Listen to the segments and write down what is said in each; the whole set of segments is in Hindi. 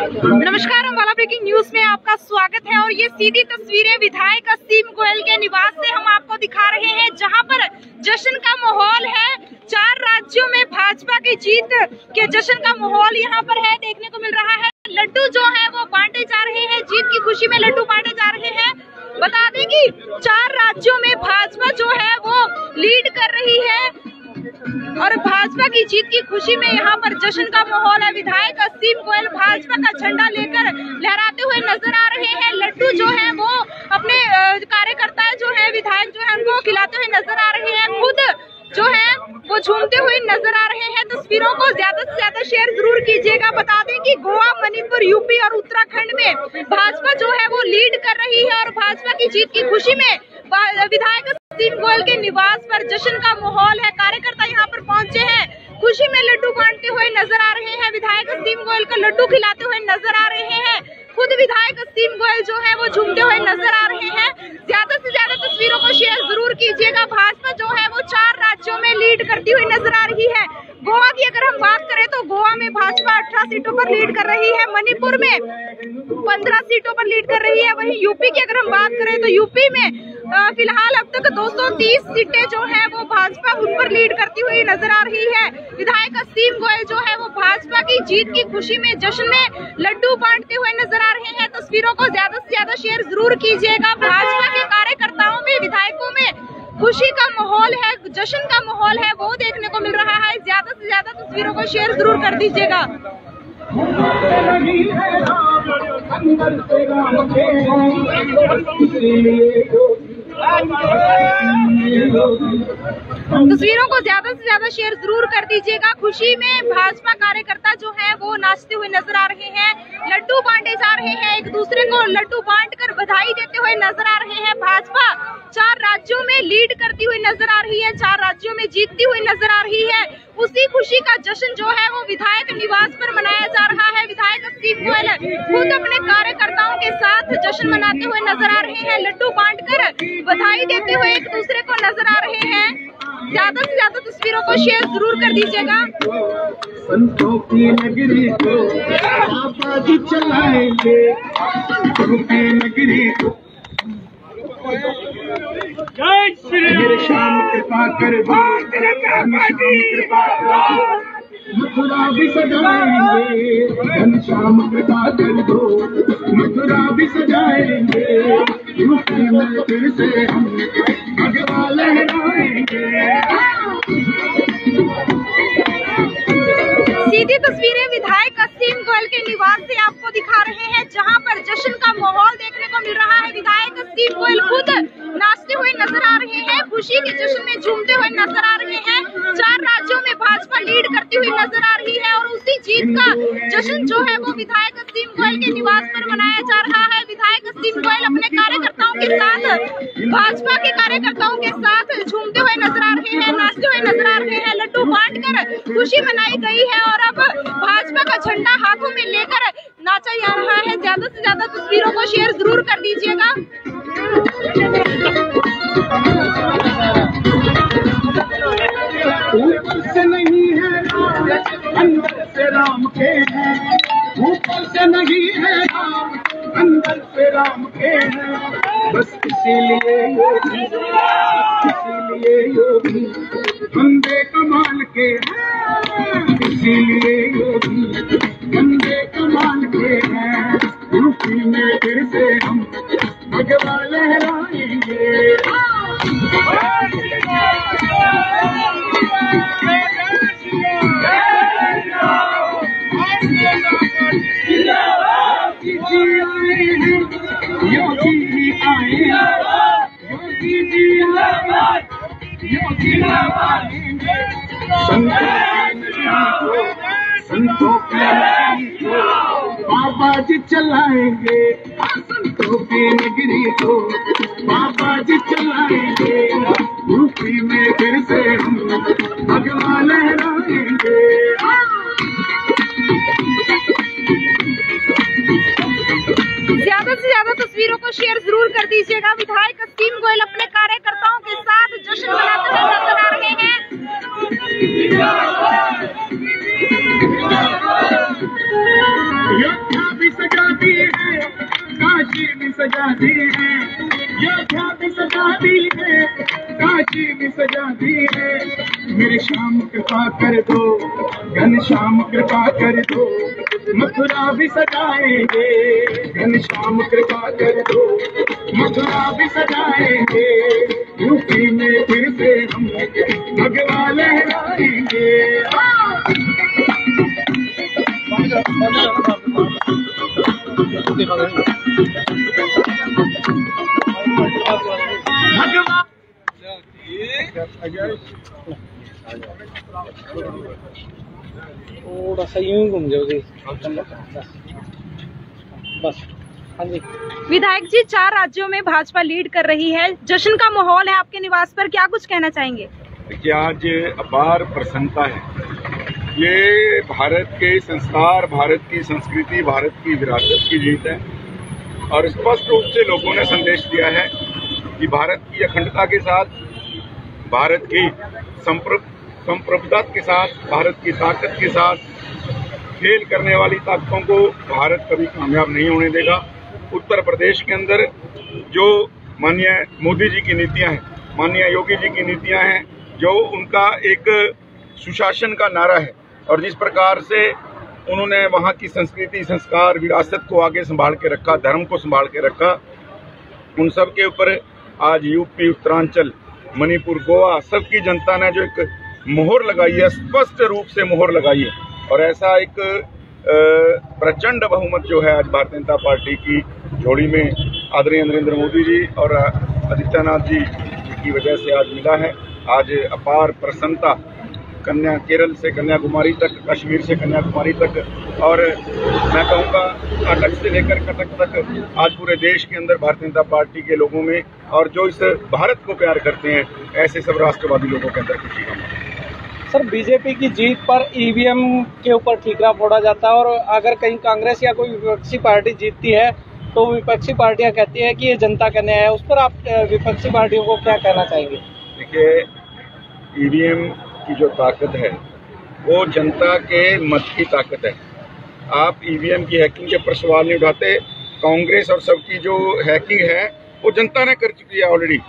नमस्कार, अम्बाला ब्रेकिंग न्यूज में आपका स्वागत है और ये सीधी तस्वीरें विधायक असीम गोयल के निवास से हम आपको दिखा रहे हैं, जहां पर जश्न का माहौल है। 4 राज्यों में भाजपा की जीत के जश्न का माहौल यहां पर है, देखने को मिल रहा है। लड्डू जो है वो बांटे जा रहे हैं, जीत की खुशी में लड्डू बांटे जा रहे हैं। बता दें कि 4 राज्यों में भाजपा जो है वो लीड कर रही है और भाजपा की जीत की खुशी में यहाँ पर जश्न का माहौल है। विधायक असीम गोयल भाजपा का झंडा लेकर लहराते हुए नजर आ रहे हैं। लड्डू जो है वो अपने कार्यकर्ता जो है, विधायक जो है उनको खिलाते हुए नजर आ रहे हैं। खुद जो है वो झूमते हुए नजर आ रहे हैं। तस्वीरों को ज्यादा से ज्यादा शेयर जरूर कीजिएगा। बता दें कि गोवा, मणिपुर, यूपी और उत्तराखंड में भाजपा जो है वो लीड कर रही है और भाजपा की जीत की खुशी में विधायक असीम गोयल के निवास पर जश्न का माहौल है। कार्यकर्ता यहाँ पर पहुंचे हैं, खुशी में लड्डू बांटते हुए नजर आ रहे हैं। विधायक असीम गोयल को लड्डू खिलाते हुए नजर आ रहे हैं। खुद विधायक असीम गोयल जो है वो झूमते हुए नजर आ रहे हैं। ज्यादा से ज्यादा तस्वीरों को शेयर जरूर कीजिएगा। भाजपा जो है वो 4 राज्यों में लीड करती हुई नजर आ रही है। गोवा की अगर हम बात करें तो गोवा में भाजपा 18 सीटों पर लीड कर रही है, मणिपुर में 15 सीटों पर लीड कर रही है। वहीं यूपी की अगर हम बात करें तो यूपी में फिलहाल अब तक 230 सीटें जो है वो भाजपा उन पर लीड करती हुई नजर आ रही है। विधायक असीम गोयल जो है वो भाजपा की जीत की खुशी में जश्न में लड्डू बांटते हुए नजर आ रहे हैं। तस्वीरों को ज्यादा से ज्यादा शेयर जरूर कीजिएगा। भाजपा के कार्यकर्ताओं में, विधायकों में खुशी का माहौल है, जश्न का माहौल है, वो देखने को मिल रहा है। ज्यादा से ज्यादा तस्वीरों को शेयर जरूर कर दीजिएगा। तस्वीरों को ज्यादा से ज्यादा शेयर जरूर कर दीजिएगा। खुशी में भाजपा कार्यकर्ता जो है वो नाचते हुए नजर आ रहे हैं, लड्डू बांटे जा रहे हैं, एक दूसरे को लड्डू बांटकर बधाई देते हुए नजर आ रहे हैं। भाजपा 4 राज्यों में लीड करती हुई नजर आ रही है, 4 राज्यों में जीतती हुई नजर आ रही है। उसी खुशी का जश्न जो है वो विधायक निवास पर मनाया जा रहा है। विधायक असीम गोयल खुद अपने कार्यकर्ताओं के साथ जश्न मनाते हुए नजर आ रहे हैं, लड्डू बांटकर बधाई देते हुए एक दूसरे को नजर आ रहे हैं। ज्यादा से ज्यादा तस्वीरों को शेयर जरूर कर दीजिएगा। संतों की नगरी को आबादी चलाएंगे, संतों की नगरी को जय श्री राम। श्याम कृपा कर मथुरा भी सजाएंगे, घनश्याम कृपा कर दो, मथुरा भी सजाएंगे। यूपी में फिर से हम भगवा लहराएंगे। सीधी तस्वीरें विधायक असीम गोयल के निवास से आपको दिखा रहे हैं, जहां पर जश्न का माहौल देखने को मिल रहा है। विधायक असीम गोयल खुद नाचते हुए नजर आ रहे हैं, खुशी के जश्न में झूमते हुए नजर आ रहे हैं। 4 राज्यों में भाजपा लीड करती हुई नजर आ रही है और उसी जीत का जश्न जो है वो विधायक असीम गोयल के निवास पर मनाया जा रहा है। विधायक असीम गोयल अपने कार्यकर्ताओं के साथ, भाजपा के कार्यकर्ताओं के साथ झूमते हुए नजर आ रहे हैं, नाचते हुए नजर आ रहे हैं। लड्डू बांटकर खुशी मनाई गई है और अब भाजपा का झंडा हाथों में लेकर नाचा जा रहा है। ज्यादा से ज्यादा तस्वीरों को शेयर जरूर कर दीजिएगा। ऊपर से नहीं है अंदर से राम के हैं, ऊपर से नहीं है अंदर से राम के हैं। बस इसीलिए योगी बंदे कमाल के हैं, इसीलिए योगी बंदे कमाल के हैं। यूपी में फिर से हम भगवा लहराएंगे। योगी जी आए, योगी जी आए, योगी संतों की नगरी को बाबा जी चलाएंगे, संतों की नगरी को बाबा जी चलाएंगे। यूपी में फिर से हम भगवा लहराएंगे। ज्यादा से ज्यादा तस्वीरों को शेयर जरूर कर दीजिएगा। विधायक असीम गोयल अपने कार्यकर्ताओं के साथ जश्न मनाते हुए नजर आ रहे हैं। योद्धा भी सजा दी है, योद्धा भी सजा दी है, काशी भी सजा दी है। मेरे श्याम कृपा कर दो, घनश्याम कृपा कर दो, मथुरा भी सजाएंगे। घनश्याम कृपा कर दो, मथुरा भी सजाएंगे। यूपी में फिर से हम भगवा लहराएंगे। थोड़ा सा यूं घूम जाओ जी, बस। हाँ जी विधायक जी, 4 राज्यों में भाजपा लीड कर रही है, जश्न का माहौल है आपके निवास पर, क्या कुछ कहना चाहेंगे? देखिए, आज अपार प्रसन्नता है। ये भारत के संस्कार, भारत की संस्कृति, भारत की विरासत की जीत है और स्पष्ट रूप से लोगों ने संदेश दिया है कि भारत की अखंडता के साथ, भारत की संप्रभुता के साथ, भारत की ताकत के साथ खेल करने वाली ताकतों को भारत कभी कामयाब नहीं होने देगा। उत्तर प्रदेश के अंदर जो माननीय मोदी जी की नीतियां हैं, माननीय योगी जी की नीतियां हैं, जो उनका एक सुशासन का नारा है और जिस प्रकार से उन्होंने वहाँ की संस्कृति, संस्कार, विरासत को आगे संभाल के रखा, धर्म को संभाल के रखा, उन सब के ऊपर आज यूपी, उत्तरांचल, मणिपुर, गोवा, सबकी जनता ने जो एक मोहर लगाई है, स्पष्ट रूप से मोहर लगाई है और ऐसा एक प्रचंड बहुमत जो है आज भारतीय जनता पार्टी की झोली में आदरणीय नरेंद्र मोदी जी और आदित्यनाथ जी की वजह से आज मिला है। आज अपार प्रसन्नता केरल से कन्याकुमारी तक, कश्मीर से कन्याकुमारी तक और मैं कहूँगा कटक से लेकर कटक तक आज पूरे देश के अंदर भारतीय जनता पार्टी के लोगों में और जो इस भारत को प्यार करते हैं ऐसे सब राष्ट्रवादी लोगों के अंदर खुशी का माहौल। सर, बीजेपी की जीत पर ईवीएम के ऊपर ठीकरा फोड़ा जाता है और अगर कहीं कांग्रेस या कोई विपक्षी पार्टी जीतती है तो विपक्षी पार्टियां कहती है कि ये जनता का न्याय है। उस पर आप विपक्षी पार्टियों को क्या कहना चाहेंगे? देखिए, ईवीएम की जो ताकत है वो जनता के मत की ताकत है। आप ईवीएम की हैकिंग के ऊपर सवाल नहीं उठाते। कांग्रेस और सबकी जो हैकिंग है वो जनता ने कर चुकी है ऑलरेडी।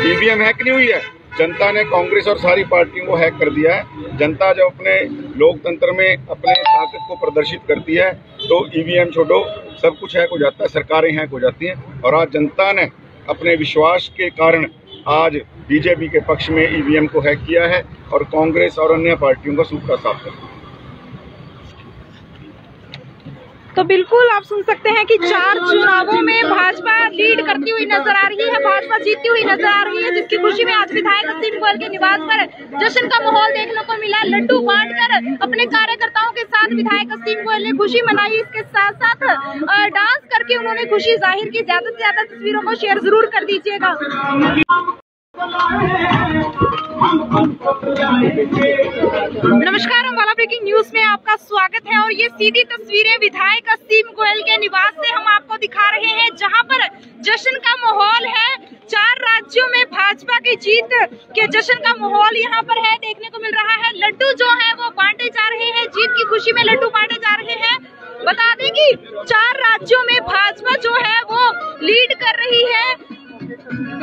ईवीएम हैक नहीं हुई है, जनता ने कांग्रेस और सारी पार्टियों को हैक कर दिया है। जनता जब अपने लोकतंत्र में अपने ताकत को प्रदर्शित करती है तो ईवीएम छोड़ो, सब कुछ हैक हो जाता है, सरकारें हैक हो जाती हैं। और आज जनता ने अपने विश्वास के कारण आज बीजेपी के पक्ष में ईवीएम को हैक किया है और कांग्रेस और अन्य पार्टियों का सूखा साफ कर दिया। तो बिल्कुल आप सुन सकते हैं कि 4 चुनावों में भाजपा लीड करती हुई नजर आ रही है, भाजपा जीतती हुई नजर आ रही है, जिसकी खुशी में आज विधायक असीम गोयल के निवास पर जश्न का माहौल देखने को मिला। लड्डू बांटकर अपने कार्यकर्ताओं के साथ विधायक असीम गोयल ने खुशी मनाई। इसके साथ साथ डांस करके उन्होंने खुशी जाहिर की। ज्यादा से ज्यादा तस्वीरों को शेयर जरूर कर दीजिएगा। नमस्कार, अम्बाला ब्रेकिंग न्यूज में आपका स्वागत है और ये सीधी तस्वीरें विधायक असीम गोयल के निवास से हम आपको दिखा रहे हैं, जहां पर जश्न का माहौल है। 4 राज्यों में भाजपा की जीत के जश्न का माहौल यहां पर है, देखने को मिल रहा है। लड्डू जो है वो बांटे जा रहे हैं, जीत की खुशी में लड्डू बांटे जा रहे हैं। बता दें कि 4 राज्यों में भाजपा जो है वो लीड कर रही है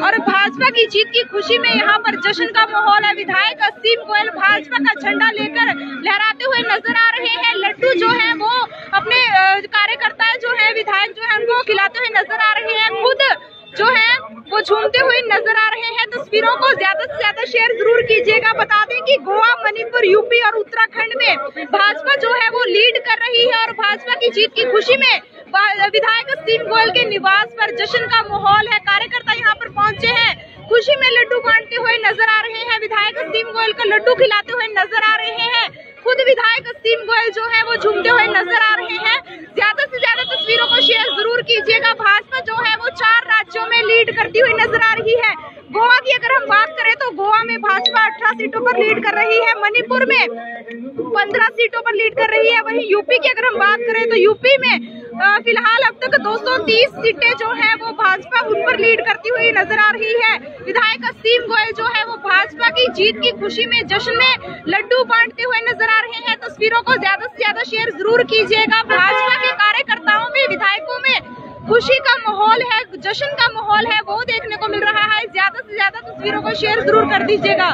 और भाजपा की जीत की खुशी में यहाँ पर जश्न का माहौल है। विधायक असीम गोयल भाजपा का झंडा लेकर लहराते हुए नजर आ रहे हैं। लड्डू जो है वो अपने कार्यकर्ता जो है, विधायक जो है उनको खिलाते हुए नजर आ रहे हैं। खुद जो है वो झूमते हुए नजर आ रहे हैं। तस्वीरों को ज्यादा से ज्यादा शेयर जरूर कीजिएगा। बता दें कि गोवा, मणिपुर, यूपी और उत्तराखंड में भाजपा जो है वो लीड कर रही है और भाजपा की जीत की खुशी में विधायक असीम गोयल के निवास पर जश्न का माहौल है। कार्यकर्ता यहाँ पर पहुंचे हैं, खुशी में लड्डू बांटते हुए नजर आ रहे हैं। विधायक असीम गोयल को लड्डू खिलाते हुए नजर आ रहे हैं। खुद विधायक असीम गोयल जो है वो झूमते हुए नजर आ रहे हैं। ज्यादा से ज्यादा तस्वीरों को शेयर जरूर कीजिएगा। भाजपा जो है वो 4 राज्यों में लीड करती हुई नजर आ रही है। गोवा की अगर हम बात करें तो गोवा में भाजपा 18 सीटों पर लीड कर रही है, मणिपुर में 15 सीटों पर लीड कर रही है। वहीं यूपी की अगर हम बात करें तो यूपी में फिलहाल अब तक 230 सीटें जो है वो भाजपा उन पर लीड करती हुई नजर आ रही है। विधायक असीम गोयल जो है वो भाजपा की जीत की खुशी में जश्न में लड्डू बांटते हुए नजर आ रहे हैं। तस्वीरों को ज्यादा से ज्यादा शेयर जरूर कीजिएगा। भाजपा के कार्यकर्ताओं में, विधायकों में खुशी का माहौल है, जश्न का माहौल है, वो देखने को मिल रहा है। ज्यादा से ज्यादा तस्वीरों को शेयर जरूर कर दीजिएगा।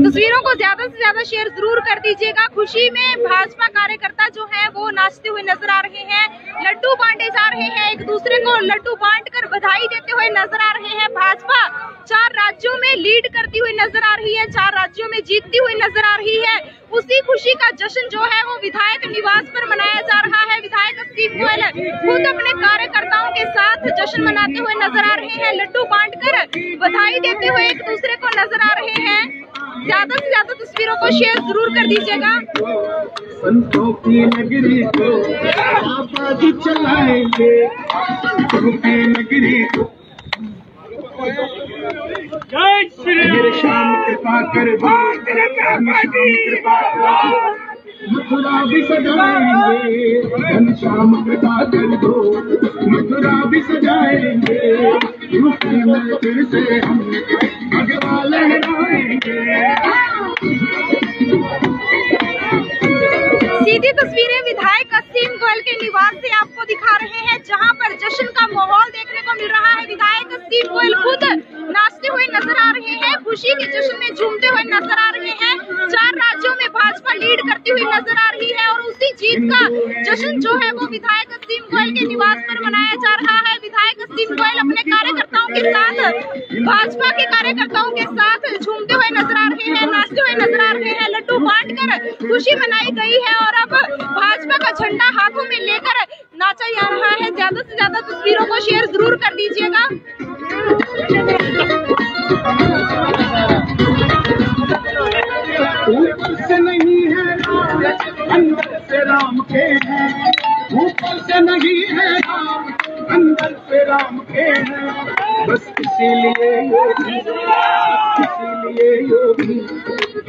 तस्वीरों को ज्यादा से ज्यादा शेयर जरूर कर दीजिएगा। खुशी में भाजपा कार्यकर्ता जो है वो नाचते हुए नजर आ रहे हैं, लड्डू बांटे जा रहे हैं, एक दूसरे को लड्डू बांटकर बधाई देते हुए नजर आ रहे हैं। भाजपा 4 राज्यों में लीड करती हुई नजर आ रही है, 4 राज्यों में जीतती हुई नजर आ रही है। उसी खुशी का जश्न जो है वो विधायक निवास पर मनाया जा रहा है। विधायक अस्सीम गोयल खुद अपने कार्यकर्ताओं के साथ जश्न मनाते हुए नजर आ रहे हैं, लड्डू बांटकर बधाई देते हुए एक दूसरे को नजर आ रहे हैं। ज्यादा से ज्यादा तस्वीरों को शेयर जरूर कर दीजिएगा। संतों की नगरी को बाबा जी चलाएंगे, संतों की नगरी को मेरे श्याम कृपा कर दो, कृपा मथुरा भी सजाएंगे, घनश्याम कृपा कर दो, मथुरा भी सजाएंगे, यूपी में फिर से हम भगवा लहराएंगे। सीधी तस्वीरें विधायक अस्सीम गोयल के निवास से आपको दिखा रहे हैं, जहां पर जश्न का माहौल देखने को मिल रहा है। विधायक अस्सीम गोयल खुद नाचते हुए नजर आ रहे हैं, खुशी के जश्न में झूमते हुए नजर आ रहे हैं। 4 राज्यों में भाजपा लीड करती हुई नजर आ रही है और उसी जीत का जश्न जो है वो विधायक अस्सीम गोयल के निवास पर मनाया जा रहा है। विधायक अस्सीम गोयल अपने कार्यकर्ताओं के साथ, भाजपा के कार्यकर्ताओं के साथ झूमते हुए नजर आ रहे हैं, नाचते हुए नजर आ रहे हैं, लड्डू बांटकर खुशी मनाई गई है और अब भाजपा का झंडा हाथों में लेकर नाचा जा रहा है। ज्यादा से ज्यादा तस्वीरों को शेयर जरूर कर दीजिएगा। ऊपर से नहीं है राम, अंदर से राम के हैं, ऊपर से नहीं है राम, अंदर से राम के हैं, बस इसीलिए योगी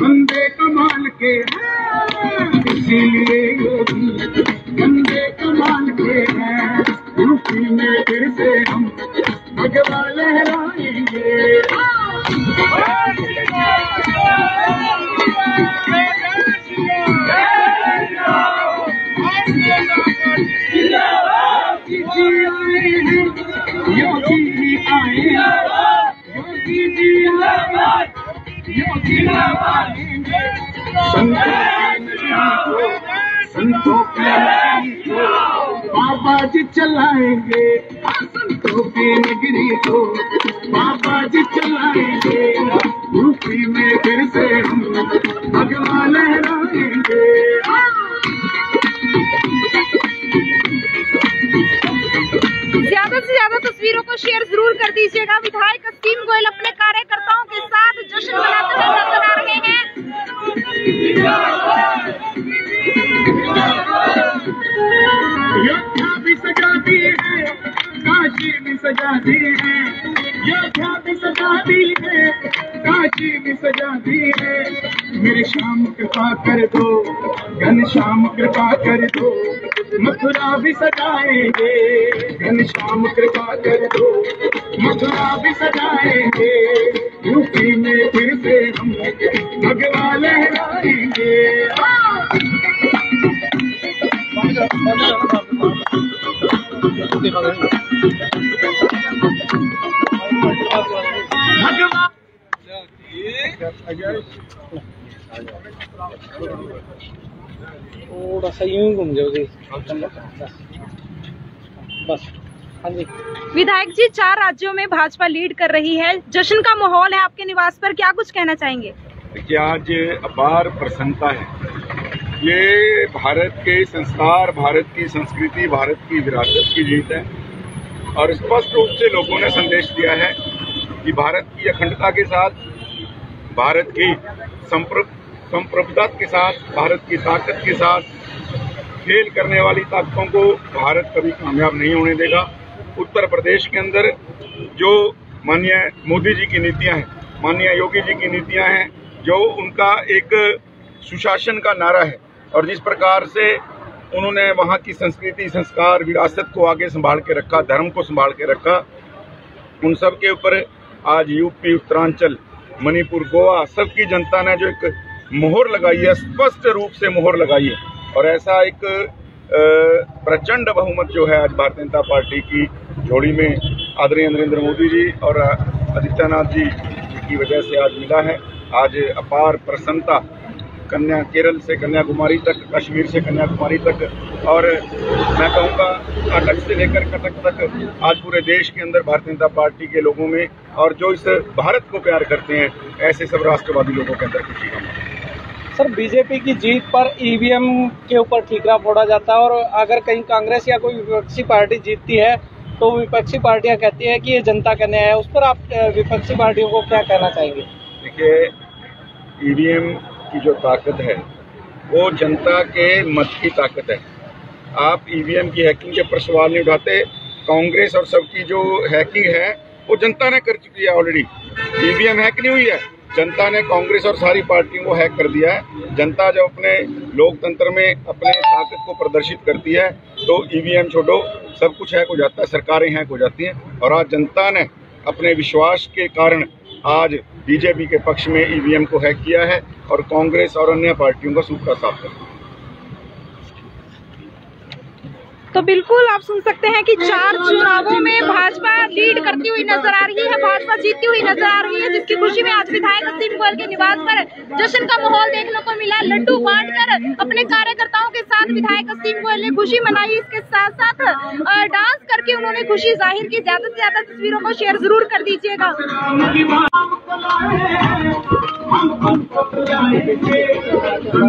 बंदे कमाल के हैं, इसीलिए योगी बंदे कमाल के हैं, यूपी में फिर से हम भगवा लहराएंगे। योगी जी आए, योगी जी आए, योगी आएंगे, संतों की नगरी को बाबा जी चलाएंगे, संतों की नगरी को बाबा जी चलाएंगे, यूपी में फिर से हम भगवा लहराएंगे। ज्यादा से ज्यादा तस्वीरों को शेयर जरूर कर दीजिएगा। विधायक अस्सीम गोयल अपने कार्यकर्ताओं के साथ जश्न मनाते हुए नजर आ रहे हैं। योद्धा भी सजा दी है, काशी भी सजा दी है, योद्धा भी सजा दी है, काशी भी सजा दी है, मेरे श्याम कृपा कर दो, घनश्याम कृपा कर दो, मथुरा भी सजाएंगे, घनश्याम कृपा कर दो, मथुरा भी सजाएंगे, यूपी में फिर से हम भगवा लहराएंगे। थोड़ा सा यूं घूम जाओ बस। हाँ जी विधायक जी, 4 राज्यों में भाजपा लीड कर रही है, जश्न का माहौल है आपके निवास पर, क्या कुछ कहना चाहेंगे? देखिए, आज अपार प्रसन्नता है। ये भारत के संस्कार, भारत की संस्कृति, भारत की विरासत की जीत है और स्पष्ट रूप से लोगों ने संदेश दिया है कि भारत की अखंडता के साथ, भारत की संप्रभुता के साथ, भारत की ताकत के साथ खेल करने वाली ताकतों को भारत कभी कामयाब नहीं होने देगा। उत्तर प्रदेश के अंदर जो माननीय मोदी जी की नीतियां हैं, माननीय योगी जी की नीतियां हैं, जो उनका एक सुशासन का नारा है और जिस प्रकार से उन्होंने वहाँ की संस्कृति, संस्कार, विरासत को आगे संभाल के रखा, धर्म को संभाल के रखा, उन सब के ऊपर आज यूपी, उत्तरांचल मणिपुर, गोवा, सबकी जनता ने जो एक मोहर लगाई है, स्पष्ट रूप से मोहर लगाई है, और ऐसा एक प्रचंड बहुमत जो है आज भारतीय जनता पार्टी की झोली में आदरणीय नरेंद्र मोदी जी और आदित्यनाथ जी की वजह से आज मिला है। आज अपार प्रसन्नता केरल से कन्याकुमारी तक, कश्मीर से कन्याकुमारी तक, और मैं कहूँगा अटक से लेकर कटक तक आज पूरे देश के अंदर भारतीय जनता पार्टी के लोगों में, और जो इस भारत को प्यार करते हैं, ऐसे सब राष्ट्रवादी लोगों के अंदर खुशी का माहौल। सर, बीजेपी की जीत पर ईवीएम के ऊपर ठीकरा फोड़ा जाता है, और अगर कहीं कांग्रेस या कोई विपक्षी पार्टी जीतती है तो विपक्षी पार्टियां कहती है कि ये जनता का न्याय है। उस पर आप विपक्षी पार्टियों को क्या कहना चाहेंगे? देखिए, ईवीएम की जो ताकत है वो जनता के मत की ताकत है। आप ईवीएम की हैकिंग के ऊपर सवाल नहीं उठाते। कांग्रेस और सबकी जो हैकिंग है वो जनता ने कर चुकी है ऑलरेडी। ईवीएम हैक नहीं हुई है, जनता ने कांग्रेस और सारी पार्टियों को हैक कर दिया है। जनता जब अपने लोकतंत्र में अपने ताकत को प्रदर्शित करती है तो ईवीएम छोड़ो, सब कुछ हैक हो जाता है, सरकारें हैक हो जाती हैं। और आज जनता ने अपने विश्वास के कारण आज बीजेपी के पक्ष में ईवीएम को हैक किया है और कांग्रेस और अन्य पार्टियों का सूखा साफ कर। तो बिल्कुल आप सुन सकते हैं कि 4 चुनावों में भाजपा लीड करती हुई नजर आ रही है, भाजपा जीतती हुई नजर आ रही है, जिसकी खुशी में आज विधायक असीम गोयल के निवास पर जश्न का माहौल देखने को मिला। लड्डू बांटकर अपने कार्यकर्ताओं के साथ विधायक असीम गोयल ने खुशी मनाई। इसके साथ साथ डांस करके उन्होंने खुशी जाहिर की। ज्यादा से ज्यादा तस्वीरों को शेयर जरूर कर दीजिएगा।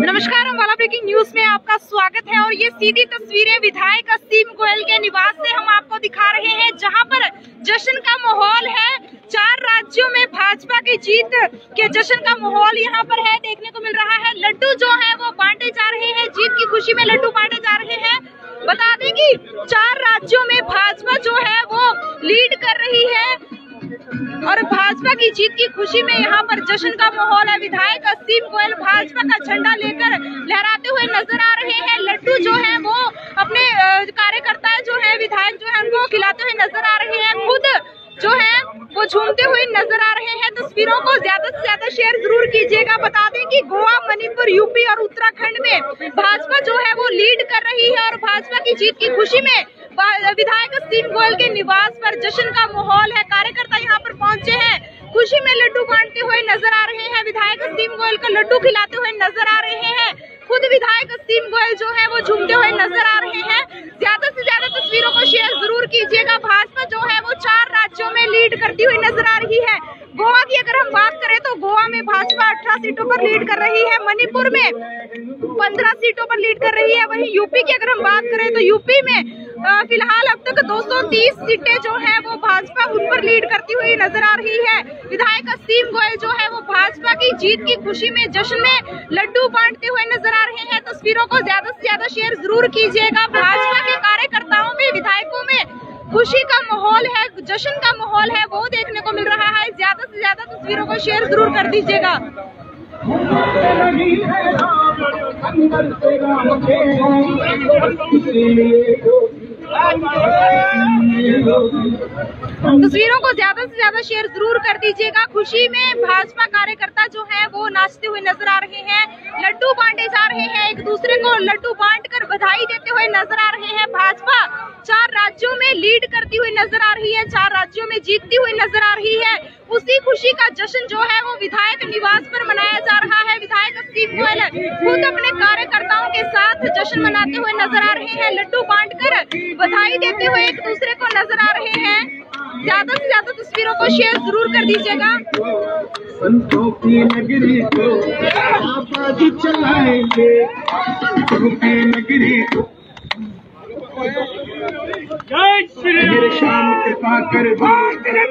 नमस्कार, अम्बाला ब्रेकिंग न्यूज में आपका स्वागत है, और ये सीधी तस्वीरें विधायक असीम गोयल के निवास से हम आपको दिखा रहे हैं, जहां पर जश्न का माहौल है। 4 राज्यों में भाजपा की जीत के जश्न का माहौल यहां पर है, देखने को मिल रहा है। लड्डू जो है वो बांटे जा रहे हैं, जीत की खुशी में लड्डू बांटे जा रहे हैं। बता दें कि 4 राज्यों में भाजपा जो है वो लीड कर रही है, और भाजपा की जीत की खुशी में यहाँ पर जश्न का माहौल है। विधायक असीम गोयल भाजपा का झंडा लेकर लहराते हुए नजर आ रहे हैं। लड्डू जो है वो अपने कार्यकर्ता जो है, विधायक जो है उनको खिलाते हुए नजर आ रहे हैं। खुद जो है वो झूमते हुए नजर आ रहे हैं। तस्वीरों को ज्यादा से ज्यादा शेयर जरूर कीजिएगा। बता दें कि गोवा, मणिपुर, यूपी और उत्तराखंड में भाजपा जो है वो लीड कर रही है, और भाजपा की जीत की खुशी में विधायक असीम गोयल के निवास पर जश्न का माहौल है। कार्यकर्ता यहाँ पर पहुंचे हैं, खुशी में लड्डू बांटते हुए नजर आ रहे हैं। विधायक असीम गोयल को लड्डू खिलाते हुए नजर आ रहे हैं। खुद विधायक असीम गोयल जो है वो झूमते हुए नजर आ रहे हैं। ज्यादा से ज्यादा तस्वीरों को शेयर जरूर कीजिएगा। भाजपा जो है वो 4 राज्यों में लीड करती हुई नजर आ रही है। गोवा की अगर हम बात करें तो गोवा में भाजपा 18 सीटों पर लीड कर रही है, मणिपुर में 15 सीटों पर लीड कर रही है। वहीं यूपी की अगर हम बात करें तो यूपी में फिलहाल अब तक 230 सीटें जो है वो भाजपा उन पर लीड करती हुई नजर आ रही है। विधायक असीम गोयल जो है वो भाजपा की जीत की खुशी में जश्न में लड्डू बांटते हुए नजर आ रहे हैं। तस्वीरों को ज्यादा से ज्यादा शेयर जरूर कीजिएगा। भाजपा के कार्यकर्ताओं में, विधायकों में खुशी का माहौल है, जश्न का माहौल है, वो देखने को मिल रहा है। ज्यादा से ज्यादा तस्वीरों को शेयर जरूर कर दीजिएगा। तस्वीरों को ज्यादा से ज्यादा शेयर जरूर कर दीजिएगा। खुशी में भाजपा कार्यकर्ता जो है वो नाचते हुए नजर आ रहे हैं, लड्डू बांटे जा रहे हैं, एक दूसरे को लड्डू बांटकर बधाई देते हुए नजर आ रहे हैं। भाजपा 4 राज्यों में लीड करती हुई नजर आ रही है, 4 राज्यों में जीतती हुई नजर आ रही है। उसी खुशी का जश्न जो है वो विधायक निवास पर मनाया जा रहा है। विधायक असीम गोयल खुद अपने कार्यकर्ताओं के साथ जश्न मनाते हुए नजर आ रहे हैं, लड्डू बांटकर बधाई देते हुए एक दूसरे को नजर आ रहे हैं। ज्यादा से ज्यादा तस्वीरों को शेयर जरूर कर दीजिएगा। संतों की नगरी को बाबा जी चलाएंगे, संतों की नगरी को जय श्री राम। श्याम कृपा कर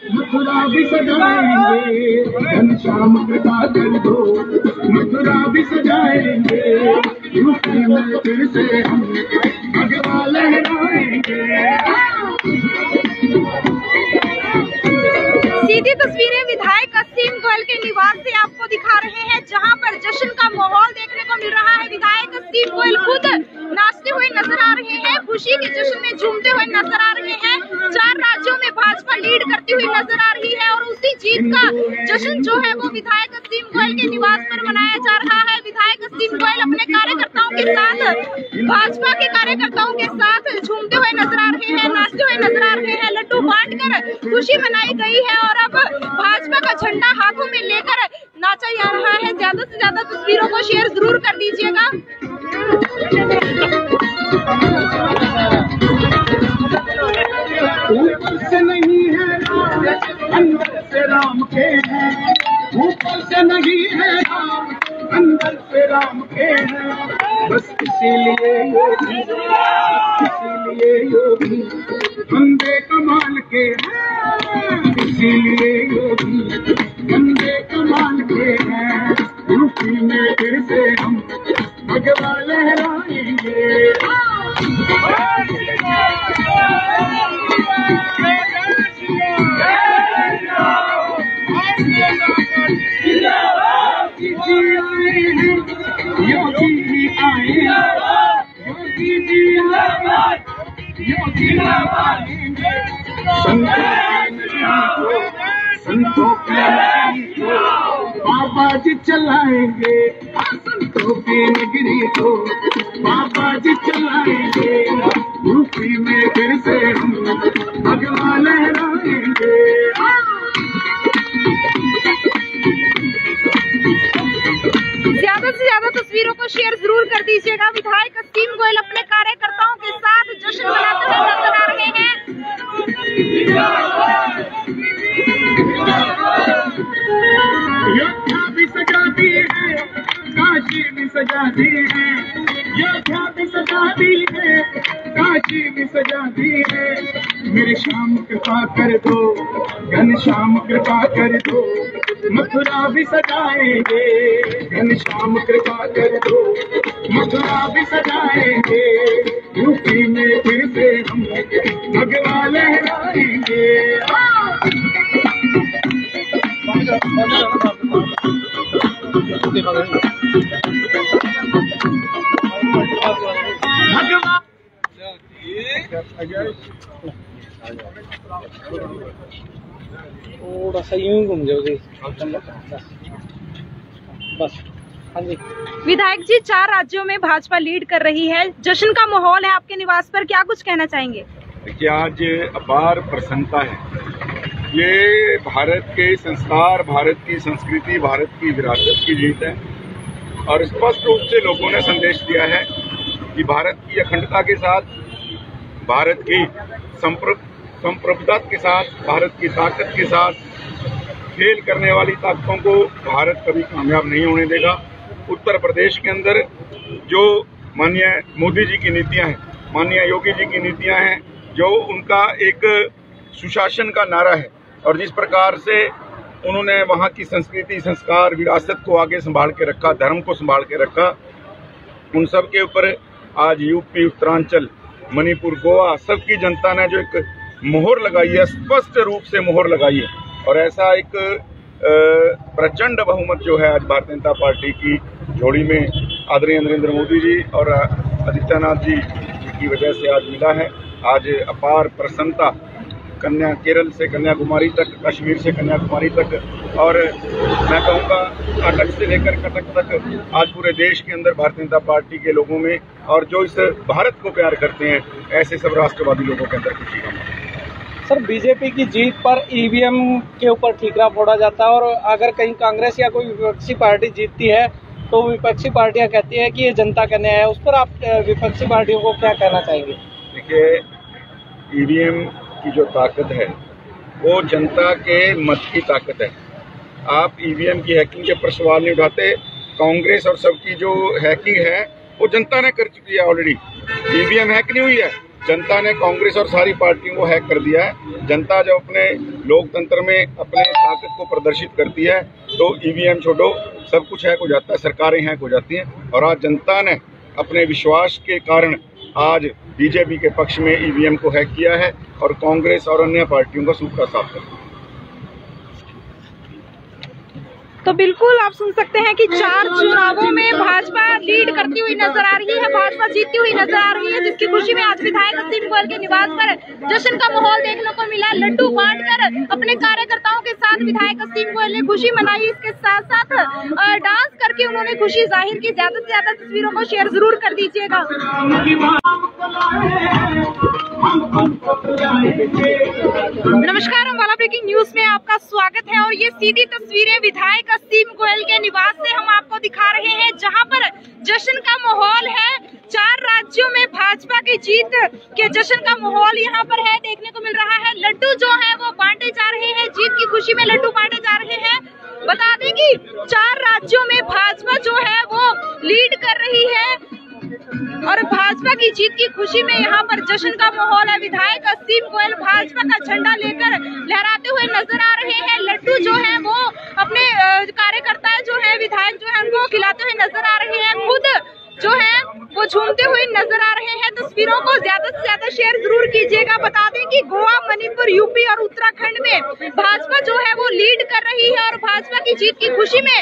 मथुरा भी सजाएंगे, घनश्याम कृपा कर दो, मथुरा भी सजाएंगे, यूपी में फिर से हम भगवा लहराएंगे। सीधी तस्वीरें विधायक असीम गोयल के निवास से आपको दिखा रहे हैं, जहां पर जश्न का माहौल देखने को मिल रहा है। विधायक असीम गोयल खुद नाचते हुए नजर आ रहे हैं, खुशी के जश्न में झूमते हुए नजर आ रहे हैं। 4 राज्यों में भाजपा लीड करती हुई नजर आ रही है, जीत का जश्न जो है वो विधायक असीम गोयल के निवास पर मनाया जा रहा है। विधायक असीम गोयल अपने कार्यकर्ताओं के साथ, भाजपा के कार्यकर्ताओं के साथ झूमते हुए नजर आ रहे हैं, नाचते हुए नजर आ रहे हैं। लड्डू बांटकर खुशी मनाई गई है और अब भाजपा का झंडा हाथों में लेकर नाचा जा रहा है। ज्यादा से ज्यादा तस्वीरों को शेयर जरूर कर दीजिएगा। ऊपर से नहीं है अंदर से राम के हैं, ऊपर से नहीं है अंदर से राम के हैं। बस इसीलिए योगी बंदे कमाल के हैं, इसीलिए योगी बंदे कमाल के हैं। यूपी में फिर से हम भगवा लहराएंगे। योगी जी आए, योगी जी संतों की बाबा जी चलाएंगे, संतों की नगरी को बाबा जी चलाएंगे। यूपी में फिर से हम भगवा लहराएंगे। ज्यादा से ज्यादा तस्वीरों को शेयर जरूर कर दीजिएगा। विधायक असीम गोयल अपने कार्यकर्ताओं के साथ जश्न मनाते हुए नजर आ रहे हैं। योद्धा भी सजा दी है, काशी भी सजा दी है, योद्धा भी सजा दी है, काशी भी सजा दी है। मेरे श्याम कृपा कर दो, घनश्याम कृपा कर दो, मथुरा भी सजाएंगे। घनश्याम कृपा कर दो, मथुरा भी सजाएंगे। यूपी में फिर से हम भगवा लहराएंगे। थोड़ा सा यूं घूम जाओगे बस। हाँ जी विधायक जी, 4 राज्यों में भाजपा लीड कर रही है, जश्न का माहौल है आपके निवास पर, क्या कुछ कहना चाहेंगे? देखिए, आज अपार प्रसन्नता है। ये भारत के संस्कार, भारत की संस्कृति, भारत की विरासत की जीत है और स्पष्ट रूप से लोगों ने संदेश दिया है कि भारत की अखंडता के साथ, भारत की संप्रभुता के साथ, भारत की ताकत के साथ खेल करने वाली ताकतों को भारत कभी कामयाब नहीं होने देगा। उत्तर प्रदेश के अंदर जो माननीय मोदी जी की नीतियां हैं, माननीय योगी जी की नीतियां हैं, जो उनका एक सुशासन का नारा है और जिस प्रकार से उन्होंने वहाँ की संस्कृति, संस्कार, विरासत को आगे संभाल के रखा, धर्म को संभाल के रखा, उन सब के ऊपर आज यूपी, उत्तरांचल, मणिपुर, गोवा सबकी जनता ने जो एक मोहर लगाई है, स्पष्ट रूप से मोहर लगाई है और ऐसा एक प्रचंड बहुमत जो है आज भारतीय जनता पार्टी की झोली में आदरणीय नरेंद्र मोदी जी और आदित्यनाथ जी की वजह से आज मिला है। आज अपार प्रसन्नता केरल से कन्याकुमारी तक, कश्मीर से कन्याकुमारी तक और मैं कहूँगा कटक से लेकर कटक तक आज पूरे देश के अंदर भारतीय जनता पार्टी के लोगों में और जो इस भारत को प्यार करते हैं ऐसे सब राष्ट्रवादी लोगों के अंदर खुशी का माहौल। सर, बीजेपी की जीत पर ईवीएम के ऊपर ठीकरा फोड़ा जाता है और अगर कहीं कांग्रेस या कोई विपक्षी पार्टी जीतती है तो विपक्षी पार्टियां कहती है कि ये जनता का न्याय है। उस पर आप विपक्षी पार्टियों को क्या कहना चाहेंगे? देखिए, ईवीएम की जो ताकत है वो जनता के मत की ताकत है। आप ईवीएम की हैकिंग के ऊपर सवाल नहीं उठाते। कांग्रेस और सबकी जो हैकिंग है वो जनता ने कर चुकी है ऑलरेडी। ईवीएम हैक नहीं हुई है, जनता ने कांग्रेस और सारी पार्टियों को हैक कर दिया है। जनता जब अपने लोकतंत्र में अपने ताकत को प्रदर्शित करती है तो ईवीएम छोड़ो सब कुछ हैक हो जाता है, सरकारें हैक हो जाती हैं। और आज जनता ने अपने विश्वास के कारण आज बीजेपी के पक्ष में ईवीएम को हैक किया है और कांग्रेस और अन्य पार्टियों का सूखा साफ कर दिया। तो बिल्कुल आप सुन सकते हैं कि 4 चुनावों में भाजपा लीड करती हुई नजर आ रही है, भाजपा जीतती हुई नजर आ रही है, जिसकी खुशी में आज विधायक असीम गोयल के निवास पर जश्न का माहौल देखने को मिला। लड्डू बांटकर अपने कार्यकर्ताओं के साथ विधायक असीम गोयल ने खुशी मनाई। इसके साथ साथ डांस करके उन्होंने खुशी जाहिर की। ज्यादा से ज्यादा तस्वीरों को शेयर जरूर कर दीजिएगा। नमस्कार, अम्बाला ब्रेकिंग न्यूज में आपका स्वागत है और ये सीधी तस्वीरें विधायक असीम गोयल के निवास से हम आपको दिखा रहे हैं, जहां पर जश्न का माहौल है। 4 राज्यों में भाजपा की जीत के जश्न का माहौल यहाँ पर है, देखने को मिल रहा है। लड्डू जो है वो बांटे जा रहे हैं, जीत की खुशी में लड्डू बांटे जा रहे हैं। बता दें कि 4 राज्यों में भाजपा जो है वो लीड कर रही है और भाजपा की जीत की खुशी में यहाँ पर जश्न का माहौल है। विधायक असीम गोयल भाजपा का झंडा लेकर लहराते हुए नजर आ रहे हैं। लड्डू जो है वो अपने कार्यकर्ता जो है, विधायक जो है, उनको खिलाते हुए नजर आ रहे हैं। खुद जो है वो झूमते हुए नजर आ रहे हैं। तस्वीरों को ज्यादा से ज्यादा शेयर जरूर कीजिएगा। बता दें कि गोवा, मणिपुर, यूपी और उत्तराखंड में भाजपा जो है वो लीड कर रही है और भाजपा की जीत की खुशी में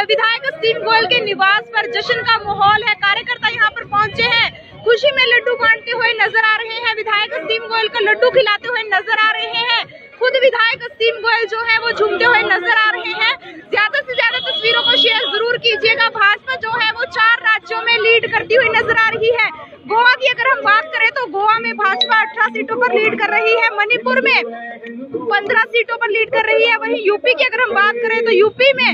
विधायक असीम गोयल के निवास पर जश्न का माहौल है। कार्यकर्ता यहाँ पर पहुंचे हैं, खुशी में लड्डू बांटते हुए नजर आ रहे हैं। विधायक असीम गोयल को लड्डू खिलाते हुए नजर आ रहे हैं। खुद विधायक असीम गोयल जो है वो झूमते हुए नजर आ रहे हैं। ज्यादा से ज्यादा तस्वीरों को शेयर जरूर कीजिएगा। भाजपा जो है वो 4 राज्यों में लीड करती हुई नजर आ रही है। गोवा की अगर हम बात करें तो गोवा में भाजपा 18 सीटों पर लीड कर रही है, मणिपुर में 15 सीटों पर लीड कर रही है। वहीं यूपी की अगर हम बात करें तो यूपी में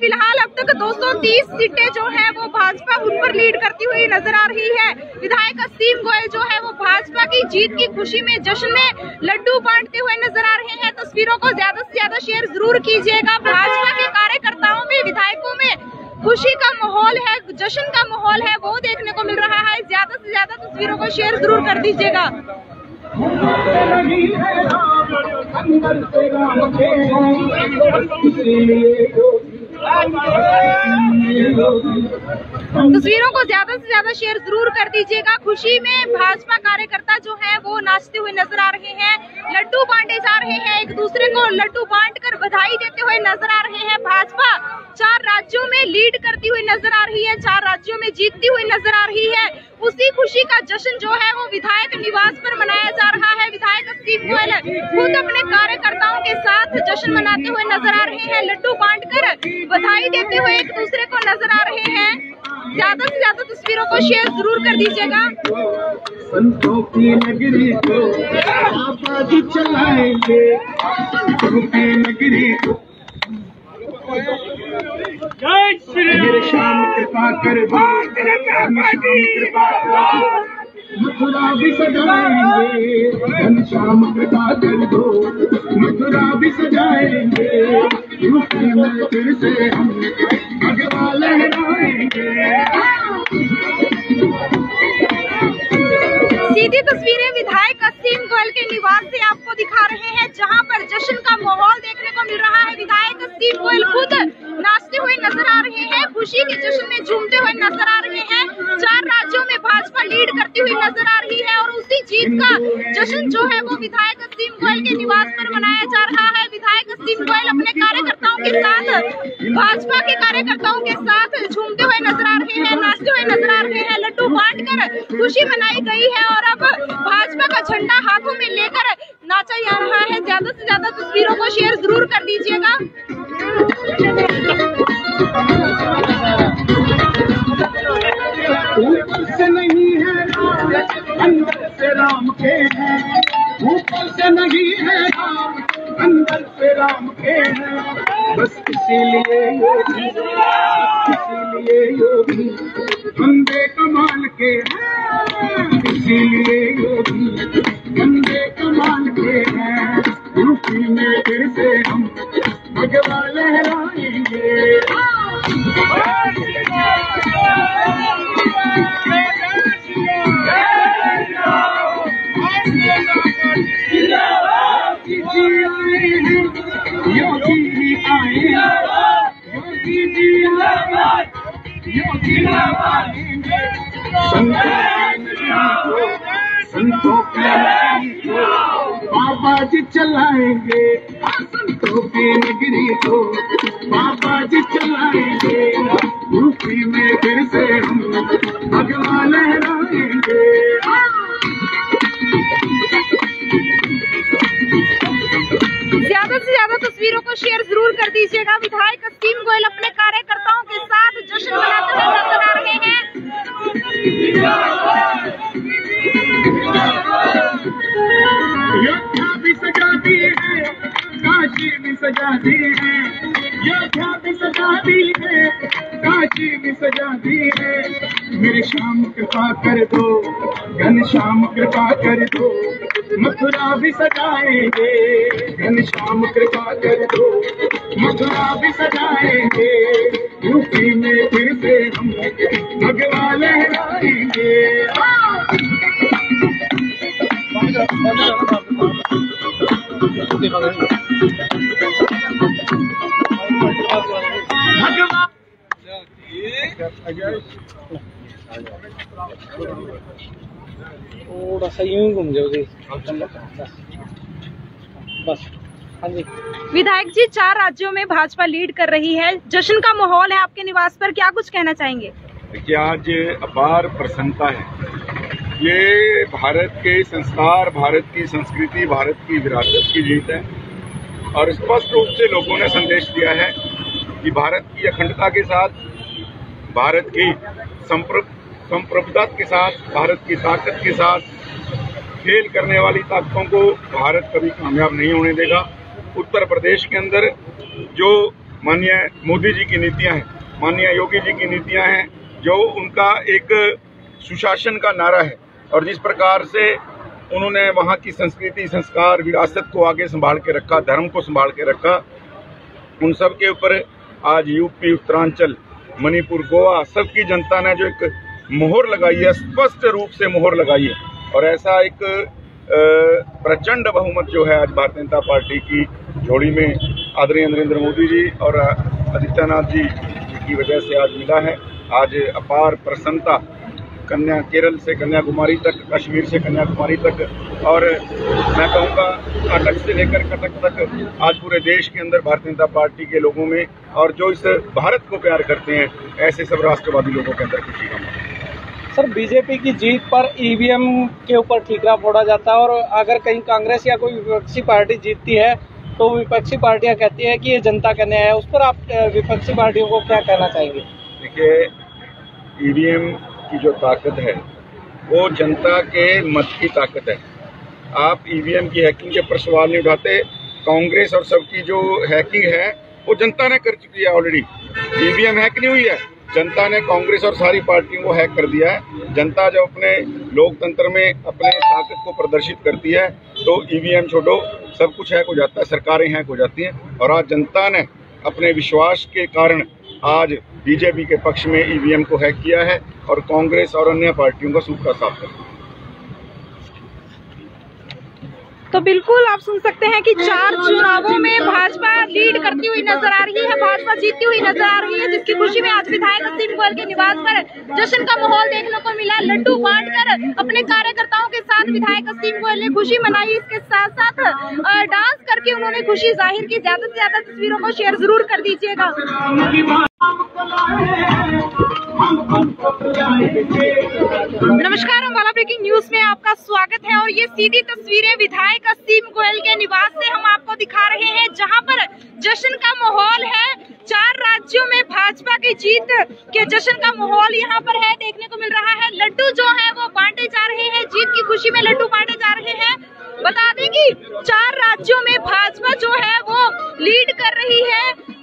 फिलहाल अब तक 230 सीटें जो है वो भाजपा उन पर लीड करती हुई नजर आ रही है। विधायक असीम गोयल जो है वो भाजपा की जीत की खुशी में जश्न में लड्डू बांटते हुए नजर आ रहे हैं। तस्वीरों को ज्यादा से ज्यादा शेयर जरूर कीजिएगा। भाजपा के कार्यकर्ताओं में, विधायकों में खुशी का माहौल है, जश्न का माहौल है, वो देखने को मिल रहा है। ज्यादा से ज्यादा तस्वीरों को शेयर जरूर कर दीजिएगा। तस्वीरों को ज्यादा से ज्यादा शेयर जरूर कर दीजिएगा। खुशी में भाजपा कार्यकर्ता जो है वो नाचते हुए नजर आ रहे हैं, लड्डू बांटे जा रहे हैं, एक दूसरे को लड्डू बांटकर बधाई देते हुए नजर आ रहे हैं। भाजपा 4 राज्यों में लीड करती हुई नजर आ रही है, 4 राज्यों में जीतती हुई नजर आ रही है। उसी खुशी का जश्न जो है वो विधायक निवास पर मनाया जा रहा है। विधायक असीम गोयल खुद अपने कार्यकर्ताओं के साथ जश्न मनाते हुए नजर आ रहे हैं, लड्डू बांटकर बधाई देते हुए एक दूसरे को नजर आ रहे हैं। ज्यादा से ज्यादा तस्वीरों को शेयर जरूर कर दीजिएगा। संतों की नगरी को बाबा जी चलाएंगे, संतों की नगरी को जय श्री श्याम कृपा कर, कृपा मथुरा भी सजाएंगे, घनश्याम कृपा कर दो, मथुरा भी सजाएंगे, यूपी में फिर से हम भगवा लहराएंगे। सीधी तस्वीरें विधायक असीम गोयल के निवास से आपको दिखा रहे हैं, जहां पर जश्न का माहौल देखने को मिल रहा है। विधायक असीम गोयल खुद नाचते हुए नजर आ रहे हैं, खुशी के जश्न में झूमते हुए नजर आ रहे हैं। 4 राज्यों में भाजपा लीड करती हुई नजर आ रही है और उसी जीत का जश्न जो है वो विधायक असीम गोयल के निवास पर मनाया जा रहा है। विधायक असीम गोयल अपने कार्यकर्ताओं के साथ, भाजपा के कार्यकर्ताओं के साथ झूमते हुए नजर आ रहे हैं, नाचते हुए नजर आ रहे हैं। लड्डू बांटकर खुशी मनाई गई है और अब भाजपा का झंडा हाथों में लेकर नाचा जा रहा है। ज्यादा से ज्यादा तस्वीरों को शेयर जरूर कर दीजिएगा। ऊपर से नहीं है राम, अंदर से राम के हैं, ऊपर से नहीं है राम, अंदर से राम के हैं। बस इसीलिए योगी, इसीलिए योगी बंदे कमाल के हैं, इसीलिए योगी बंदे कमाल के हैं। यूपी में फिर से हम भगवा लहराएंगे। योगी जी आए, योगी जी योगी संतों की बाबा जी चलाएंगे, संतों की नगरी को बाबा जी चलाएंगे, यूपी में फिर से हम भगवा लहराएंगे। ज्यादा से ज्यादा तस्वीरों को शेयर जरूर कर दीजिएगा। विधायक असीम गोयल अपने कार्यकर्ताओं के साथ जश्न मनाते हुए नजर आ रहे हैं। योद्धा भी सजा दी है, काशी भी सजा दी है, योद्धा भी सजा दी है, काशी भी सजा दी है। मेरे श्याम कृपा कर दो, घनश्याम कृपा कर दो, मथुरा भी सजाएंगे, घनश्याम कृपा कर दो, मथुरा भी सजाएंगे। यूपी में फिर से हम भगवा लहराएंगे। थोड़ा सा यूं घूम जाओ जी, बस। हाँ जी विधायक जी, 4 राज्यों में भाजपा लीड कर रही है, जश्न का माहौल है आपके निवास पर, क्या कुछ कहना चाहेंगे? देखिए, आज अपार प्रसन्नता है। ये भारत के संस्कार, भारत की संस्कृति, भारत की विरासत की जीत है और स्पष्ट रूप से लोगों ने संदेश दिया है कि भारत की अखंडता के साथ, भारत की संप्रभुता के साथ, भारत की ताकत के साथ खेल करने वाली ताकतों को भारत कभी कामयाब नहीं होने देगा। उत्तर प्रदेश के अंदर जो माननीय मोदी जी की नीतियां हैं, माननीय योगी जी की नीतियां हैं, जो उनका एक सुशासन का नारा है और जिस प्रकार से उन्होंने वहाँ की संस्कृति, संस्कार, विरासत को आगे संभाल के रखा, धर्म को संभाल के रखा, उन सब के ऊपर आज यूपी, उत्तरांचल, मणिपुर, गोवा सबकी जनता ने जो एक मोहर लगाई है, स्पष्ट रूप से मोहर लगाई है और ऐसा एक प्रचंड बहुमत जो है आज भारतीय जनता पार्टी की झोली में आदरणीय नरेंद्र मोदी जी और आदित्यनाथ जी की वजह से आज मिला है। आज अपार प्रसन्नता केरल से कन्याकुमारी तक, कश्मीर से कन्याकुमारी तक और मैं कहूँगा कटक से लेकर कटक तक आज पूरे देश के अंदर भारतीय जनता पार्टी के लोगों में और जो इस भारत को प्यार करते हैं ऐसे सब राष्ट्रवादी लोगों के अंदर खुशी का माहौल। सर, बीजेपी की जीत पर ईवीएम के ऊपर ठीकरा फोड़ा जाता है और अगर कहीं कांग्रेस या कोई विपक्षी पार्टी जीतती है तो विपक्षी पार्टियां कहती है कि ये जनता का न्याय है। उस पर आप विपक्षी पार्टियों को क्या कहना चाहेंगे? देखिए, ईवीएम की जो ताकत है वो जनता के मत की ताकत है। आप ईवीएम की हैकिंग के पर सवाल नहीं उठाते। कांग्रेस और सबकी जो हैकिंग है वो जनता ने कर चुकी है ऑलरेडी। ईवीएम हैक नहीं हुई है, जनता ने कांग्रेस और सारी पार्टियों को हैक कर दिया है। जनता जब अपने लोकतंत्र में अपने ताकत को प्रदर्शित करती है तो ईवीएम छोड़ो, सब कुछ हैक हो जाता है, सरकारें हैक हो जाती हैं। और आज जनता ने अपने विश्वास के कारण आज बीजेपी के पक्ष में ईवीएम को हैक किया है और कांग्रेस और अन्य पार्टियों का सूखा साफ कर दिया। तो बिल्कुल आप सुन सकते हैं कि 4 चुनावों में भाजपा लीड करती हुई नजर आ रही है, भाजपा जीतती हुई नजर आ रही है, जिसकी खुशी में आज विधायक असीम गोयल के निवास पर जश्न का माहौल देखने को मिला। लड्डू बांटकर अपने कार्यकर्ताओं के साथ विधायक असीम गोयल ने खुशी मनाई। इसके साथ साथ डांस करके उन्होंने खुशी जाहिर की। ज्यादा से ज्यादा तस्वीरों को शेयर जरूर कर दीजिएगा। नमस्कार, अम्बाला ब्रेकिंग न्यूज में आपका स्वागत है और ये सीधी तस्वीरें विधायक असीम गोयल के निवास से हम आपको दिखा रहे हैं, जहां पर जश्न का माहौल है। 4 राज्यों में भाजपा की जीत के जश्न का माहौल यहां पर है, देखने को मिल रहा है। लड्डू जो है वो बांटे जा रहे हैं, जीत की खुशी में लड्डू बांटे जा रहे हैं। बता दें कि 4 राज्यों में भाजपा जो है वो लीड कर रही है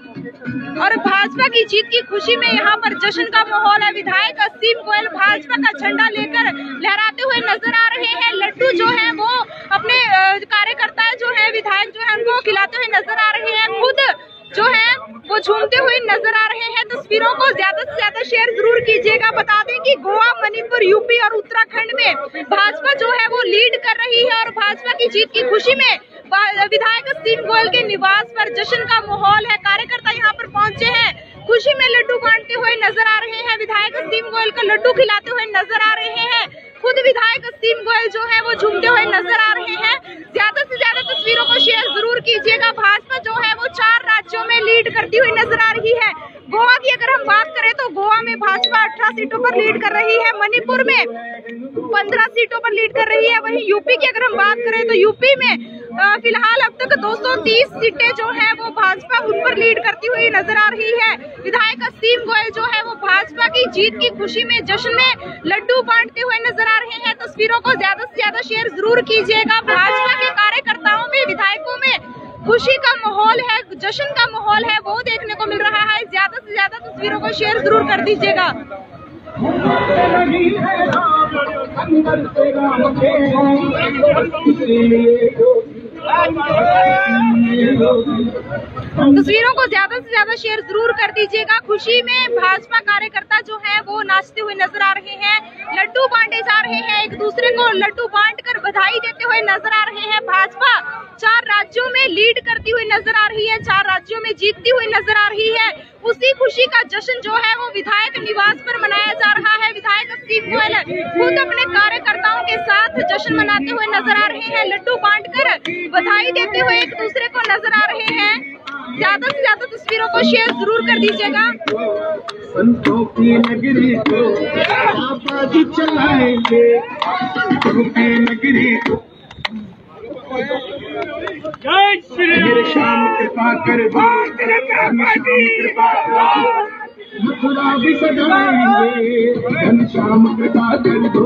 और भाजपा की जीत की खुशी में यहाँ पर जश्न का माहौल है। विधायक असीम गोयल भाजपा का झंडा लेकर लहराते हुए नजर आ रहे हैं। लड्डू जो है वो अपने कार्यकर्ता जो है, विधायक जो है उनको खिलाते हुए नजर आ रहे हैं। खुद जो है वो झूमते हुए नजर आ रहे हैं। तस्वीरों को ज्यादा से ज्यादा शेयर जरूर कीजिएगा। बता दें कि गोवा, मणिपुर, यूपी और उत्तराखंड में भाजपा जो है वो लीड कर रही है और भाजपा की जीत की खुशी में विधायक असीम गोयल के निवास पर जश्न का माहौल है। कार्यकर्ता यहाँ पर पहुंचे हैं, खुशी में लड्डू बांटते हुए नजर आ रहे हैं। विधायक असीम गोयल को लड्डू खिलाते हुए नजर आ रहे हैं। खुद विधायक असीम गोयल जो है वो झूमते हुए नजर आ रहे हैं। ज्यादा से ज्यादा तस्वीरों को शेयर जरूर कीजिएगा। भाजपा जो है वो 4 राज्यों में लीड लीड करती हुई नजर आ रही है। गोवा की अगर हम बात करें तो गोवा में भाजपा 18 सीटों पर लीड कर रही है, मणिपुर में 15 सीटों पर लीड कर रही है। वहीं यूपी की अगर हम बात करें तो यूपी में फिलहाल अब तक 230 सीटें जो है वो भाजपा उन पर लीड करती हुई नजर आ रही है। विधायक असीम गोयल जो है वो भाजपा की जीत की खुशी में जश्न में लड्डू बांटते हुए नजर आ रहे हैं। तस्वीरों को ज्यादा से ज्यादा शेयर जरूर कीजिएगा। भाजपा के कार्यकर्ताओं में, विधायकों में खुशी का माहौल है, जश्न का माहौल है, वो देखने को मिल रहा है। ज्यादा से ज्यादा तस्वीरों को शेयर जरूर कर दीजिएगा। तस्वीरों को ज्यादा से ज्यादा शेयर जरूर कर दीजिएगा। खुशी में भाजपा कार्यकर्ता जो है वो नाचते हुए नजर आ रहे हैं, लड्डू बांटे जा रहे हैं, एक दूसरे को लड्डू बांटकर बधाई देते हुए नजर आ रहे हैं। भाजपा 4 राज्यों में लीड करती हुई नजर आ रही है, 4 राज्यों में जीतती हुई नजर आ रही है। उसी खुशी का जश्न जो है वो विधायक निवास पर मनाया जा रहा है। विधायक असीम गोयल खुद अपने कार्यकर्ताओं के साथ जश्न मनाते हुए नजर आ रहे हैं, लड्डू बांटकर बधाई देते हुए एक दूसरे को नजर आ रहे हैं। ज्यादा से ज्यादा तस्वीरों को शेयर जरूर कर दीजिएगा। संतों की नगरी को बाबा जी चलाएंगे, संतों की नगरी को मेरे श्याम कृपा कर दो, कृपा मथुरा भी सजाएंगे, घनश्याम कृपा कर दो,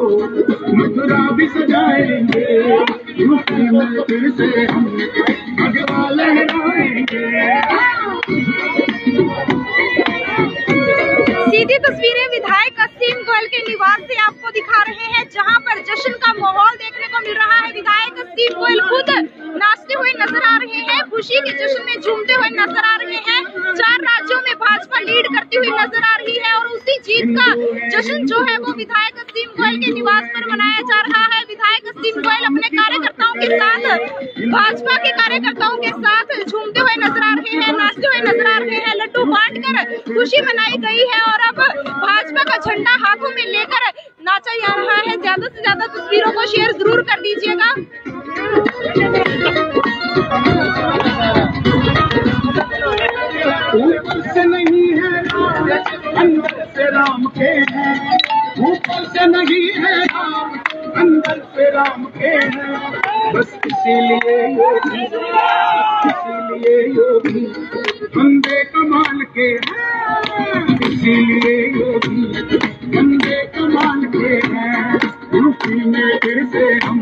मथुरा भी सजाएंगे, यूपी में फिर से हम भगवा लहराएंगे। सीधी तस्वीरें विधायक असीम गोयल के निवास से आपको दिखा रहे हैं, जहां पर जश्न का माहौल देखने को मिल रहा है। विधायक असीम गोयल खुद नाचते हुए नजर आ रहे हैं, खुशी के जश्न में झूमते हुए नजर आ रहे हैं। 4 राज्यों में भाजपा लीड करती हुई नजर आ रही है और उसी जीत का जश्न जो है वो विधायक असीम गोयल के निवास पर मनाया जा रहा है। विधायक असीम गोयल अपने कार्यकर्ताओं के साथ, भाजपा के कार्यकर्ताओं के साथ झूमते हुए नजर आ रहे हैं, नाचते हुए नजर आ रहे हैं, लड्डू बांटकर खुशी मनाई गई है और अब भाजपा का झंडा हाथों में लेकर नाचा जा रहा है। ज्यादा से ज्यादा तस्वीरों को शेयर जरूर कर दीजिएगा। ऊपर से नहीं है राम, अंदर से राम के हैं, ऊपर से नहीं है राम, अंदर से राम के हैं। बस इसीलिए योगी बंदे कमाल के हैं, इसीलिए योगी बंदे कमाल के हैं। यूपी में फिर से हम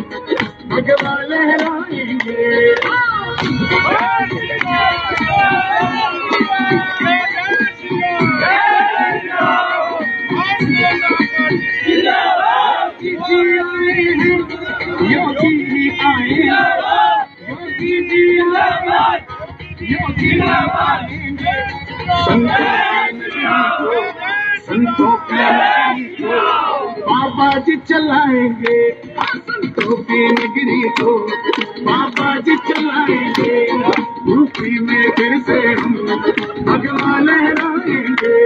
भगवा लहराएंगे। योगी जी आए, योगी जी आए, योगी संतों की नगरी को बाबा जी चलाएंगे, संतों की नगरी को बाबा जी चलाएंगे। यूपी में फिर से हम भगवा लहराएंगे।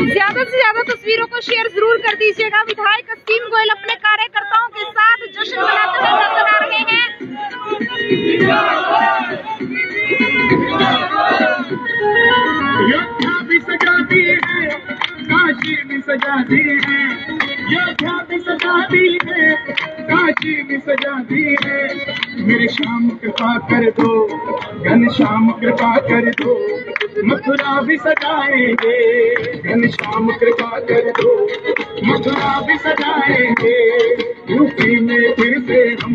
ज्यादा से ज्यादा तस्वीरों को शेयर जरूर कर दीजिएगा। विधायक असीम गोयल अपने कार्यकर्ताओं के साथ जश्न मनाते हुए नजर आ रहे हैं। योद्धा भी सजा दी है, काशी भी सजा दी है, योद्धा भी सजा दी है, काशी भी सजा दी है। मेरे श्याम कृपा कर दो, घनश्याम कृपा कर दो, मथुरा भी सजाएंगे, घनश्याम कृपा कर दो, मथुरा भी सजाएंगे। यूपी में फिर से हम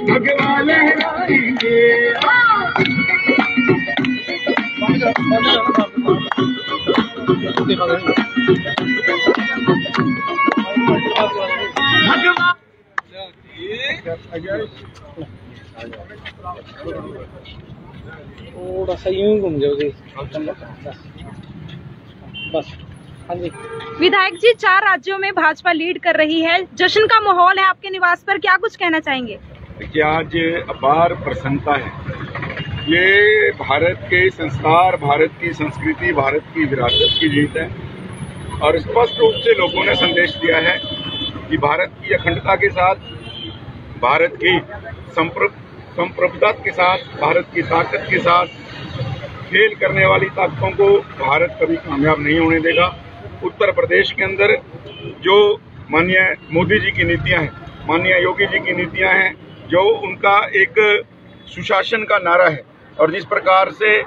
भगवा लहराएंगे। थोड़ा सा यूं घूम जाओगे बस। हाँ जी विधायक जी, 4 राज्यों में भाजपा लीड कर रही है, जश्न का माहौल है आपके निवास पर, क्या कुछ कहना चाहेंगे? देखिए, आज अपार प्रसन्नता है। ये भारत के संस्कार, भारत की संस्कृति, भारत की विरासत की जीत है और स्पष्ट रूप से लोगों ने संदेश दिया है कि भारत की अखंडता के साथ, भारत की संप्रभुता के साथ, भारत की ताकत के साथ खेल करने वाली ताकतों को भारत कभी कामयाब नहीं होने देगा। उत्तर प्रदेश के अंदर जो माननीय मोदी जी की नीतियां हैं, माननीय योगी जी की नीतियां हैं, जो उनका एक सुशासन का नारा है और जिस प्रकार से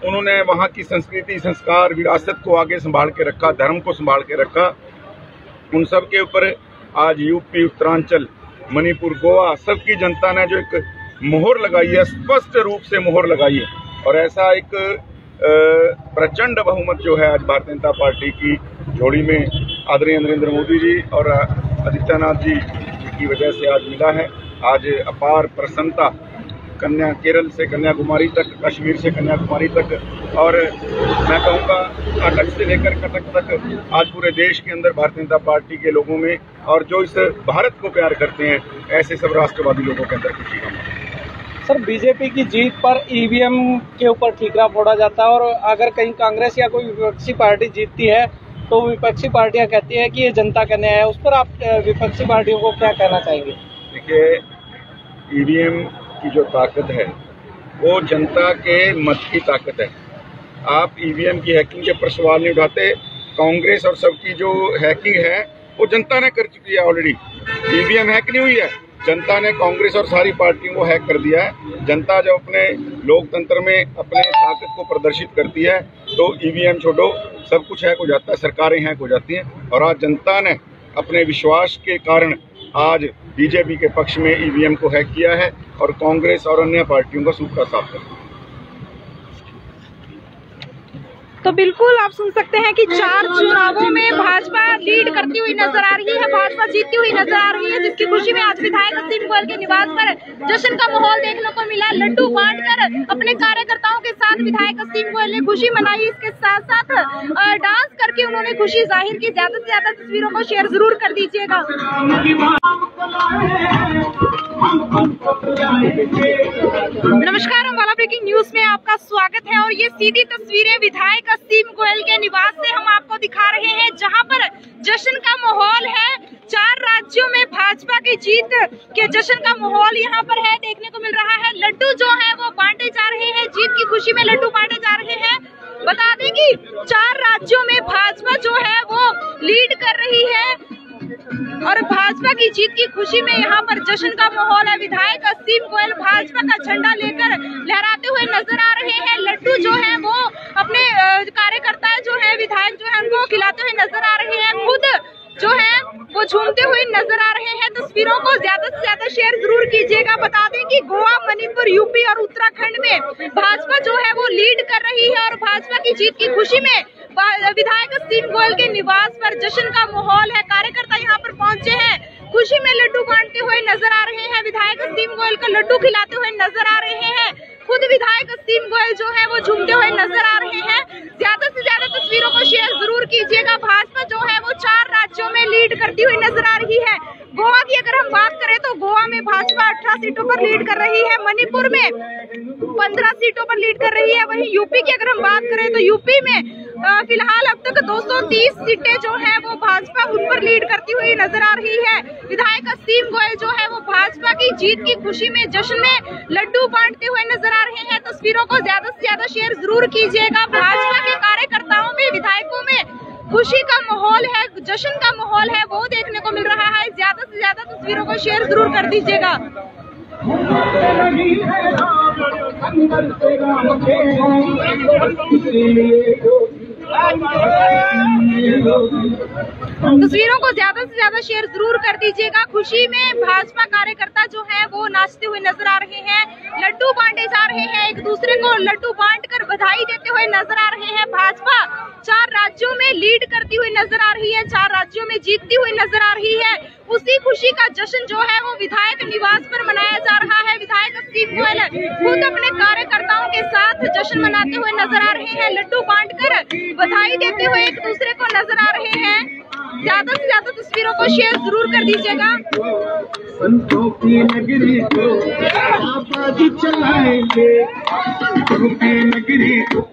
उन्होंने वहाँ की संस्कृति, संस्कार, विरासत को आगे संभाल के रखा, धर्म को संभाल के रखा, उन सब के ऊपर आज यूपी, उत्तरांचल, मणिपुर, गोवा सबकी जनता ने जो एक मोहर लगाई है, स्पष्ट रूप से मोहर लगाई है। और ऐसा एक प्रचंड बहुमत जो है आज भारतीय जनता पार्टी की झोली में आदरणीय नरेंद्र मोदी जी और आदित्यनाथ जी की वजह से आज मिला है। आज अपार प्रसन्नता केरल से कन्याकुमारी तक, कश्मीर से कन्याकुमारी तक और मैं कहूँगा कटक से लेकर कटक तक आज पूरे देश के अंदर भारतीय जनता पार्टी के लोगों में और जो इस भारत को प्यार करते हैं ऐसे सब राष्ट्रवादी लोगों के अंदर खुशी का माहौल। सर, बीजेपी की जीत पर ईवीएम के ऊपर ठीकरा फोड़ा जाता है और अगर कहीं कांग्रेस या कोई विपक्षी पार्टी जीतती है तो विपक्षी पार्टियां कहती है कि ये जनता का न्याय है। उस पर आप विपक्षी पार्टियों को क्या कहना चाहेंगे? देखिए, ईवीएम की जो ताकत है वो जनता के मत की ताकत है। आप ईवीएम की हैकिंग के ऊपर सवाल नहीं उठाते। कांग्रेस और सबकी जो हैकिंग है वो जनता ने कर चुकी है ऑलरेडी। ईवीएम हैक नहीं हुई है, जनता ने कांग्रेस और सारी पार्टियों को हैक कर दिया है। जनता जब अपने लोकतंत्र में अपने ताकत को प्रदर्शित करती है तो ईवीएम छोड़ो सब कुछ हैक हो जाता है, सरकारें हैक हो जाती हैं। और आज जनता ने अपने विश्वास के कारण आज बीजेपी के पक्ष में ईवीएम को हैक किया है और कांग्रेस और अन्य पार्टियों का सूखा साफ कर दिया। तो बिल्कुल आप सुन सकते हैं कि 4 चुनावों में भाजपा लीड करती हुई नजर आ रही है, भाजपा जीतती हुई नजर आ रही है, जिसकी खुशी में आज विधायक असीम गोयल के निवास पर जश्न का माहौल देखने को मिला। लड्डू बांटकर अपने कार्यकर्ताओं के साथ विधायक असीम गोयल ने खुशी मनाई। इसके साथ साथ डांस करके उन्होंने खुशी जाहिर की। ज्यादा से ज्यादा तस्वीरों को शेयर जरूर कर दीजिएगा। नमस्कार, अम्बाला ब्रेकिंग न्यूज में आपका स्वागत है और ये सीधी तस्वीरें विधायक असीम गोयल के निवास से हम आपको दिखा रहे हैं, जहां पर जश्न का माहौल है। 4 राज्यों में भाजपा की जीत के जश्न का माहौल यहाँ पर है, देखने को मिल रहा है। लड्डू जो है वो बांटे जा रहे हैं, जीत की खुशी में लड्डू बांटे जा रहे हैं। बता दें कि 4 राज्यों में भाजपा जो है वो लीड कर रही है और भाजपा की जीत की खुशी में यहाँ पर जश्न का माहौल है। विधायक असीम गोयल भाजपा का झंडा लेकर लहराते हुए नजर आ रहे हैं। लड्डू जो है वो अपने कार्यकर्ता जो है, विधायक जो है उनको खिलाते हुए नजर आ रहे हैं। खुद जो है वो झूमते हुए नजर आ रहे हैं। तस्वीरों को ज्यादा से ज्यादा शेयर जरूर कीजिएगा। बता दें कि गोवा, मणिपुर, यूपी और उत्तराखंड में भाजपा जो है वो लीड कर रही है और भाजपा की जीत की खुशी में विधायक असीम गोयल के निवास पर जश्न का माहौल है। कार्यकर्ता यहाँ पर पहुंचे हैं, खुशी में लड्डू बांटते हुए नजर आ रहे हैं। विधायक असीम गोयल को लड्डू खिलाते हुए नजर आ रहे हैं। खुद विधायक असीम गोयल जो है वो झूमते हुए नजर आ रहे हैं। ज्यादा से ज्यादा तस्वीरों को शेयर जरूर कीजिएगा। भाजपा जो है वो 4 राज्यों में लीड करती हुई नजर आ रही है। गोवा की अगर हम बात करें तो गोवा में भाजपा 18 सीटों पर लीड कर रही है, मणिपुर में 15 सीटों पर लीड कर रही है। वहीं यूपी की अगर हम बात करें तो यूपी में फिलहाल अब तक 230 सीटें जो है वो भाजपा उन पर लीड करती हुई नजर आ रही है। विधायक असीम गोयल जो है वो भाजपा की जीत की खुशी में जश्न में लड्डू बांटते हुए नजर आ रहे हैं। तस्वीरों को ज्यादा से ज्यादा शेयर जरूर कीजिएगा। भाजपा के कार्यकर्ताओं में, विधायकों में खुशी का माहौल है, जश्न का माहौल है, वो देखने को मिल रहा है। ज्यादा से ज्यादा तस्वीरों को शेयर जरूर कर दीजिएगा। तस्वीरों को ज्यादा से ज्यादा शेयर जरूर कर दीजिएगा। खुशी में भाजपा कार्यकर्ता जो है वो नाचते हुए नजर आ रहे हैं, लड्डू बांटे जा रहे हैं, एक दूसरे को लड्डू बांटकर बधाई देते हुए नजर आ रहे हैं। भाजपा 4 राज्यों में लीड करती हुई नजर आ रही है, 4 राज्यों में जीतती हुई नजर आ रही है। उसी खुशी का जश्न जो है वो विधायक निवास पर मनाया जा रहा है। विधायक असीम गोयल खुद अपने कार्यकर्ताओं के साथ जश्न मनाते हुए नजर आ रहे हैं, लड्डू बांटकर बधाई देते हुए एक दूसरे को नजर आ रहे हैं। ज्यादा से ज्यादा तस्वीरों को शेयर जरूर कर दीजिएगा। संतों की नगरी को आबादी चलाएंगे, संतों की नगरी को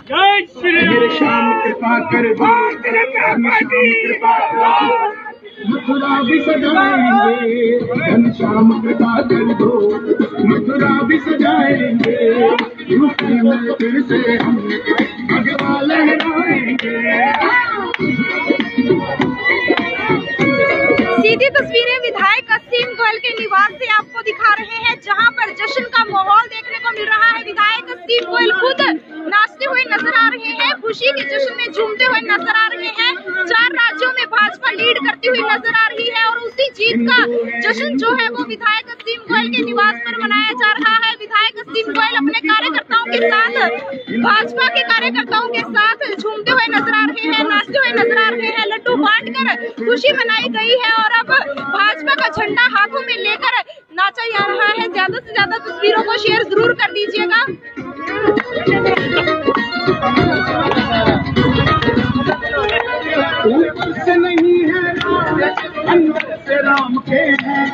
जय श्री मेरे शाम कृपा कर, कृपा मथुरा भी सजाएंगे, घनश्याम कृपा कर दो, मथुरा भी सजाएंगे, यूपी में फिर से हम भगवा लहराएंगे। सीधी तस्वीरें विधायक असीम गोयल के निवास से आपको दिखा रहे हैं, जहां पर जश्न का माहौल देखने को मिल रहा है। विधायक असीम गोयल खुद नाचते हुए नजर आ रहे हैं, खुशी के जश्न में झूमते हुए नजर आ रहे हैं। 4 राज्यों में भाजपा लीड करती हुई नजर आ रही है और उसी जीत का जश्न जो है वो विधायक असीम गोयल के निवास पर मनाया जा रहा है। विधायक असीम गोयल अपने कार्यकर्ताओं के साथ, भाजपा के कार्यकर्ताओं के साथ झूमते हुए नजर आ रहे हैं, नाचते हुए नजर आ रहे हैं। लड्डू बांटकर खुशी मनाई गई है और अब भाजपा का झंडा हाथों में लेकर नाचा जा रहा है। ज्यादा से ज्यादा तस्वीरों को शेयर जरूर कर दीजिएगा। ऊपर से नहीं है राम, अंदर से राम के हैं,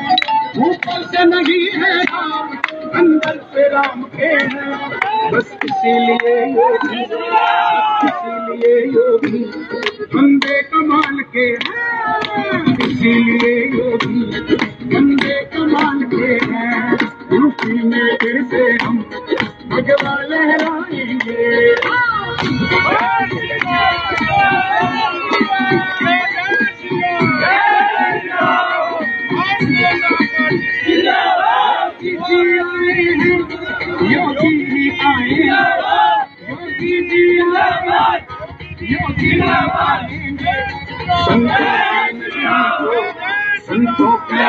ऊपर से नहीं है राम, अंदर से राम के हैं, बस इसीलिए योगी, इसीलिए योगी बंदे कमाल के हैं, इसीलिए योगी बंदे कमाल के हैं, यूपी में फिर से हम भगवा लहराएंगे। योगी जी आए, योगी जी आए, योगी संतों की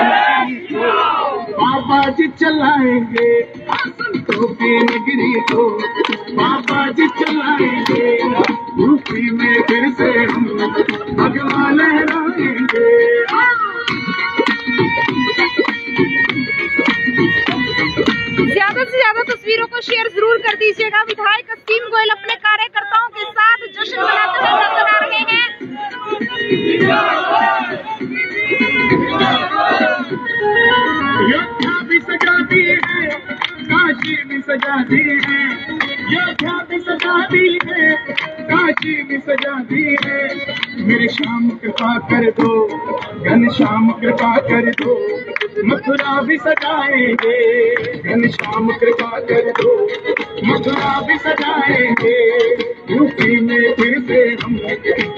बाबा जी चलाएंगे, संतों की नगरी को बाबा जी चलाएंगे, यूपी में फिर से हम भगवा लहराएंगे। ज्यादा से ज्यादा तस्वीरों को शेयर जरूर कर दीजिएगा। विधायक असीम गोयल अपने कार्यकर्ताओं के साथ जश्न मनाते हुए नजर आ रहे हैं। योद्धा भी सजा दी है, काशी भी सजा दी है, योद्धा भी सजा दी है, काशी भी सजा दी है, मेरे श्याम कृपा कर दो, घनश्याम कृपा कर दो, मथुरा भी सजाएंगे, घनश्याम कृपा कर दो, मथुरा भी सजाएंगे, यूपी में फिर से हम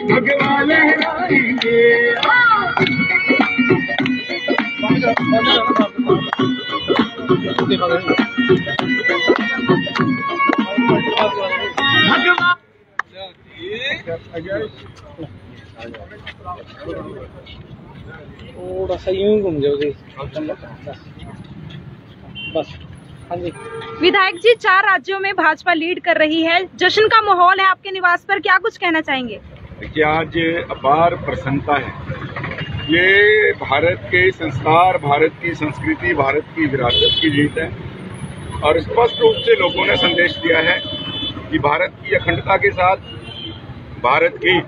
भगवा लहराएंगे। थोड़ा सा यूं घूम जाओ जी, बस। हाँ जी विधायक जी, 4 राज्यों में भाजपा लीड कर रही है, जश्न का माहौल है आपके निवास पर, क्या कुछ कहना चाहेंगे? देखिए, आज अपार प्रसन्नता है। ये भारत के संस्कार, भारत की संस्कृति, भारत की विरासत की जीत है और स्पष्ट रूप से लोगों ने संदेश दिया है कि भारत की अखंडता के साथ, भारत की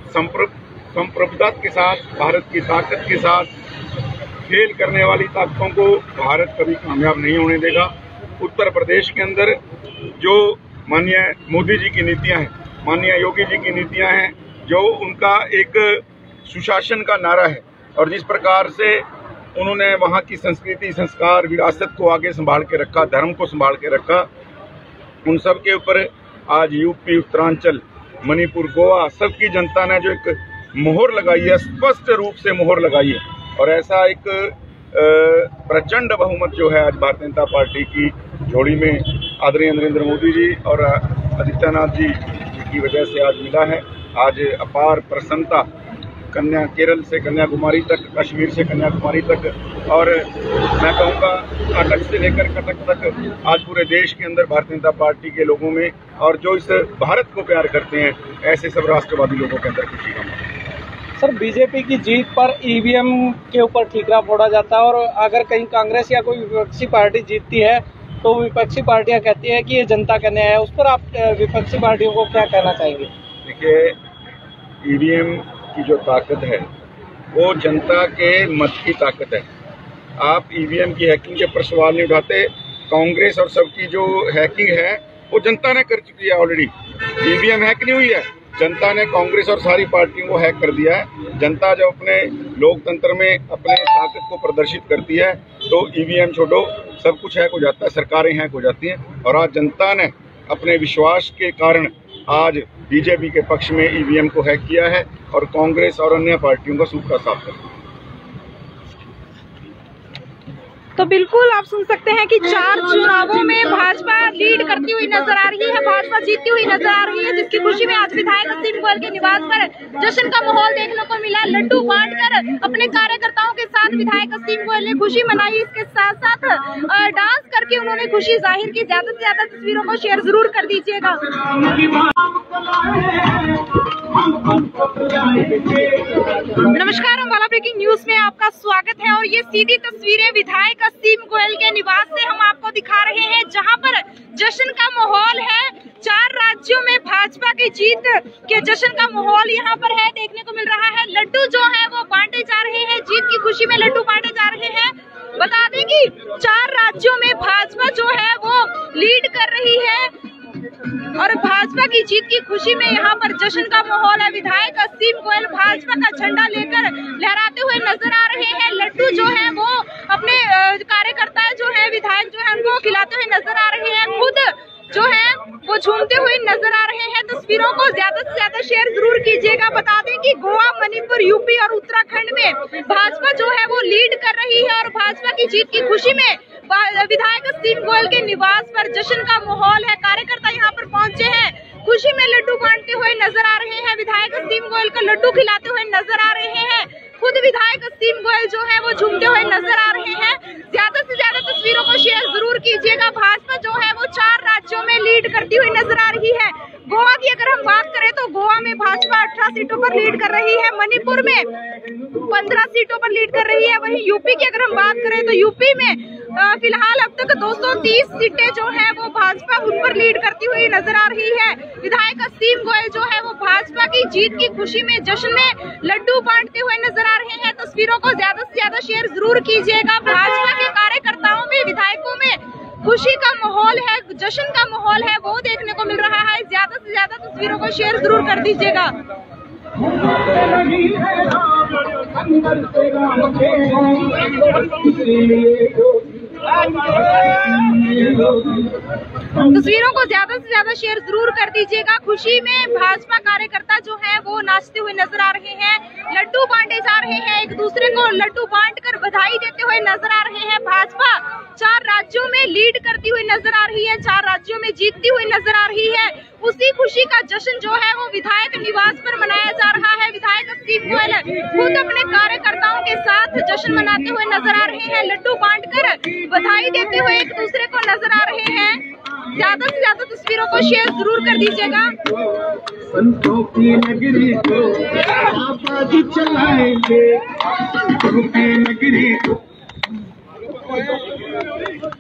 संप्रभुता के साथ, भारत की ताकत के साथ खेल करने वाली ताकतों को भारत कभी कामयाब नहीं होने देगा। उत्तर प्रदेश के अंदर जो माननीय मोदी जी की नीतियां हैं, माननीय योगी जी की नीतियां हैं, जो उनका एक सुशासन का नारा है और जिस प्रकार से उन्होंने वहाँ की संस्कृति, संस्कार, विरासत को आगे संभाल के रखा, धर्म को संभाल के रखा, उन सब के ऊपर आज यूपी, उत्तरांचल, मणिपुर, गोवा सबकी जनता ने जो एक मोहर लगाई है, स्पष्ट रूप से मोहर लगाई है और ऐसा एक प्रचंड बहुमत जो है आज भारतीय जनता पार्टी की झोली में आदरणीय नरेंद्र मोदी जी और आदित्यनाथ जी की वजह से आज मिला है। आज अपार प्रसन्नता कन्या केरल से कन्याकुमारी तक, कश्मीर से कन्याकुमारी तक और मैं कहूँगा कटक से लेकर कटक तक आज पूरे देश के अंदर भारतीय जनता पार्टी के लोगों में और जो इस भारत को प्यार करते हैं ऐसे सब राष्ट्रवादी लोगों के अंदर खुशी का माहौल। सर, बीजेपी की जीत पर ईवीएम के ऊपर ठीकरा फोड़ा जाता है और अगर कहीं कांग्रेस या कोई विपक्षी पार्टी जीतती है तो विपक्षी पार्टियां कहती है कि ये जनता का न्याय है, उस पर आप विपक्षी पार्टियों को क्या कहना चाहेंगे? देखिए, ईवीएम की जो ताकत है वो जनता के मत की ताकत है। आप ईवीएम की हैकिंग के पर सवाल नहीं उठाते। कांग्रेस और सबकी जो हैकिंग है वो जनता ने कर चुकी है ऑलरेडी। ईवीएम हैक नहीं हुई है, जनता ने कांग्रेस और सारी पार्टियों को हैक कर दिया है। जनता जब अपने लोकतंत्र में अपने ताकत को प्रदर्शित करती है तो ईवीएम छोड़ो सब कुछ हैक हो जाता है, सरकारें हैक हो जाती हैं। और आज जनता ने अपने विश्वास के कारण आज बीजेपी के पक्ष में ईवीएम को हैक किया है और कांग्रेस और अन्य पार्टियों का सूखा साफ कर दिया। तो बिल्कुल आप सुन सकते हैं कि 4 चुनावों में भाजपा लीड करती हुई नजर आ रही है, भाजपा जीतती हुई नजर आ रही है, जिसकी खुशी में आज विधायक असीम गोयल के निवास पर जश्न का माहौल देखने को मिला। लड्डू बांटकर अपने कार्यकर्ताओं के साथ विधायक असीम गोयल ने खुशी मनाई। इसके साथ साथ डांस करके उन्होंने खुशी जाहिर की। ज्यादा से ज्यादा तस्वीरों को शेयर जरूर कर दीजिएगा। नमस्कार, अम्बाला ब्रेकिंग न्यूज में आपका स्वागत है और ये सीधी तस्वीरें विधायक असीम गोयल के निवास से हम आपको दिखा रहे हैं, जहां पर जश्न का माहौल है। 4 राज्यों में भाजपा की जीत के जश्न का माहौल यहां पर है, देखने को मिल रहा है। लड्डू जो है वो बांटे जा रहे हैं, जीत की खुशी में लड्डू बांटे जा रहे हैं। बता दें कि 4 राज्यों में भाजपा जो है वो लीड कर रही है और भाजपा की जीत की खुशी में यहाँ पर जश्न का माहौल है। विधायक असीम गोयल भाजपा का झंडा लेकर लहराते हुए नजर आ रहे हैं। लड्डू जो है वो अपने कार्यकर्ता जो है विधायक जो है उनको खिलाते हुए नजर आ रहे हैं। खुद जो है वो झूमते हुए नजर आ रहे हैं। तस्वीरों को ज्यादा से ज्यादा शेयर जरूर कीजिएगा। बता दें कि गोवा, मणिपुर, यूपी और उत्तराखंड में भाजपा जो है वो लीड कर रही है और भाजपा की जीत की खुशी में विधायक असीम गोयल के निवास पर जश्न का माहौल है। कार्यकर्ता यहाँ पर पहुंचे हैं, खुशी में लड्डू बांटते हुए नजर आ रहे हैं। विधायक असीम गोयल को लड्डू खिलाते हुए नजर आ रहे हैं। खुद विधायक असीम गोयल जो है वो झूमते हुए नजर आ रहे हैं। ज्यादा से ज्यादा तस्वीरों को शेयर जरूर कीजिएगा। भाजपा जो है वो 4 राज्यों में लीड करती हुई नजर आ रही है। गोवा की अगर हम बात करें तो गोवा में भाजपा 18 सीटों पर लीड कर रही है, मणिपुर में 15 सीटों पर लीड कर रही है। वहीं यूपी की अगर हम बात करें तो यूपी में फिलहाल अब तक 230 सीटें जो है वो भाजपा उन पर लीड करती हुई नजर आ रही है। विधायक असीम गोयल जो है वो भाजपा की जीत की खुशी में जश्न में लड्डू बांटते हुए नजर आ रहे हैं। तस्वीरों को ज्यादा से ज्यादा शेयर जरूर कीजिएगा। भाजपा के कार्यकर्ताओं में, विधायकों में खुशी का माहौल है, जश्न का माहौल है, वो देखने को मिल रहा है। ज्यादा से ज्यादा तस्वीरों को शेयर जरूर कर दीजिएगा। तस्वीरों को ज्यादा से ज्यादा शेयर जरूर कर दीजिएगा। खुशी में भाजपा कार्यकर्ता जो है वो नाचते हुए नजर आ रहे हैं, लड्डू बांटे जा रहे हैं, एक दूसरे को लड्डू बांटकर बधाई देते हुए नजर आ रहे हैं। भाजपा 4 राज्यों में लीड करती हुई नजर आ रही है, 4 राज्यों में जीतती हुई नजर आ रही है। उसी खुशी का जश्न जो है वो विधायक निवास पर मनाया जा रहा है। विधायक असीम गोयल खुद अपने कार्यकर्ताओं के साथ जश्न मनाते हुए नजर आ रहे हैं, लड्डू बांटकर बधाई देते हुए एक दूसरे को नजर आ रहे हैं। ज्यादा से ज्यादा तस्वीरों को शेयर जरूर कर दीजिएगा। संतों की नगरी को आबाद चलाएंगे, संतों की नगरी को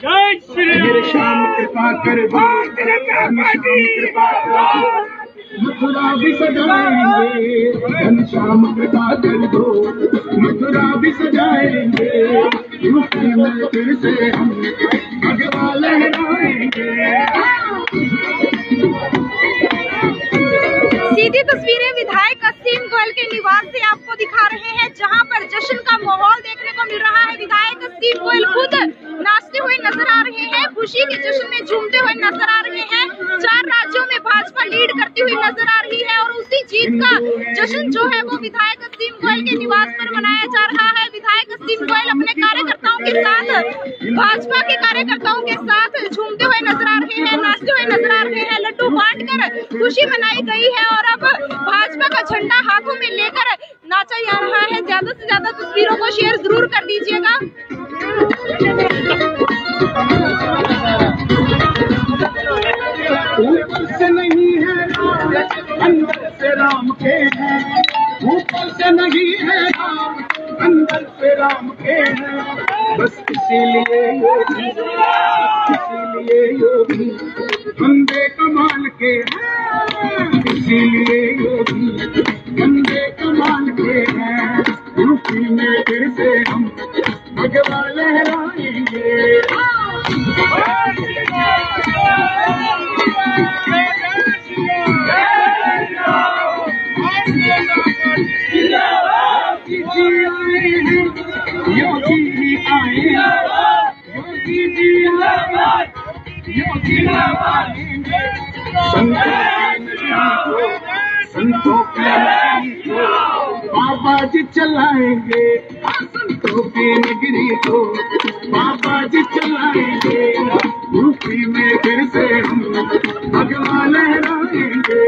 जय श्री श्याम कृपा कर दो, कृपा मथुरा भी सजाएंगे, घनश्याम कृपा कर दो, मथुरा भी सजाएंगे, यूपी में फिर से हम भगवा लहराएंगे। सीधी तस्वीरें विधायक असीम गोयल के निवास से आपको दिखा रहे हैं, जहां पर जश्न का माहौल देखने को मिल रहा है। विधायक असीम गोयल खुद नाचते हुए नजर आ रहे हैं, खुशी के जश्न में झूमते हुए नजर आ रहे हैं। 4 राज्यों में भाजपा लीड करती हुई नजर आ रही है और उसी जीत का जश्न जो है वो विधायक असीम गोयल के निवास पर मनाया जा रहा है। विधायक असीम गोयल अपने कार्यकर्ताओं के साथ, भाजपा के कार्यकर्ताओं के साथ झूमते हुए नजर आ रहे हैं, नाचते हुए नजर आ रहे हैं। लड्डू बांटकर खुशी मनाई गई है और अब भाजपा का झंडा हाथों में लेकर नाचा जा रहा है। ज्यादा से ज्यादा तस्वीरों को शेयर जरूर कर दीजिएगा। ऊपर से नहीं है राम, अंदर से राम के हैं, ऊपर से नहीं है राम, अंदर से राम के हैं। बस इसीलिए योगी बंदे कमाल के हैं, इसीलिए योगी बंदे कमाल के हैं। यूपी में फिर से हम भगवा लहराएंगे। हैं, योगी जी आए, योगी जी आए, योगी आएंगे। संतों की नगरी को बाबा जी चलाएंगे, संतों की नगरी को बाबा जी चलाएंगे। यूपी में फिर से हम भगवा लहराएंगे।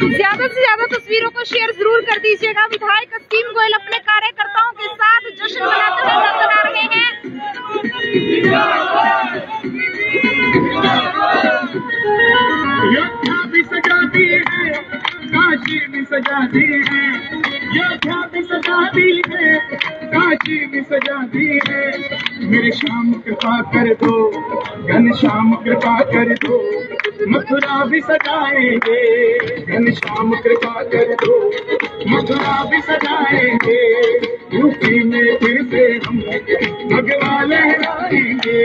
ज्यादा से ज्यादा तस्वीरों को शेयर जरूर कर दीजिएगा। विधायक असीम गोयल अपने कार्यकर्ताओं के साथ जश्न मनाते हुए नजर आ रहे हैं। योद्धा भी सजा दी है, काशी भी सजा दी है, योद्धा भी सजा दी है, काशी भी सजा दी है। मेरे श्याम कृपा कर दो, घनश्याम कृपा कर दो, मथुरा भी सजाएंगे। घनश्याम कृपा कर दो, मथुरा भी सजाएंगे। यूपी में फिर से हम भगवा लहराएंगे।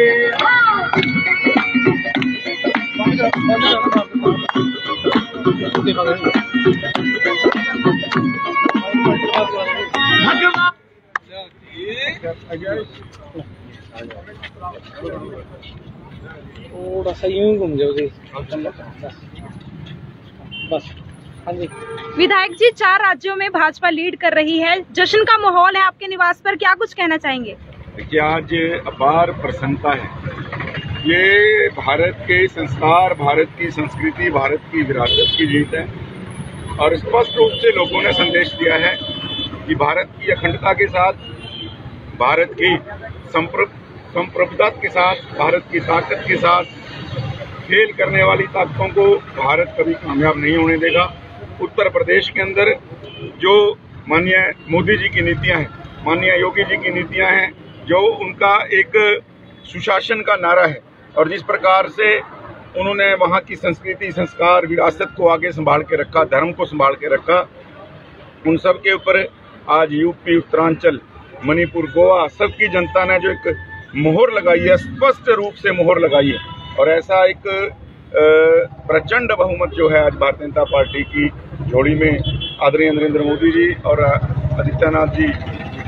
थोड़ा सा यूं घूम जाओ बस। हाँ जी विधायक जी, 4 राज्यों में भाजपा लीड कर रही है, जश्न का माहौल है आपके निवास पर, क्या कुछ कहना चाहेंगे? देखिए, आज अपार प्रसन्नता है। ये भारत के संस्कार, भारत की संस्कृति, भारत की विरासत की जीत है और स्पष्ट रूप से लोगों ने संदेश दिया है कि भारत की अखंडता के साथ, भारत की संप्रभुता के साथ, भारत की ताकत के साथ खेल करने वाली ताकतों को भारत कभी कामयाब नहीं होने देगा। उत्तर प्रदेश के अंदर जो माननीय मोदी जी की नीतियां हैं, माननीय योगी जी की नीतियां हैं, जो उनका एक सुशासन का नारा है और जिस प्रकार से उन्होंने वहाँ की संस्कृति, संस्कार, विरासत को आगे संभाल के रखा, धर्म को संभाल के रखा, उन सब के ऊपर आज यूपी, उत्तरांचल, मणिपुर, गोवा सबकी जनता ने जो एक मोहर लगाई है, स्पष्ट रूप से मोहर लगाई है और ऐसा एक प्रचंड बहुमत जो है आज भारतीय जनता पार्टी की झोली में आदरणीय नरेंद्र मोदी जी और आदित्यनाथ जी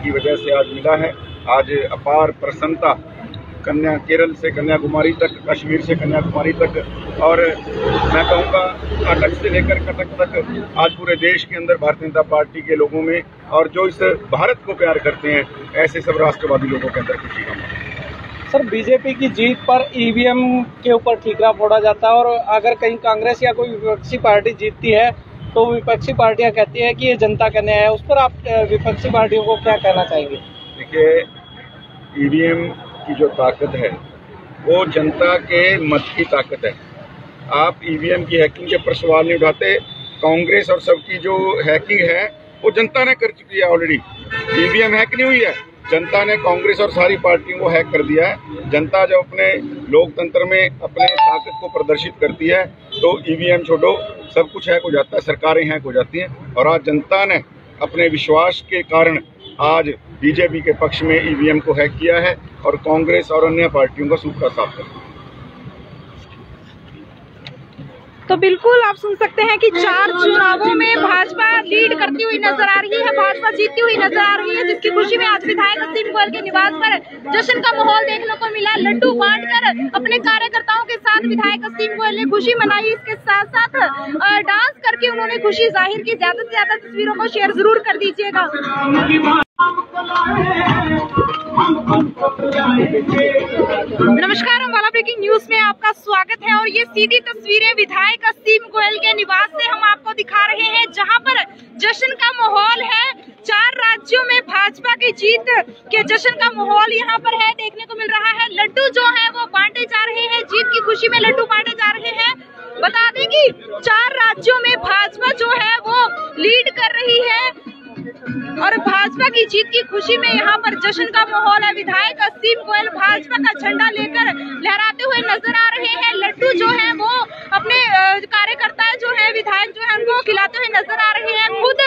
की वजह से आज मिला है। आज अपार प्रसन्नता केरल से कन्याकुमारी तक, कश्मीर से कन्याकुमारी तक और मैं कहूँगा अटक से लेकर कटक तक आज पूरे देश के अंदर भारतीय जनता पार्टी के लोगों में और जो इस भारत को प्यार करते हैं ऐसे सब राष्ट्रवादी लोगों के अंदर खुशी का माहौल। सर, बीजेपी की जीत पर ईवीएम के ऊपर ठीकरा फोड़ा जाता है और अगर कहीं कांग्रेस या कोई विपक्षी पार्टी जीतती है तो विपक्षी पार्टियां कहती है कि ये जनता का न्याय है। उस पर आप विपक्षी पार्टियों को क्या कहना चाहेंगे? देखिए, ईवीएम की जो ताकत है वो जनता के मत की ताकत है। आप ईवीएम की हैकिंग के पर सवाल नहीं उठाते। कांग्रेस और सबकी जो हैकिंग है वो जनता ने कर चुकी है ऑलरेडी। ईवीएम हैक नहीं हुई है, जनता ने कांग्रेस और सारी पार्टियों को हैक कर दिया है। जनता जब अपने लोकतंत्र में अपने ताकत को प्रदर्शित करती है तो ईवीएम छोड़ो, सब कुछ हैक हो जाता है, सरकारें हैक हो जाती हैं। और आज जनता ने अपने विश्वास के कारण आज बीजेपी के पक्ष में ईवीएम को हैक किया है और कांग्रेस और अन्य पार्टियों का सूखा साफ कर दिया। तो बिल्कुल आप सुन सकते हैं कि 4 चुनावों में भाजपा लीड करती हुई नजर आ रही है, भाजपा जीतती हुई नजर आ रही है, जिसकी खुशी में आज विधायक असीम गोयल के निवास पर जश्न का माहौल देखने को मिला। लड्डू बांटकर अपने कार्यकर्ताओं के साथ विधायक असीम गोयल ने खुशी मनाई। इसके साथ साथ डांस करके उन्होंने खुशी जाहिर की। ज्यादा से ज्यादा तस्वीरों को शेयर जरूर कर दीजिएगा। नमस्कार, अम्बाला ब्रेकिंग न्यूज में आपका स्वागत है और ये सीधी तस्वीरें विधायक असीम गोयल के निवास से हम आपको दिखा रहे हैं, जहां पर जश्न का माहौल है। 4 राज्यों में भाजपा की जीत के जश्न का माहौल यहाँ पर है, देखने को मिल रहा है। लड्डू जो है वो बांटे जा रहे हैं, जीत की खुशी में लड्डू बांटे जा रहे हैं। बता दें कि 4 राज्यों में भाजपा जो है वो लीड कर रही है और भाजपा की जीत की खुशी में यहाँ पर जश्न का माहौल है। विधायक असीम गोयल भाजपा का झंडा लेकर लहराते हुए नजर आ रहे हैं। लड्डू जो है वो अपने कार्यकर्ता जो है, विधायक जो है उनको खिलाते हुए नजर आ रहे हैं। खुद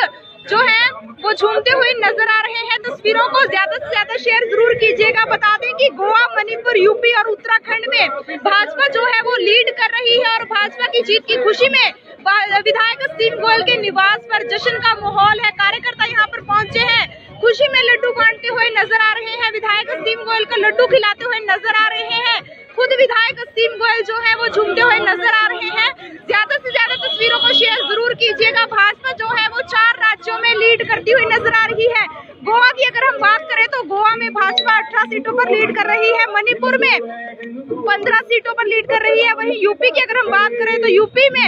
जो है वो झूमते हुए नजर आ रहे हैं। तस्वीरों को ज्यादा से ज्यादा शेयर जरूर कीजिएगा। बता दें कि गोवा, मणिपुर, यूपी और उत्तराखंड में भाजपा जो है वो लीड कर रही है और भाजपा की जीत की खुशी में विधायक असीम गोयल के निवास पर जश्न का माहौल है। कार्यकर्ता यहाँ पर पहुंचे हैं, खुशी में लड्डू बांटते हुए नजर आ रहे हैं। विधायक असीम गोयल को लड्डू खिलाते हुए नजर आ रहे हैं। खुद विधायक असीम गोयल जो है वो झूमते हुए नजर आ रहे हैं। ज्यादा से ज्यादा तस्वीरों को शेयर जरूर कीजिएगा। भाजपा जो है वो 4 राज्यों में लीड करती हुई नजर आ रही है। गोवा की अगर हम बात करें तो गोवा में भाजपा 18 सीटों पर लीड कर रही है, मणिपुर में 15 सीटों पर लीड कर रही है। वहीं यूपी की अगर हम बात करें तो यूपी में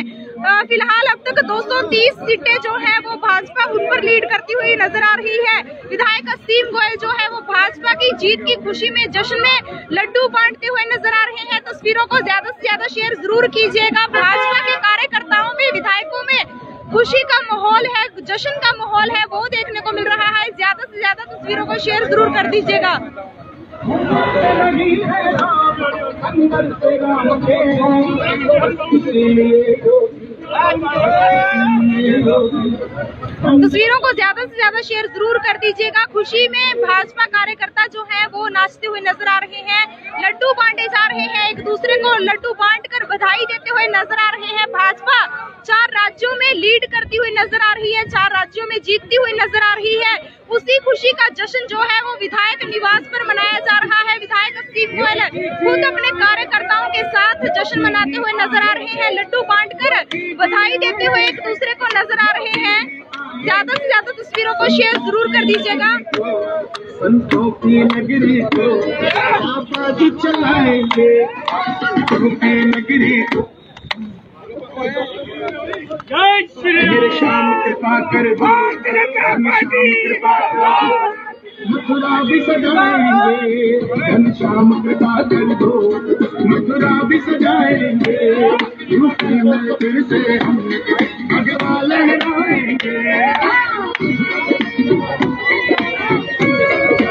फिलहाल अब तक 230 सीटें जो है वो भाजपा उन पर लीड करती हुई नजर आ रही है। विधायक असीम गोयल जो है वो भाजपा की जीत की खुशी में जश्न में लड्डू बांटते हुए नजर आ रहे हैं। तस्वीरों को ज्यादा से ज्यादा शेयर जरूर कीजिएगा। भाजपा के कार्यकर्ताओं में, विधायकों में खुशी का माहौल है, जश्न का माहौल है, वो देखने को मिल रहा है। ज्यादा से ज्यादा तस्वीरों को शेयर जरूर कर दीजिएगा। तस्वीरों को ज्यादा से ज्यादा शेयर जरूर कर दीजिएगा। खुशी में भाजपा कार्यकर्ता जो है वो नाचते हुए नजर आ रहे हैं, लड्डू बांटे जा रहे हैं, एक दूसरे को लड्डू बांटकर बधाई देते हुए नजर आ रहे हैं। भाजपा 4 राज्यों में लीड करती हुई नजर आ रही है, 4 राज्यों में जीतती हुई नजर आ रही है। उसी खुशी का जश्न जो है वो विधायक निवास पर मनाया जा रहा है। विधायक असीम गोयल खुद अपने कार्यकर्ताओं के साथ जश्न मनाते हुए नजर आ रहे हैं, लड्डू बांटकर बधाई देते हुए एक दूसरे को नजर आ रहे हैं। ज्यादा से ज्यादा तस्वीरों को शेयर जरूर कर दीजिएगा। संतों की नगरी को बाबा जी चलाएंगे, संतों की नगरी को मेरे शाम कृपा कर दो, कृपा मथुरा भी सजाएंगे, घनश्याम कृपा कर दो, मथुरा भी सजाएंगे, यूपी में फिर से हम भगवा लहराएंगे।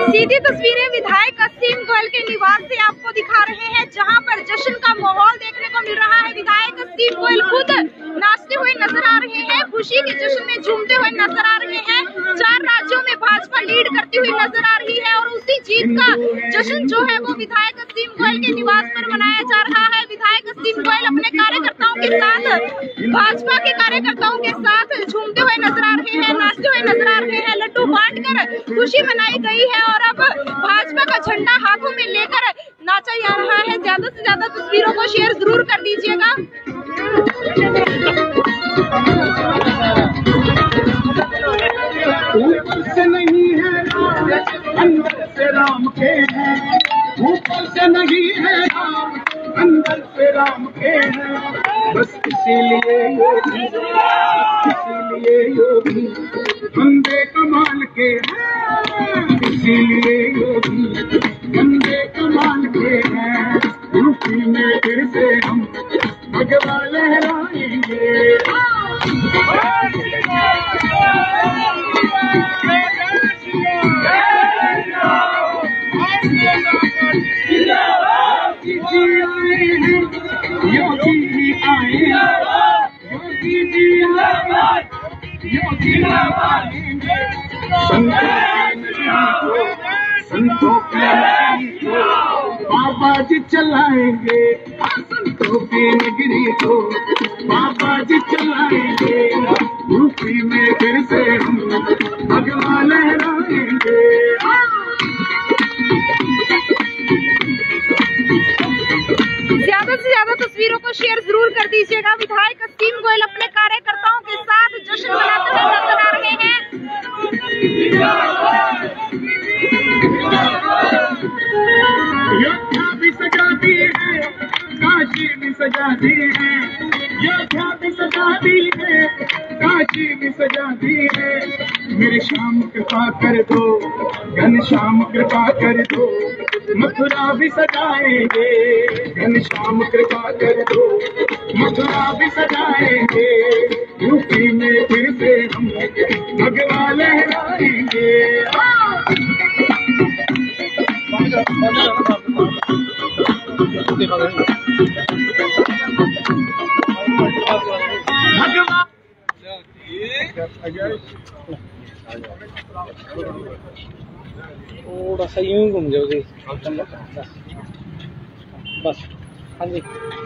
सीधी तस्वीरें विधायक असीम गोयल के निवास से आपको दिखा रहे हैं, जहां पर जश्न का माहौल देखने को मिल रहा है। विधायक असीम गोयल खुद नाचते हुए नजर आ रहे हैं, खुशी के जश्न में झूमते हुए नजर आ रहे हैं। 4 राज्यों में भाजपा लीड करती हुई नजर आ रही है और उसी जीत का जश्न जो है वो विधायक असीम गोयल के निवास पर मनाया जा रहा है। विधायक असीम गोयल अपने कार्यकर्ताओं के साथ, भाजपा के कार्यकर्ताओं के साथ झूमते हुए नजर आ रहे हैं, नाचते हुए नजर आ रहे हैं। लड्डू बांटकर खुशी मनाई गई है और अब भाजपा का झंडा हाथों में लेकर नाचा जा रहा है। ज्यादा से ज्यादा तस्वीरों को शेयर जरूर कर दीजिएगा। ऊपर से नहीं है राम, अंदर से राम के हैं, ऊपर से नहीं है राम, अंदर से राम के हैं। बस इसीलिए योगी बंदे कमाल के हैं, इसीलिए योगी बंदे कमाल के हैं। यूपी में फिर से हम भगवा लहराएंगे। योगी जी आए, योगी जी आए, योगी आएंगे। संतों की नगरी को बाबा जी चलाएंगे, संतों की नगरी को बाबा जी चलाएंगे। यूपी में फिर से हम भगवा लहराएंगे। ज्यादा से ज्यादा तस्वीरों को शेयर जरूर कर दीजिएगा। विधायक असीम गोयल अपने कार्यकर्ताओं के साथ जश्न मनाते हुए नजर आ रहे हैं। योद्धा भी सजा दी है, काशी भी सजा दी है, योद्धा भी सजा दी है, काशी भी सजा दी है। मेरे श्याम कृपा कर दो, घनश्याम कृपा कर दो, मथुरा भी सजाएंगे, घनश्याम कृपा कर दो, मथुरा भी सजाएंगे। यूपी में फिर से हम भगवा लहराएंगे। थोड़ा सा यूं घूम जाओगे बस। हाँ जी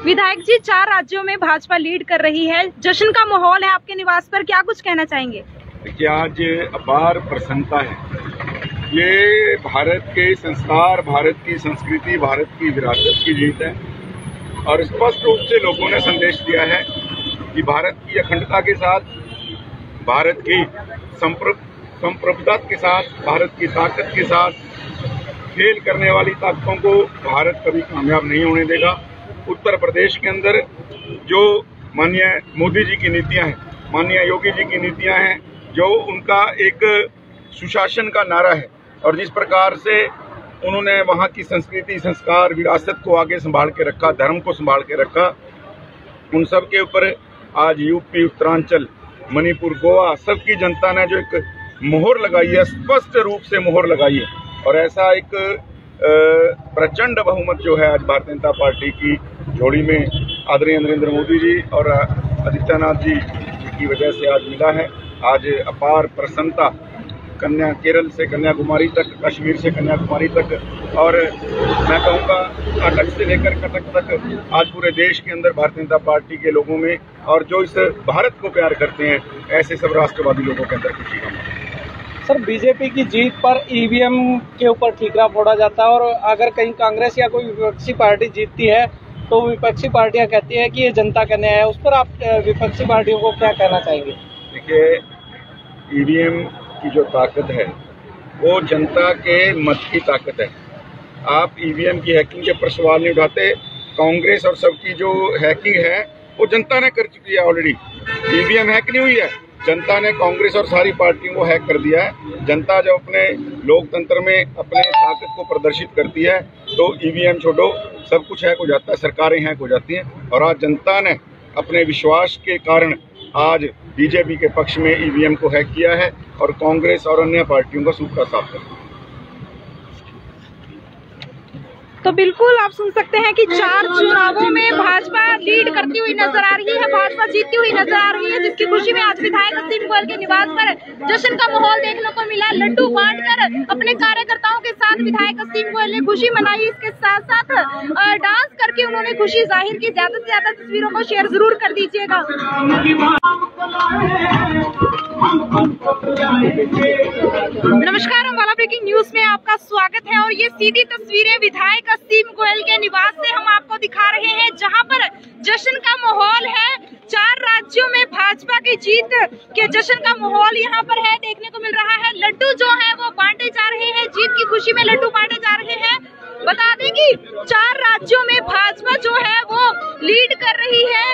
विधायक जी, 4 राज्यों में भाजपा लीड कर रही है, जश्न का माहौल है आपके निवास पर, क्या कुछ कहना चाहेंगे? देखिए, आज अपार प्रसन्नता है। ये भारत के संस्कार, भारत की संस्कृति, भारत की विरासत की जीत है और स्पष्ट रूप से लोगों ने संदेश दिया है कि भारत की अखंडता के साथ, भारत की संप्रभुता के साथ, भारत की ताकत के साथ खेल करने वाली ताकतों को भारत कभी कामयाब नहीं होने देगा। उत्तर प्रदेश के अंदर जो माननीय मोदी जी की नीतियां हैं, माननीय योगी जी की नीतियां हैं, जो उनका एक सुशासन का नारा है और जिस प्रकार से उन्होंने वहां की संस्कृति, संस्कार, विरासत को आगे संभाल के रखा, धर्म को संभाल के रखा, उन सब के ऊपर आज यूपी, उत्तरांचल, मणिपुर, गोवा, सबकी जनता ने जो एक मोहर लगाई है, स्पष्ट रूप से मोहर लगाई है और ऐसा एक प्रचंड बहुमत जो है आज भारतीय जनता पार्टी की झोली में आदरणीय नरेंद्र मोदी जी और आदित्यनाथ जी की वजह से आज मिला है। आज अपार प्रसन्नता केरल से कन्याकुमारी तक, कश्मीर से कन्याकुमारी तक और मैं कहूँगा अटक से लेकर कटक तक आज पूरे देश के अंदर भारतीय जनता पार्टी के लोगों में और जो इस भारत को प्यार करते हैं ऐसे सब राष्ट्रवादी लोगों के अंदर खुशी का माहौल। सर, बीजेपी की जीत पर ईवीएम के ऊपर ठीकरा फोड़ा जाता है और अगर कहीं कांग्रेस या कोई विपक्षी पार्टी जीतती है तो विपक्षी पार्टियां कहती है कि ये जनता का न्याय है। उस पर आप विपक्षी पार्टियों को क्या कहना चाहेंगे? देखिए, ईवीएम की जो ताकत है वो जनता के मत की ताकत है। आप ईवीएम की हैकिंग के ऊपर सवाल नहीं उठाते। कांग्रेस और सबकी जो हैकिंग है वो जनता ने कर चुकी है ऑलरेडी। ईवीएम हैक नहीं हुई है, जनता ने कांग्रेस और सारी पार्टियों को हैक कर दिया है। जनता जब अपने लोकतंत्र में अपने ताकत को प्रदर्शित करती है तो ईवीएम छोड़ो, सब कुछ हैक हो जाता है, सरकारें हैक हो जाती हैं और आज जनता ने अपने विश्वास के कारण आज बीजेपी के पक्ष में ईवीएम को हैक किया है और कांग्रेस और अन्य पार्टियों का सूखा साफ कर दिया। तो बिल्कुल आप सुन सकते हैं कि 4 चुनावों में भाजपा लीड करती हुई नजर आ रही है, भाजपा जीतती हुई नजर आ रही है, जिसकी खुशी में आज विधायक असीम गोयल के निवास पर जश्न का माहौल देखने को मिला। लड्डू बांटकर अपने कार्यकर्ताओं के साथ विधायक असीम गोयल ने खुशी मनाई। इसके साथ साथ डांस करके उन्होंने खुशी जाहिर की। ज्यादा से ज्यादा तस्वीरों को शेयर जरूर कर दीजिएगा। नमस्कार, अम्बाला ब्रेकिंग न्यूज में आपका स्वागत है और ये सीधी तस्वीरें विधायक असीम गोयल के निवास से हम आपको दिखा रहे हैं, जहां पर जश्न का माहौल है। 4 राज्यों में भाजपा की जीत के जश्न का माहौल यहाँ पर है, देखने को मिल रहा है। लड्डू जो है वो बांटे जा रहे हैं, जीत की खुशी में लड्डू बांटे जा रहे हैं। बता दें कि 4 राज्यों में भाजपा जो है वो लीड कर रही है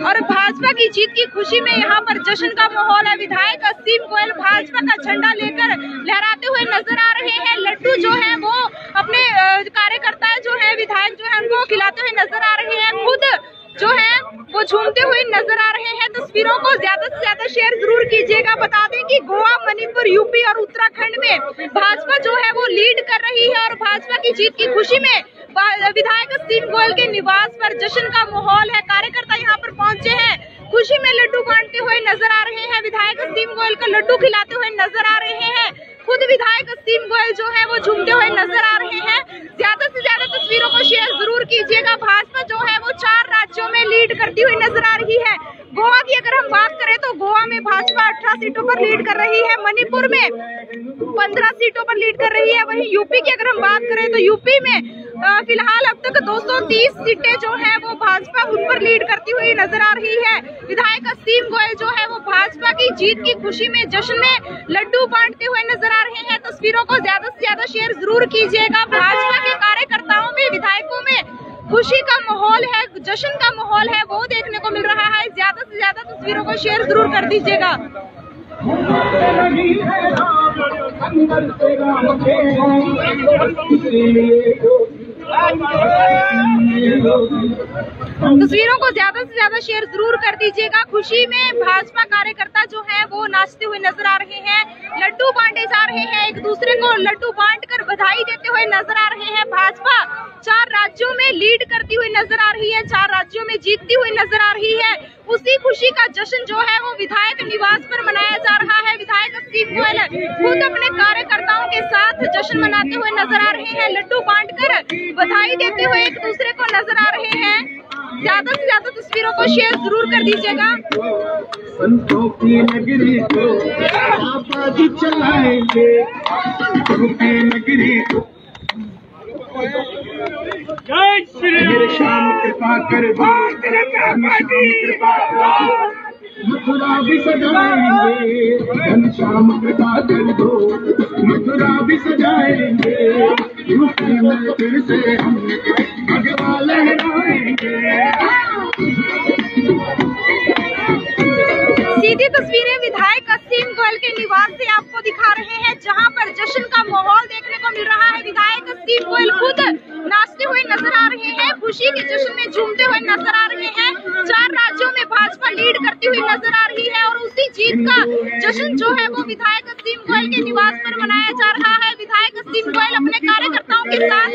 और भाजपा की जीत की खुशी में यहाँ पर जश्न का माहौल है। विधायक असीम गोयल भाजपा का झंडा लेकर लहराते हुए नजर आ रहे हैं। लड्डू जो है वो अपने कार्यकर्ता जो है, विधायक जो है उनको खिलाते हुए नजर आ रहे हैं। खुद जो है वो झूमते हुए नजर आ रहे हैं। तस्वीरों को ज्यादा से ज्यादा शेयर जरूर कीजिएगा। बता दें कि गोवा, मणिपुर, यूपी और उत्तराखंड में भाजपा जो है वो लीड कर रही है और भाजपा की जीत की खुशी में विधायक असीम गोयल के निवास पर जश्न का माहौल है। कार्यकर्ता यहाँ पर पहुंचे हैं, खुशी में लड्डू बांटते हुए नजर आ रहे हैं। विधायक असीम गोयल को लड्डू खिलाते हुए नजर आ रहे हैं। खुद विधायक असीम गोयल जो है वो झूमते हुए नजर आ रहे हैं। ज्यादा से ज्यादा तस्वीरों को शेयर जरूर कीजिएगा। भाजपा जो है वो 4 राज्यों में लीड करती हुई नजर आ रही है। गोवा की अगर हम बात करें तो गोवा में भाजपा 18 सीटों पर लीड कर रही है, मणिपुर में 15 सीटों पर लीड कर रही है। वहीं यूपी की अगर हम बात करें तो यूपी में फिलहाल अब तक 230 सीटें जो है वो भाजपा उन पर लीड करती हुई नजर आ रही है। विधायक असीम गोयल जो है वो भाजपा की जीत की खुशी में जश्न में लड्डू बांटते हुए नजर आ रहे हैं। तस्वीरों को ज्यादा से ज्यादा शेयर जरूर कीजिएगा। भाजपा के कार्यकर्ताओं में, विधायकों में खुशी का माहौल है, जश्न का माहौल है, वो देखने को मिल रहा है। ज्यादा से ज्यादा तस्वीरों को शेयर जरूर कर दीजिएगा। तस्वीरों को ज्यादा से ज्यादा शेयर जरूर कर दीजिएगा। खुशी में भाजपा कार्यकर्ता जो है वो नाचते हुए नजर आ रहे हैं, लड्डू बांटे जा रहे हैं, एक दूसरे को लड्डू बांटकर बधाई देते हुए नजर आ रहे हैं। भाजपा 4 राज्यों में लीड करती हुई नजर आ रही है, 4 राज्यों में जीतती हुई नजर आ रही है। उसी खुशी का जश्न जो है वो विधायक निवास पर मनाया जा रहा है। विधायक सी गोयल खुद अपने कार्यकर्ताओं के साथ जश्न मनाते हुए नजर आ रहे हैं, लड्डू बांटकर बधाई देते हुए एक दूसरे को नजर आ रहे हैं। ज्यादा से ज्यादा तस्वीरों को शेयर जरूर कर दीजिएगा। संतों की नगरी को बाबा जी चलाएंगे, संतों की नगरी को मेरे श्याम कृपा कर दो, श्याम कृपा कर दो, मथुरा भी सजाएंगे, घनश्याम कृपा कर दो, मथुरा भी सजाएंगे, यूपी में फिर से हम भगवा लहराएंगे। सीधी तस्वीरें विधायक असीम गोयल के निवास से आपको दिखा रहे हैं, जहां पर जश्न का माहौल देखने को मिल रहा है। विधायक असीम गोयल खुद नाचते हुए नजर आ रहे हैं, खुशी के जश्न में झूमते हुए नजर आ रहे हैं। 4 राज्यों में भाजपा लीड करती हुई नजर आ रही है और उसी जीत का जश्न जो है वो विधायक असीम गोयल के निवास पर मनाया जा रहा है। विधायक असीम गोयल अपने कार्यकर्ताओं के साथ,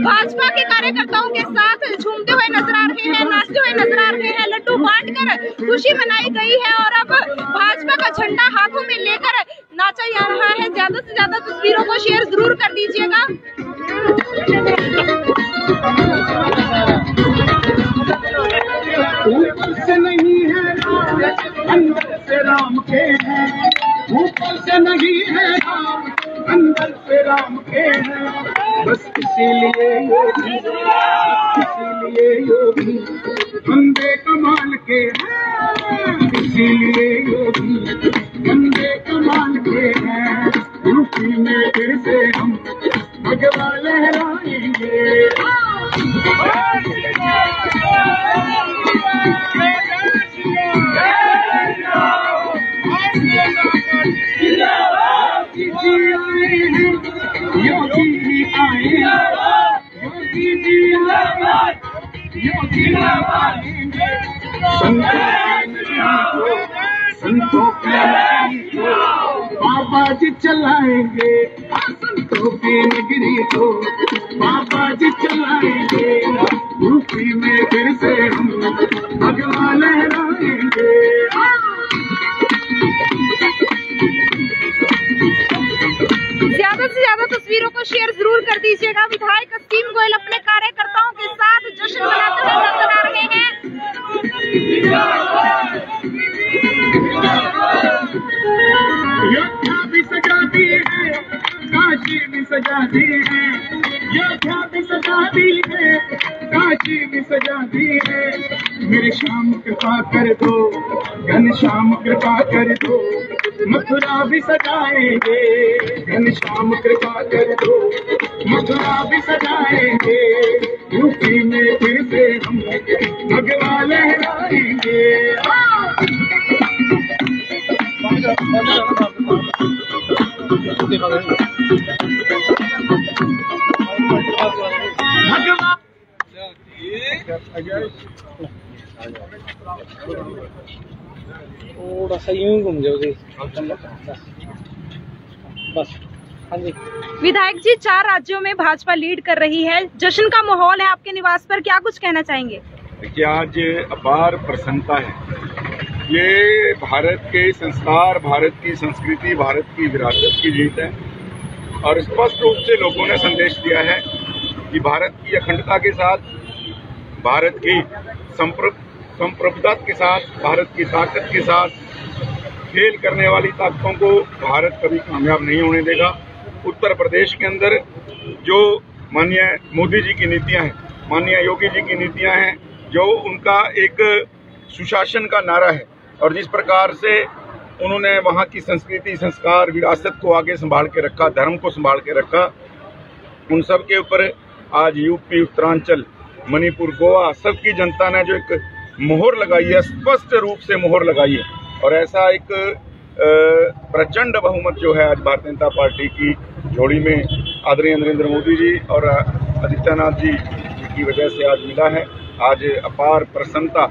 भाजपा के कार्यकर्ताओं के साथ झूमते हुए नजर आ रहे हैं, नाचते हुए नजर आ रहे हैं। लड्डू बांटकर खुशी मनाई गई है और अब भाजपा का झंडा हाथों में लेकर नाचा जा रहा है। ज्यादा से ज्यादा तस्वीरों को शेयर जरूर कर दीजिएगा। ऊपर से नहीं है राम, अंदर से राम के हैं, ऊपर से नहीं है राम, अंदर से राम के हैं, बस इसीलिए योगी, इसीलिए योगी बंदे कमाल के हैं, इसीलिए योगी बंदे कमाल के हैं, यूपी में फिर से हम भगवा लहराएंगे। योगी जी आए, योगी जी आए, योगी संतों की नगरी को बाबा जी चलाएंगे, संतों की नगरी को बाबा जी चलाएंगे, यूपी में फिर से हम भगवा लहराएंगे। ज्यादा से ज्यादा तस्वीरों को शेयर जरूर कर दीजिएगा। विधायक असीम गोयल अपने कार्यकर्ताओं के साथ जश्न मनाते हुए नजर आ रहे हैं। योद्धा भी सजा दी है, काशी भी सजा दी है, योद्धा भी सजा दी है, काशी भी सजा दी है, मेरे श्याम कृपा कर दो, घनश्याम कृपा कर दो, मथुरा भी सजाएंगे, घनश्याम कृपा कर दो, मथुरा भी सजाएंगे, यूपी में फिर से हम भगवा लहराएंगे। थोड़ा सा यूं घूम जाओ जी, बस। हाँ जी विधायक जी, 4 राज्यों में भाजपा लीड कर रही है, जश्न का माहौल है आपके निवास पर, क्या कुछ कहना चाहेंगे? देखिए, आज अपार प्रसन्नता है। ये भारत के संस्कार, भारत की संस्कृति, भारत की विरासत की जीत है और स्पष्ट रूप से लोगों ने संदेश दिया है कि भारत की अखंडता के साथ, भारत की संप्रभुता के साथ, भारत की ताकत के साथ खेल करने वाली ताकतों को भारत कभी कामयाब नहीं होने देगा। उत्तर प्रदेश के अंदर जो माननीय मोदी जी की नीतियां हैं, माननीय योगी जी की नीतियां हैं, जो उनका एक सुशासन का नारा है और जिस प्रकार से उन्होंने वहाँ की संस्कृति, संस्कार, विरासत को आगे संभाल के रखा, धर्म को संभाल के रखा, उन सब के ऊपर आज यूपी, उत्तरांचल, मणिपुर, गोवा सबकी जनता ने जो एक मोहर लगाई है, स्पष्ट रूप से मोहर लगाई है और ऐसा एक प्रचंड बहुमत जो है आज भारतीय जनता पार्टी की झोली में आदरणीय नरेंद्र मोदी जी और आदित्यनाथ जी की वजह से आज मिला है। आज अपार प्रसन्नता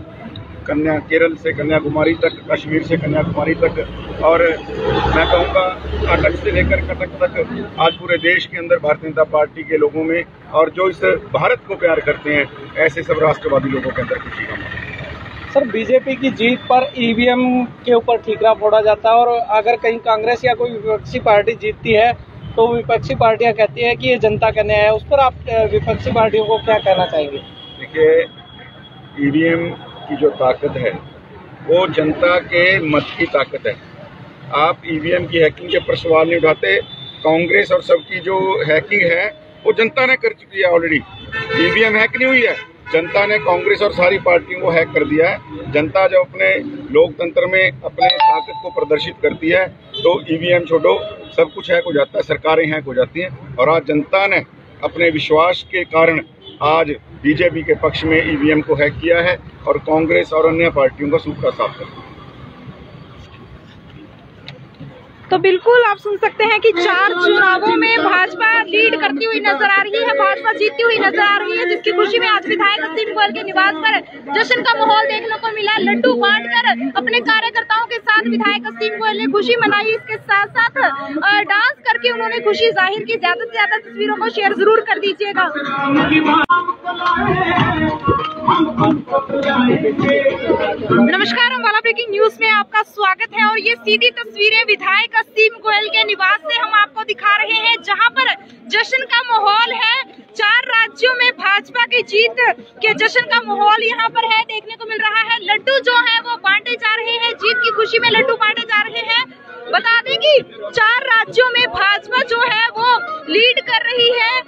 कन्या केरल से कन्याकुमारी तक, कश्मीर से कन्याकुमारी तक और मैं कहूँगा कटक से लेकर कटक तक आज पूरे देश के अंदर भारतीय जनता पार्टी के लोगों में और जो इस भारत को प्यार करते हैं ऐसे सब राष्ट्रवादी लोगों के अंदर खुशी का माहौल। सर, बीजेपी की जीत पर ईवीएम के ऊपर ठीकरा फोड़ा जाता है और अगर कहीं कांग्रेस या कोई विपक्षी पार्टी जीतती है तो विपक्षी पार्टियां कहती है कि ये जनता का न्याय है। उस पर आप विपक्षी पार्टियों को क्या कहना चाहेंगे? देखिए, ईवीएम की जो ताकत है वो जनता के मत की ताकत है। आप ईवीएम की हैकिंग के ऊपर सवाल नहीं उठाते। कांग्रेस और सबकी जो हैकिंग है वो जनता ने कर चुकी है ऑलरेडी। ईवीएम हैक नहीं हुई है, जनता ने कांग्रेस और सारी पार्टियों को हैक कर दिया है। जनता जब अपने लोकतंत्र में अपने ताकत को प्रदर्शित करती है तो ईवीएम छोड़ो, सब कुछ हैक हो जाता है, सरकारें हैक हो जाती हैं। और आज जनता ने अपने विश्वास के कारण आज बीजेपी के पक्ष में ईवीएम को हैक किया है और कांग्रेस और अन्य पार्टियों का सूखा साफ कर दिया। तो बिल्कुल आप सुन सकते हैं कि 4 चुनावों में भाजपा लीड करती हुई नजर आ रही है, भाजपा जीतती हुई नजर आ रही है, जिसकी खुशी में आज विधायक असीम गोयल के निवास पर जश्न का माहौल देखने को मिला। लड्डू बांटकर अपने कार्यकर्ताओं के साथ विधायक असीम गोयल ने खुशी मनाई। इसके साथ साथ डांस करके उन्होंने खुशी जाहिर की। ज्यादा से ज्यादा तस्वीरों को शेयर जरूर कर दीजिएगा। नमस्कार, अम्बाला ब्रेकिंग न्यूज में आपका स्वागत है और ये सीधी तस्वीरें विधायक असीम गोयल के निवास से हम आपको दिखा रहे हैं, जहां पर जश्न का माहौल है। 4 राज्यों में भाजपा की जीत के जश्न का माहौल यहां पर है, देखने को मिल रहा है। लड्डू जो है वो बांटे जा रहे हैं, जीत की खुशी में लड्डू बांटे जा रहे हैं। बता दें कि 4 राज्यों में भाजपा जो है वो लीड कर रही है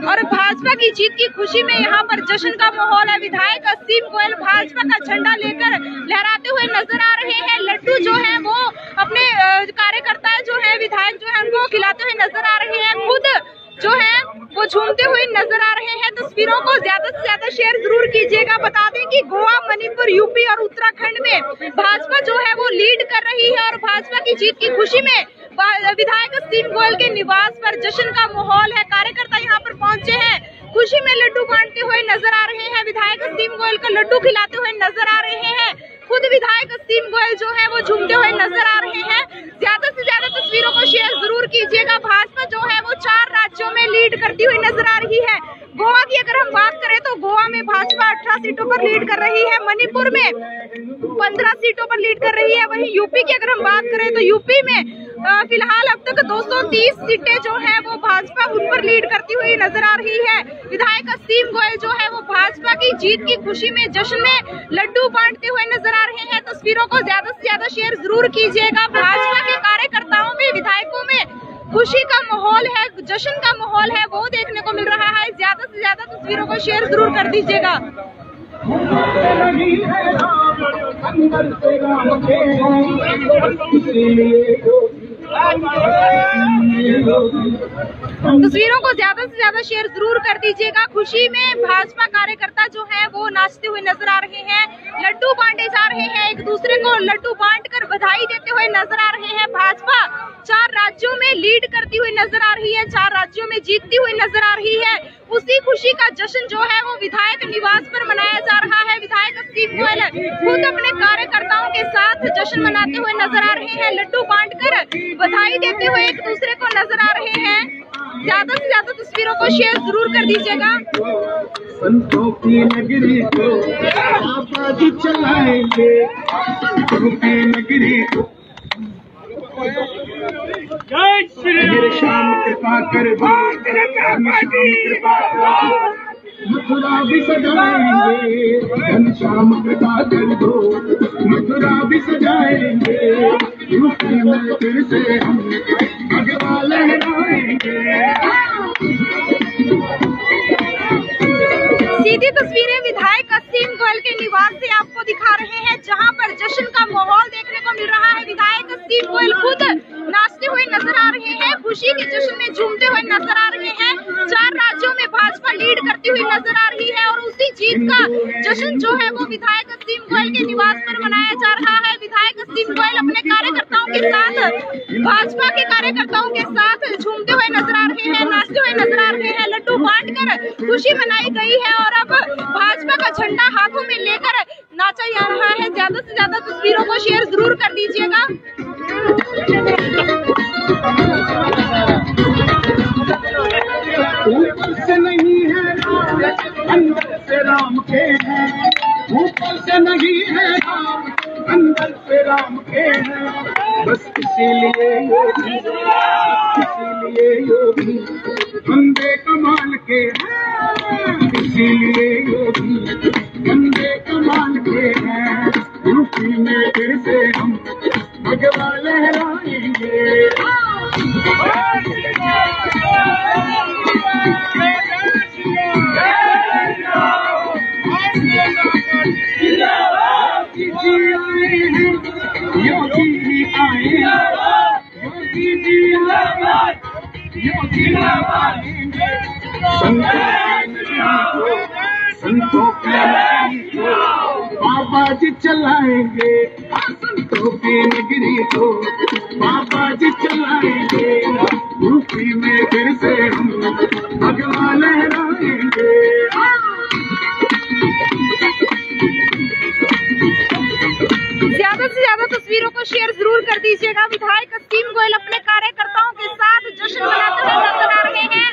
और भाजपा की जीत की खुशी में यहाँ पर जश्न का माहौल है। विधायक असीम गोयल भाजपा का झंडा लेकर लहराते हुए नजर आ रहे हैं। लड्डू जो है वो अपने कार्यकर्ता जो है, विधायक जो है, उनको खिलाते हुए नजर आ रहे हैं। खुद जो है वो झूमते हुए नजर आ रहे हैं। तस्वीरों को ज्यादा से ज्यादा शेयर जरूर कीजिएगा। बता दें कि गोवा, मणिपुर, यूपी और उत्तराखंड में भाजपा जो है वो लीड कर रही है और भाजपा की जीत की खुशी में विधायक असीम गोयल के निवास पर जश्न का माहौल है। कार्यकर्ता यहाँ पर पहुंचे हैं, खुशी में लड्डू बांटते हुए नजर आ रहे हैं। विधायक असीम गोयल को लड्डू खिलाते हुए नजर आ रहे हैं। खुद विधायक असीम गोयल जो है वो झूमते हुए नजर आ रहे हैं। ज्यादा से ज्यादा तस्वीरों को शेयर जरूर कीजिएगा। भाजपा जो है वो 4 राज्यों में लीड करती हुई नजर आ रही है। गोवा की अगर हम बात करें तो गोवा में भाजपा 18 सीटों पर लीड कर रही है, मणिपुर में 15 सीटों पर लीड कर रही है। वहीं यूपी की अगर हम बात करें तो यूपी में फिलहाल अब तक 230 सीटें जो है वो भाजपा उन पर लीड करती हुई नजर आ रही है। विधायक असीम गोयल जो है वो भाजपा की जीत की खुशी में जश्न में लड्डू बांटते हुए नजर आ रहे हैं। तस्वीरों को ज्यादा से ज्यादा शेयर जरूर कीजिएगा। भाजपा के कार्यकर्ताओं में, विधायकों में खुशी का माहौल है, जश्न का माहौल है, वो देखने को मिल रहा है। ज्यादा से ज्यादा तस्वीरों को शेयर जरूर कर दीजिएगा। तस्वीरों को ज्यादा से ज्यादा शेयर जरूर कर दीजिएगा। खुशी में भाजपा कार्यकर्ता जो है वो नाचते हुए नजर आ रहे हैं, लड्डू बांटे जा रहे हैं, एक दूसरे को लड्डू बांटकर बधाई देते हुए नजर आ रहे हैं। भाजपा 4 राज्यों में लीड करती हुई नजर आ रही है, 4 राज्यों में जीतती हुई नजर आ रही है। उसी खुशी का जश्न जो है वो विधायक निवास पर मनाया जा रहा है। विधायक असीम गोयल खुद अपने कार्यकर्ताओं के साथ जश्न मनाते हुए नजर आ रहे हैं, लड्डू बांटकर बधाई देते हुए एक दूसरे को नजर आ रहे हैं। ज्यादा से ज्यादा तस्वीरों को शेयर जरूर कर दीजिएगा। संतों की नगरी को आबाद चलाएंगे, संतों की नगरी को जय श्री श्याम कृपा कर, कृपा मथुरा भी सजाएंगे, घनश्याम कृपा कर दो, मथुरा भी सजाएंगे, यूपी में फिर से हम भगवा लहराएंगे। सीधी तस्वीरें विधायक असीम गोयल के निवास से आपको दिखा रहे हैं, जहां पर जश्न का माहौल देखने को मिल रहा है। विधायक असीम गोयल खुद नाचते हुए नजर आ रहे हैं, खुशी के जश्न में झूमते हुए नजर आ रहे हैं। 4 राज्यों में भाजपा लीड करती हुई नजर आ रही है और उसी जीत का जश्न जो है वो विधायक असीम गोयल के निवास पर मनाया जा रहा है। विधायक असीम गोयल अपने कार्यकर्ताओं के साथ, भाजपा के कार्यकर्ताओं के साथ झूमते हुए नजर आ रहे हैं, नाचते हुए नजर आ रहे हैं। लड्डू बांटकर खुशी मनाई गई है और अब भाजपा का झंडा हाथों में लेकर नाचा जा रहा है। ज्यादा से ज्यादा तस्वीरों को शेयर जरूर कर दीजिएगा। ऊपर से नहीं है अंदर से राम के हैं, ऊपर से नहीं हैं, बस इसीलिए योगी बंदे कमाल के हैं, इसीलिए योगी बंदे कमाल के हैं। यूपी में फिर से हम भगवा लहराएंगे। योगी जी आए, योगी जी आए, योगी आएंगे। संतों की बाबा जी चलाएंगे, संतों की नगरी को बाबा जी चलाएंगे। यूपी में फिर से हम भगवा लहराएंगे। ज्यादा से ज्यादा तस्वीरों को शेयर जरूर कर दीजिएगा। विधायक असीम गोयल अपने कार्यकर्ताओं के साथ जश्न मनाते हुए नजर आ रहे हैं।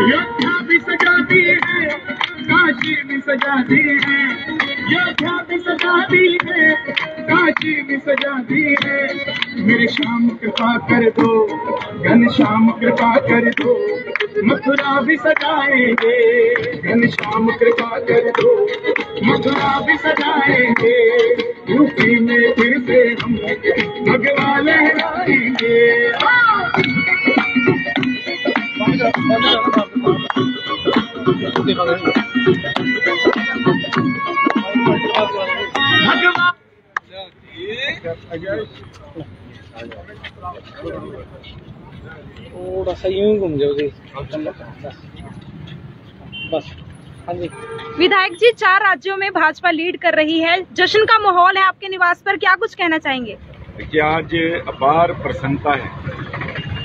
योद्धा भी सजा दी है, काशी भी सजा दी है, योद्धा भी सजा दी है, काशी भी सजा दी है। मेरे श्याम कृपा कर दो, घनश्याम कृपा कर दो, मथुरा भी सजाएंगे। घनश्याम कृपा कर दो, मथुरा भी सजाएंगे। यूपी में फिर से हम भगवा लहराएंगे। थोड़ा सा यूं घूम जाओ बस। हाँ जी विधायक जी, 4 राज्यों में भाजपा लीड कर रही है, जश्न का माहौल है आपके निवास पर, क्या कुछ कहना चाहेंगे? देखिए, आज अपार प्रसन्नता है।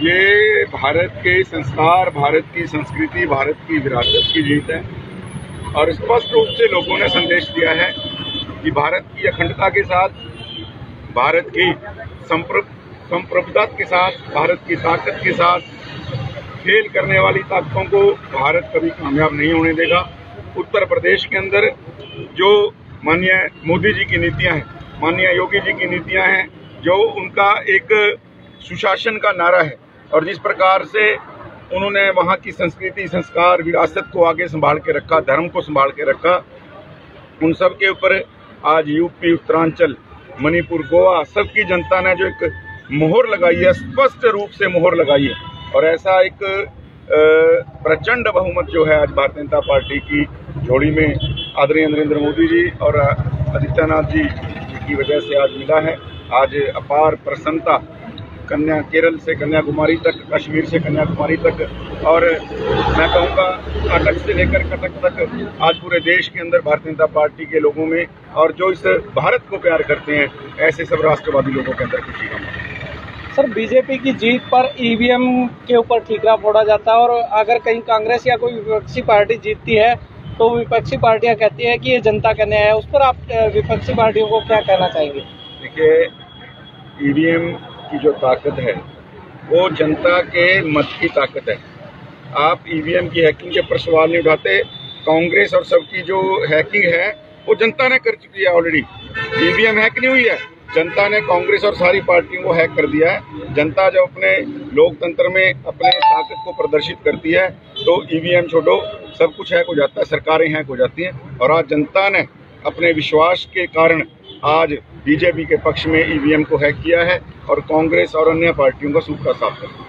ये भारत के संस्कार, भारत की संस्कृति, भारत की विरासत की जीत है और स्पष्ट रूप से लोगों ने संदेश दिया है कि भारत की अखंडता के साथ, भारत की संप्रभुता के साथ, भारत की ताकत के साथ खेल करने वाली ताकतों को भारत कभी कामयाब नहीं होने देगा। उत्तर प्रदेश के अंदर जो माननीय मोदी जी की नीतियां हैं, माननीय योगी जी की नीतियां हैं, जो उनका एक सुशासन का नारा है और जिस प्रकार से उन्होंने वहाँ की संस्कृति, संस्कार, विरासत को आगे संभाल के रखा, धर्म को संभाल के रखा, उन सब के ऊपर आज यूपी, उत्तरांचल, मणिपुर, गोवा सबकी जनता ने जो एक मोहर लगाई है, स्पष्ट रूप से मोहर लगाई है और ऐसा एक प्रचंड बहुमत जो है आज भारतीय जनता पार्टी की झोली में आदरणीय नरेंद्र मोदी जी और आदित्यनाथ जी की वजह से आज मिला है। आज अपार प्रसन्नता केरल से कन्याकुमारी तक, कश्मीर से कन्याकुमारी तक और मैं कहूँगा अटक से लेकर कटक तक आज पूरे देश के अंदर भारतीय जनता पार्टी के लोगों में और जो इस भारत को प्यार करते हैं ऐसे सब राष्ट्रवादी लोगों के अंदर खुशी का माहौल। सर, बीजेपी की जीत पर ईवीएम के ऊपर ठीकरा फोड़ा जाता है और अगर कहीं कांग्रेस या कोई विपक्षी पार्टी जीतती है तो विपक्षी पार्टियां कहती है कि ये जनता का न्याय है। उस पर आप विपक्षी पार्टियों को क्या कहना चाहेंगे? देखिए, ईवीएम की जो ताकत है वो जनता के मत की ताकत है। आप ईवीएम की हैकिंग के पर सवाल नहीं उठाते। कांग्रेस और सबकी जो हैकिंग है वो जनता ने कर चुकी है ऑलरेडी। ईवीएम हैक नहीं हुई है, जनता ने कांग्रेस और सारी पार्टियों को हैक कर दिया है। जनता जब अपने लोकतंत्र में अपने ताकत को प्रदर्शित करती है तो ईवीएम छोड़ो, सब कुछ हैक हो जाता है, सरकारें हैक हो जाती हैं। और आज जनता ने अपने विश्वास के कारण आज बीजेपी के पक्ष में ईवीएम को हैक किया है और कांग्रेस और अन्य पार्टियों का सूखा साफ कर दिया।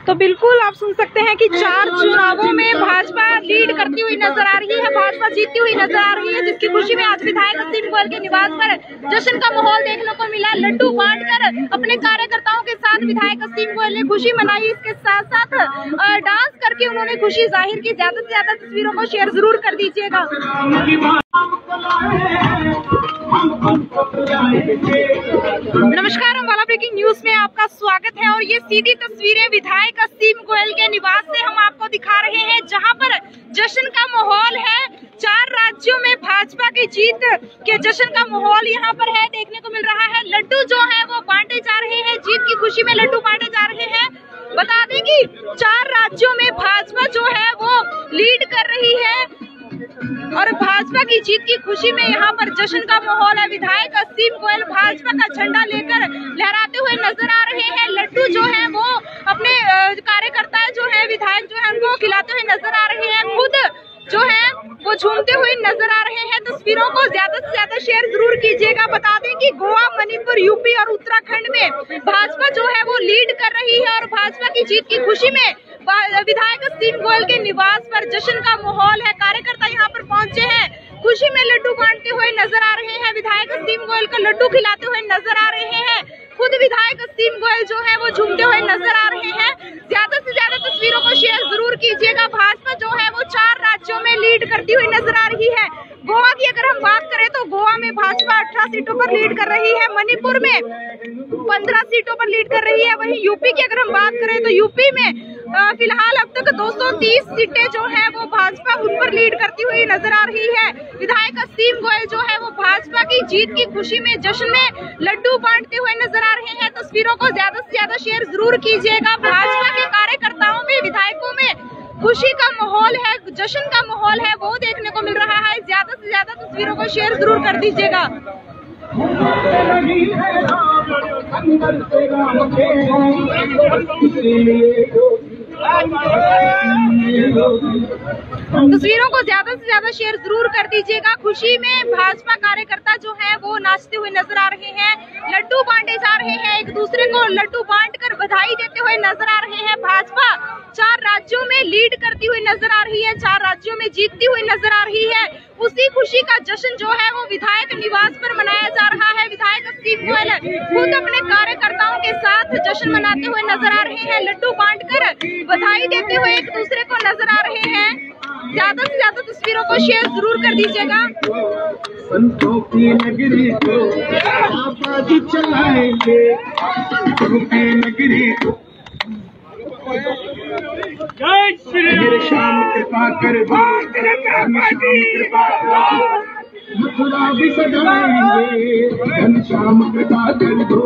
तो बिल्कुल आप सुन सकते हैं कि 4 चुनावों में भाजपा लीड करती हुई नजर आ रही है, भाजपा जीतती हुई नजर आ रही है, जिसकी खुशी में आज विधायक असीम गोयल के निवास पर जश्न का माहौल देखने को मिला। लड्डू बांटकर अपने कार्यकर्ताओं के साथ विधायक असीम गोयल ने खुशी मनाई। इसके साथ साथ डांस करके उन्होंने खुशी जाहिर की। ज्यादा से ज्यादा तस्वीरों को शेयर जरूर कर दीजिएगा। नमस्कार, अम्बाला ब्रेकिंग न्यूज में आपका स्वागत है और ये सीधी तस्वीरें विधायक असीम गोयल के निवास से हम आपको दिखा रहे हैं, जहां पर जश्न का माहौल है। 4 राज्यों में भाजपा की जीत के जश्न का माहौल यहां पर है, देखने को मिल रहा है। लड्डू जो है वो बांटे जा रहे हैं, जीत की खुशी में लड्डू बांटे जा रहे हैं बता दें कि 4 राज्यों में भाजपा जो है वो लीड कर रही है और भाजपा की जीत की खुशी में यहाँ पर जश्न का माहौल है। विधायक असीम गोयल भाजपा का झंडा लेकर लहराते हुए नजर आ रहे हैं। लड्डू जो है वो अपने कार्यकर्ता जो है विधायक जो है उनको खिलाते हुए नजर आ रहे हैं। खुद जो है वो झूमते हुए नजर आ रहे हैं। तस्वीरों को ज्यादा से ज्यादा शेयर जरूर कीजिएगा। बता दें कि गोवा, मणिपुर, यूपी और उत्तराखंड में भाजपा जो है वो लीड कर रही है और भाजपा की जीत की खुशी में विधायक असीम गोयल के निवास पर जश्न का माहौल है। कार्यकर्ता यहाँ पर पहुंचे हैं, खुशी में लड्डू बांटते हुए नजर आ रहे हैं। विधायक असीम गोयल को लड्डू खिलाते हुए नजर आ रहे हैं। खुद विधायक असीम गोयल जो है वो झूमते हुए नजर आ रहे हैं। ज्यादा से ज्यादा तस्वीरों को शेयर जरूर कीजिएगा। भाजपा जो है वो 4 राज्यों में लीड करती हुई नजर आ रही है। गोवा की अगर हम बात करें तो गोवा में भाजपा 18 सीटों पर लीड कर रही है। मणिपुर में 15 सीटों पर लीड कर रही है। वहीं यूपी की अगर हम बात करें तो यूपी में फिलहाल अब तक 230 सीटें जो है वो भाजपा उन पर लीड करती हुई नजर आ रही है। विधायक असीम गोयल जो है वो भाजपा की जीत की खुशी में जश्न में लड्डू बांटते हुए नजर आ रहे हैं। तस्वीरों को ज्यादा से ज्यादा शेयर जरूर कीजिएगा। भाजपा के कार्यकर्ताओं में, विधायकों में खुशी का माहौल है, जश्न का माहौल है, वो देखने को मिल रहा है। ज्यादा से ज्यादा तस्वीरों को शेयर जरूर कर दीजिएगा। तस्वीरों को ज्यादा से ज्यादा शेयर जरूर कर दीजिएगा। खुशी में भाजपा कार्यकर्ता जो है वो नाचते हुए नजर आ रहे हैं, लड्डू बांटे जा रहे हैं, एक दूसरे को लड्डू बांटकर बधाई देते हुए नजर आ रहे हैं। भाजपा 4 राज्यों में लीड करती हुई नजर आ रही है, 4 राज्यों में जीतती हुई नजर आ रही है। उसी खुशी का जश्न जो है वो विधायक निवास पर मनाया जा रहा है। विधायक असीम गोयल खुद अपने कार्यकर्ताओं के साथ जश्न मनाते हुए नजर आ रहे हैं, लड्डू बांटकर बधाई देते हुए एक दूसरे को नजर आ रहे हैं। ज्यादा से ज्यादा तस्वीरों को शेयर जरूर कर दीजिएगा। संतों की नगरी को आबादी चलाएंगे, संतों की नगरी को मेरे शाम कृपा कर दो, मथुरा भी सजाएंगे, घनश्याम कृपा कर दो,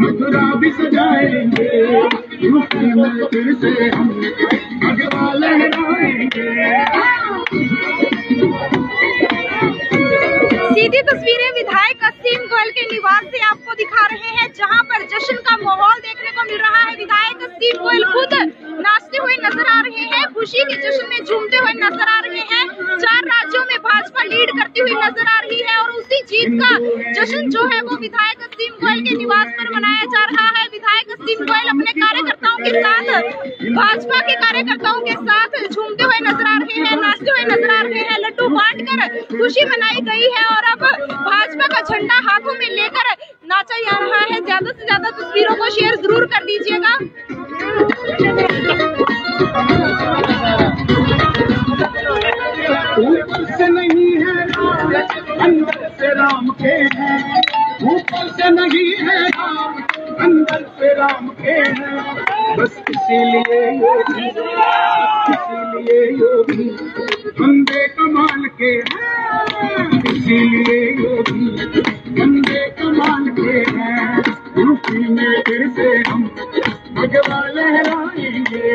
मथुरा भी सजाएंगे, यूपी में फिर से हम भगवा लहराएंगे। सीधी तस्वीरें विधायक असीम गोयल के निवास से आपको दिखा रहे हैं, जहां पर जश्न का माहौल देखने को मिल रहा है। विधायक असीम गोयल खुद नाचते हुए नजर आ रहे हैं, खुशी के जश्न में झूमते हुए नजर आ रहे हैं। 4 राज्यों में भाजपा लीड करती हुई नजर आ रही है और उसी जीत का जश्न जो है वो विधायक असीम गोयल के निवास पर मनाया जा रहा है। विधायक असीम गोयल अपने कार्यकर्ताओं के साथ, भाजपा के कार्यकर्ताओं के साथ झूमते हुए नजर आ रहे हैं, नाचते हुए नजर आ रहे हैं। लड्डू बांटकर खुशी मनाई गई है और अब भाजपा का झंडा हाथों में लेकर नाचा जा रहा है। ज्यादा से ज्यादा तस्वीरों को शेयर जरूर कर दीजिएगा। ऊपर से नहीं है राम, अंदर से राम के हैं, ऊपर से नहीं है राम, अंदर से राम के हैं। बस इसीलिए योगी बंदे कमाल के हैं, इसीलिए योगी बंदे कमाल के हैं। यूपी में फिर से हम भगवा लहराएंगे।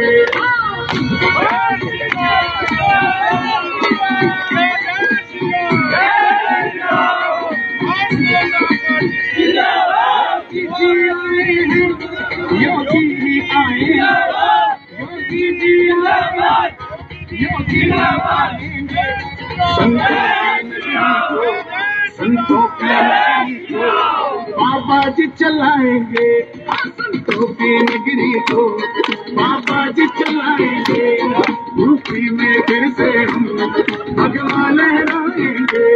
योगी आए, योगी जी आए, योगी संतों की नगरी को बाबा जी चलाएंगे, संतों की नगरी को बाबा जी चलाएंगे। यूपी में फिर से हम भगवा लहराएंगे।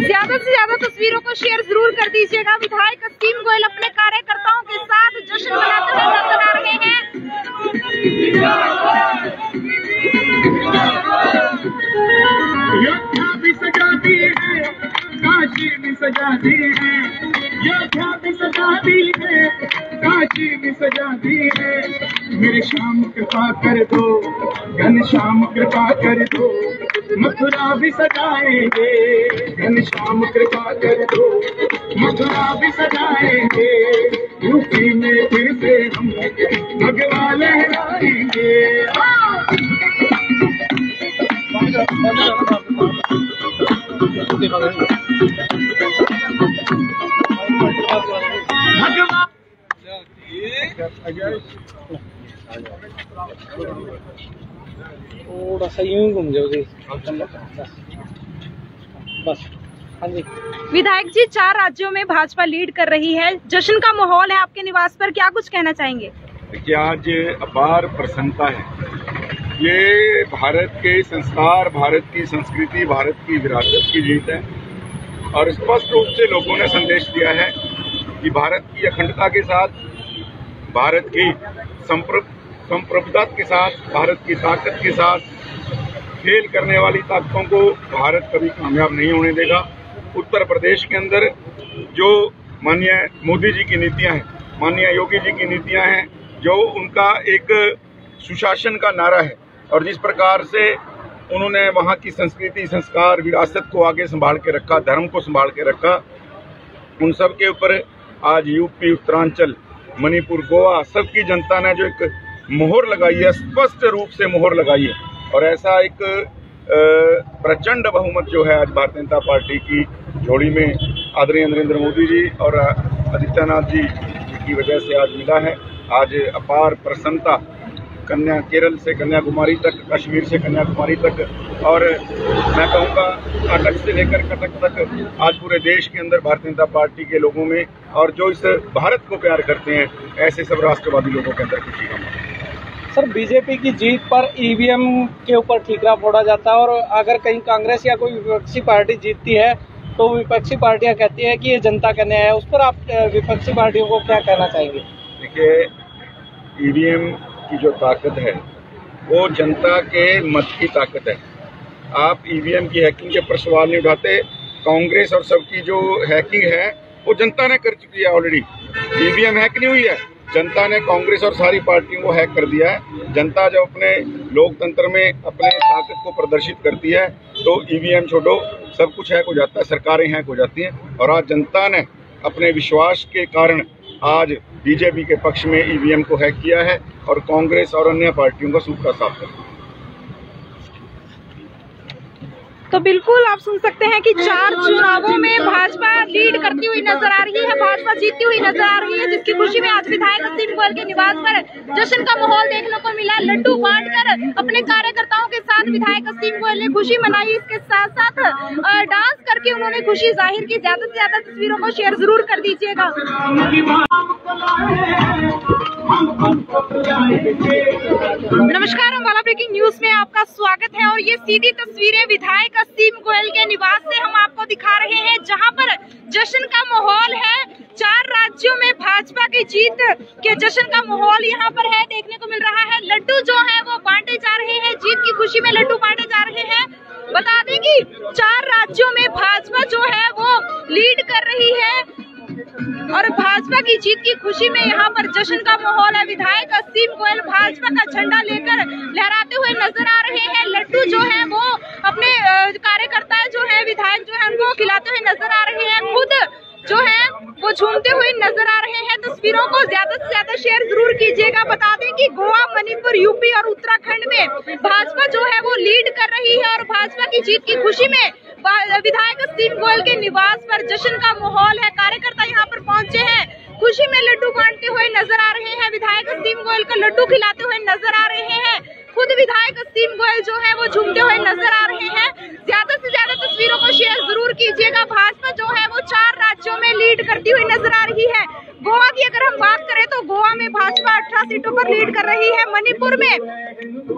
ज्यादा से ज्यादा तस्वीरों को शेयर जरूर कर दीजिएगा। विधायक असीम गोयल अपने कार्यकर्ताओं के साथ जश्न मनाते हुए नजर आ रहे हैं। योद्धा भी सजा दी है, काशी भी सजा दी है, योद्धा भी सजा दी है, काशी भी सजा दी है। मेरे श्याम कृपा कर दो, घनश्याम कृपा कर दो, मथुरा भी सजाएंगे, घनश्याम कृपा कर दो, मथुरा भी सजाएंगे, यूपी में फिर से हम भगवा लहराएंगे। थोड़ा सा यूं घूम जाओ जी, बस। हाँ जी विधायक जी, 4 राज्यों में भाजपा लीड कर रही है, जश्न का माहौल है आपके निवास पर, क्या कुछ कहना चाहेंगे? देखिए, आज अपार प्रसन्नता है। ये भारत के संस्कार, भारत की संस्कृति, भारत की विरासत की जीत है और स्पष्ट रूप से लोगों ने संदेश दिया है कि भारत की अखंडता के साथ, भारत की संप्रभुता के साथ, भारत की ताकत के साथ खेल करने वाली ताकतों को भारत कभी कामयाब नहीं होने देगा। उत्तर प्रदेश के अंदर जो माननीय मोदी जी की नीतियां हैं, माननीय योगी जी की नीतियां हैं, जो उनका एक सुशासन का नारा है और जिस प्रकार से उन्होंने वहाँ की संस्कृति, संस्कार, विरासत को आगे संभाल के रखा, धर्म को संभाल के रखा, उन सब के ऊपर आज यूपी, उत्तरांचल, मणिपुर, गोवा, सबकी जनता ने जो एक मोहर लगाई है, स्पष्ट रूप से मोहर लगाई है और ऐसा एक प्रचंड बहुमत जो है आज भारतीय जनता पार्टी की झोली में आदरणीय नरेंद्र मोदी जी और आदित्यनाथ जी की वजह से आज मिला है। आज अपार प्रसन्नता केरल से कन्याकुमारी तक, कश्मीर से कन्याकुमारी तक और मैं कहूँगा कटक से लेकर कटक तक आज पूरे देश के अंदर भारतीय जनता पार्टी के लोगों में और जो इस भारत को प्यार करते हैं ऐसे सब राष्ट्रवादी लोगों के अंदर खुशी का माहौल। सर, बीजेपी की जीत पर ईवीएम के ऊपर ठीकरा फोड़ा जाता है और अगर कहीं कांग्रेस या कोई विपक्षी पार्टी जीतती है तो विपक्षी पार्टियां कहती है कि ये जनता का न्याय है, उस पर आप विपक्षी पार्टियों को क्या कहना चाहेंगे? देखिए, ईवीएम की जो ताकत है वो जनता के मत की ताकत है। आप ईवीएम की हैकिंग के ऊपर सवाल नहीं उठाते। कांग्रेस और सबकी जो हैकिंग है वो जनता ने कर चुकी है ऑलरेडी। ईवीएम हैक नहीं हुई है, जनता ने कांग्रेस और सारी पार्टियों को हैक कर दिया है। जनता जब अपने लोकतंत्र में अपने ताकत को प्रदर्शित करती है तो ईवीएम छोड़ो, सब कुछ हैक हो जाता है, सरकारें हैक हो जाती हैं। और आज जनता ने अपने विश्वास के कारण आज बीजेपी के पक्ष में ईवीएम को हैक किया है और कांग्रेस और अन्य पार्टियों का सूखा साफ कर दिया। तो बिल्कुल आप सुन सकते हैं कि 4 चुनावों में भाजपा लीड करती हुई नजर आ रही है, भाजपा जीतती हुई नजर आ रही है, जिसकी खुशी में आज विधायक असीम गोयल के निवास पर जश्न का माहौल देखने को मिला। लड्डू बांटकर अपने कार्यकर्ताओं के साथ विधायक असीम गोयल ने खुशी मनाई। इसके साथ साथ डांस करके उन्होंने खुशी जाहिर की। ज्यादा से ज्यादा तस्वीरों को शेयर जरूर कर दीजिएगा। नमस्कार, अम्बाला ब्रेकिंग न्यूज में आपका स्वागत है और ये सीधी तस्वीरें विधायक असीम गोयल के निवास से हम आपको दिखा रहे हैं, जहां पर जश्न का माहौल है। 4 राज्यों में भाजपा की जीत के जश्न का माहौल यहां पर है, देखने को मिल रहा है। लड्डू जो है वो बांटे जा रहे हैं, जीत की खुशी में लड्डू बांटे जा रहे हैं। बता दें कि 4 राज्यों में भाजपा जो है वो लीड कर रही है और भाजपा की जीत की खुशी में यहाँ पर जश्न का माहौल है। विधायक असीम गोयल भाजपा का झंडा लेकर लहराते हुए नजर आ रहे हैं। लड्डू जो है वो अपने कार्यकर्ता जो है, विधायक जो है उनको खिलाते हुए नजर आ रहे हैं। खुद जो है वो झूमते हुए नजर आ रहे हैं। तस्वीरों को ज्यादा से ज्यादा शेयर जरूर कीजिएगा। बता दें कि गोवा, मणिपुर, यूपी और उत्तराखंड में भाजपा जो है वो लीड कर रही है और भाजपा की जीत की खुशी में विधायक असीम गोयल के निवास पर जश्न का माहौल है। कार्यकर्ता यहाँ पर पहुंचे हैं, खुशी में लड्डू बांटते हुए नजर आ रहे हैं। विधायक असीम गोयल को लड्डू खिलाते हुए नजर आ रहे हैं। खुद विधायक असीम गोयल जो है वो झूमते हुए नजर आ रहे हैं। ज्यादा से ज्यादा तस्वीरों को शेयर जरूर कीजिएगा। भाजपा जो है वो 4 राज्यों में लीड करती हुई नजर आ रही है। गोवा की अगर हम बात करें तो गोवा में भाजपा 18 सीटों पर लीड कर रही है, मणिपुर में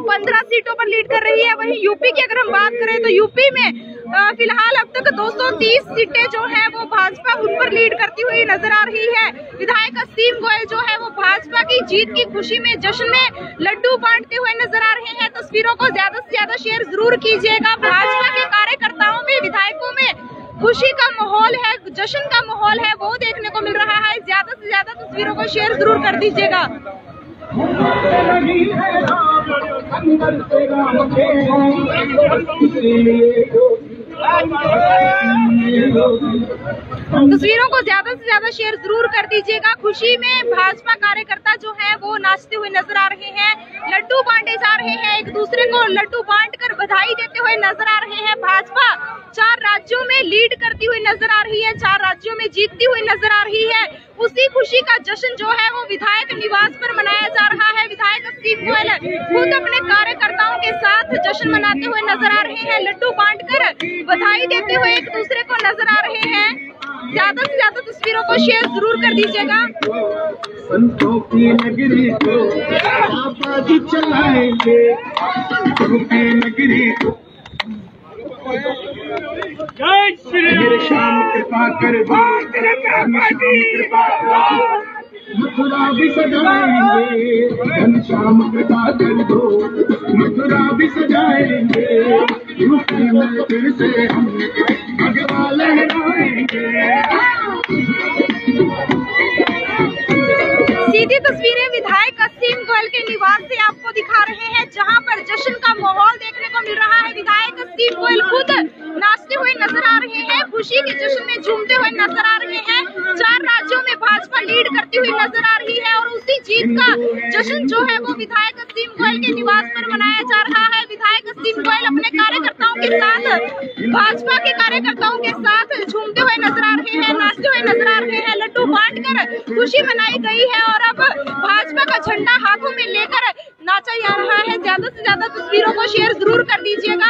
15 सीटों पर लीड कर रही है। वहीं यूपी की अगर हम बात करें तो यूपी में फिलहाल अब तक 230 सीटें जो है वो भाजपा उन पर लीड करती हुई नजर आ रही है। विधायक असीम गोयल जो है वो भाजपा की जीत की खुशी में जश्न में लड्डू बांटते हुए नजर आ रहे हैं। तस्वीरों को ज्यादा से ज्यादा शेयर जरूर कीजिएगा। भाजपा के कार्यकर्ताओं में, विधायकों में खुशी का माहौल है, जश्न का माहौल है, वो देखने को मिल रहा है। ज्यादा से ज्यादा तस्वीरों को शेयर जरूर कर दीजिएगा। अंदर से राम के हैं, इसीलिए तस्वीरों को ज्यादा से ज्यादा शेयर जरूर कर दीजिएगा। खुशी में भाजपा कार्यकर्ता जो है वो नाचते हुए नजर आ रहे हैं, लड्डू बांटे जा रहे हैं, एक दूसरे को लड्डू बांटकर बधाई देते हुए नजर आ रहे हैं। भाजपा 4 राज्यों में लीड करती हुई नजर आ रही है, 4 राज्यों में जीतती हुई नजर आ रही है। उसी खुशी का जश्न जो है वो विधायक निवास पर मनाया जा रहा है। विधायक असीम गोयल खुद अपने कार्यकर्ताओं के साथ जश्न मनाते हुए नजर आ रहे हैं, लड्डू बांटकर बधाई देते हुए एक दूसरे को नजर आ रहे हैं। ज्यादा से ज्यादा तस्वीरों को शेयर जरूर कर दीजिएगा। संतों की नगरी को बाबा जी चलाएंगे, संतों की नगरी को मेरे श्याम कृपा कर दो, श्याम कृपा कर दो, मथुरा भी सजाएंगे, श्याम कृपा कर दो, मथुरा भी सजाएंगे, यूपी में फिर से हम भगवा लहराएंगे। सीधी तस्वीरें विधायक असीम गोयल के निवास से आपको दिखा रहे हैं, जहां पर जश्न का माहौल देखने को मिल रहा है। विधायक असीम गोयल खुद नाचते हुए नजर आ रहे हैं, खुशी के जश्न में झूमते हुए नजर आ रहे हैं। 4 राज्यों में भाजपा लीड करती हुई नजर आ रही है और उसी जीत का जश्न जो है वो विधायक असीम गोयल के निवास पर मनाया जा रहा है। विधायक असीम गोयल अपने कार्यकर्ताओं के साथ, भाजपा के कार्यकर्ताओं के साथ झूमते हुए नजर आ रहे हैं, नाचते हुए नजर आ रहे हैं, लड्डू बांटकर खुशी मनाई गई है और अब भाजपा का झंडा हाथों में लेकर नाचा जा रहा है। ज्यादा से ज्यादा तस्वीरों को शेयर जरूर कर दीजिएगा।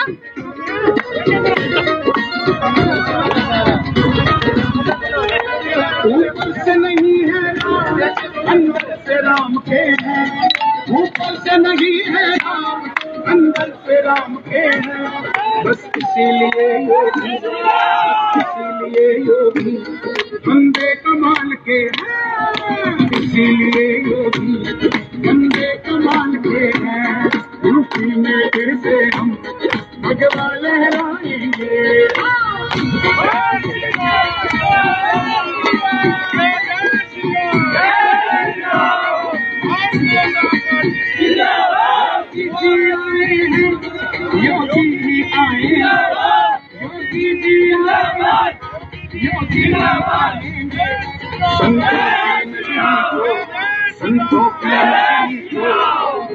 ऊपर से नहीं है राम, अंदर से राम के हैं, ऊपर से नहीं है राम, अंदर से राम के हैं, बस इसीलिए योगी बंदे कमाल के हैं, इसीलिए योगी बंदे कमाल के हैं, यूपी में फिर से हम भगवा लहराएंगे। योगी जी आए, योगी जी संतों की नगरी को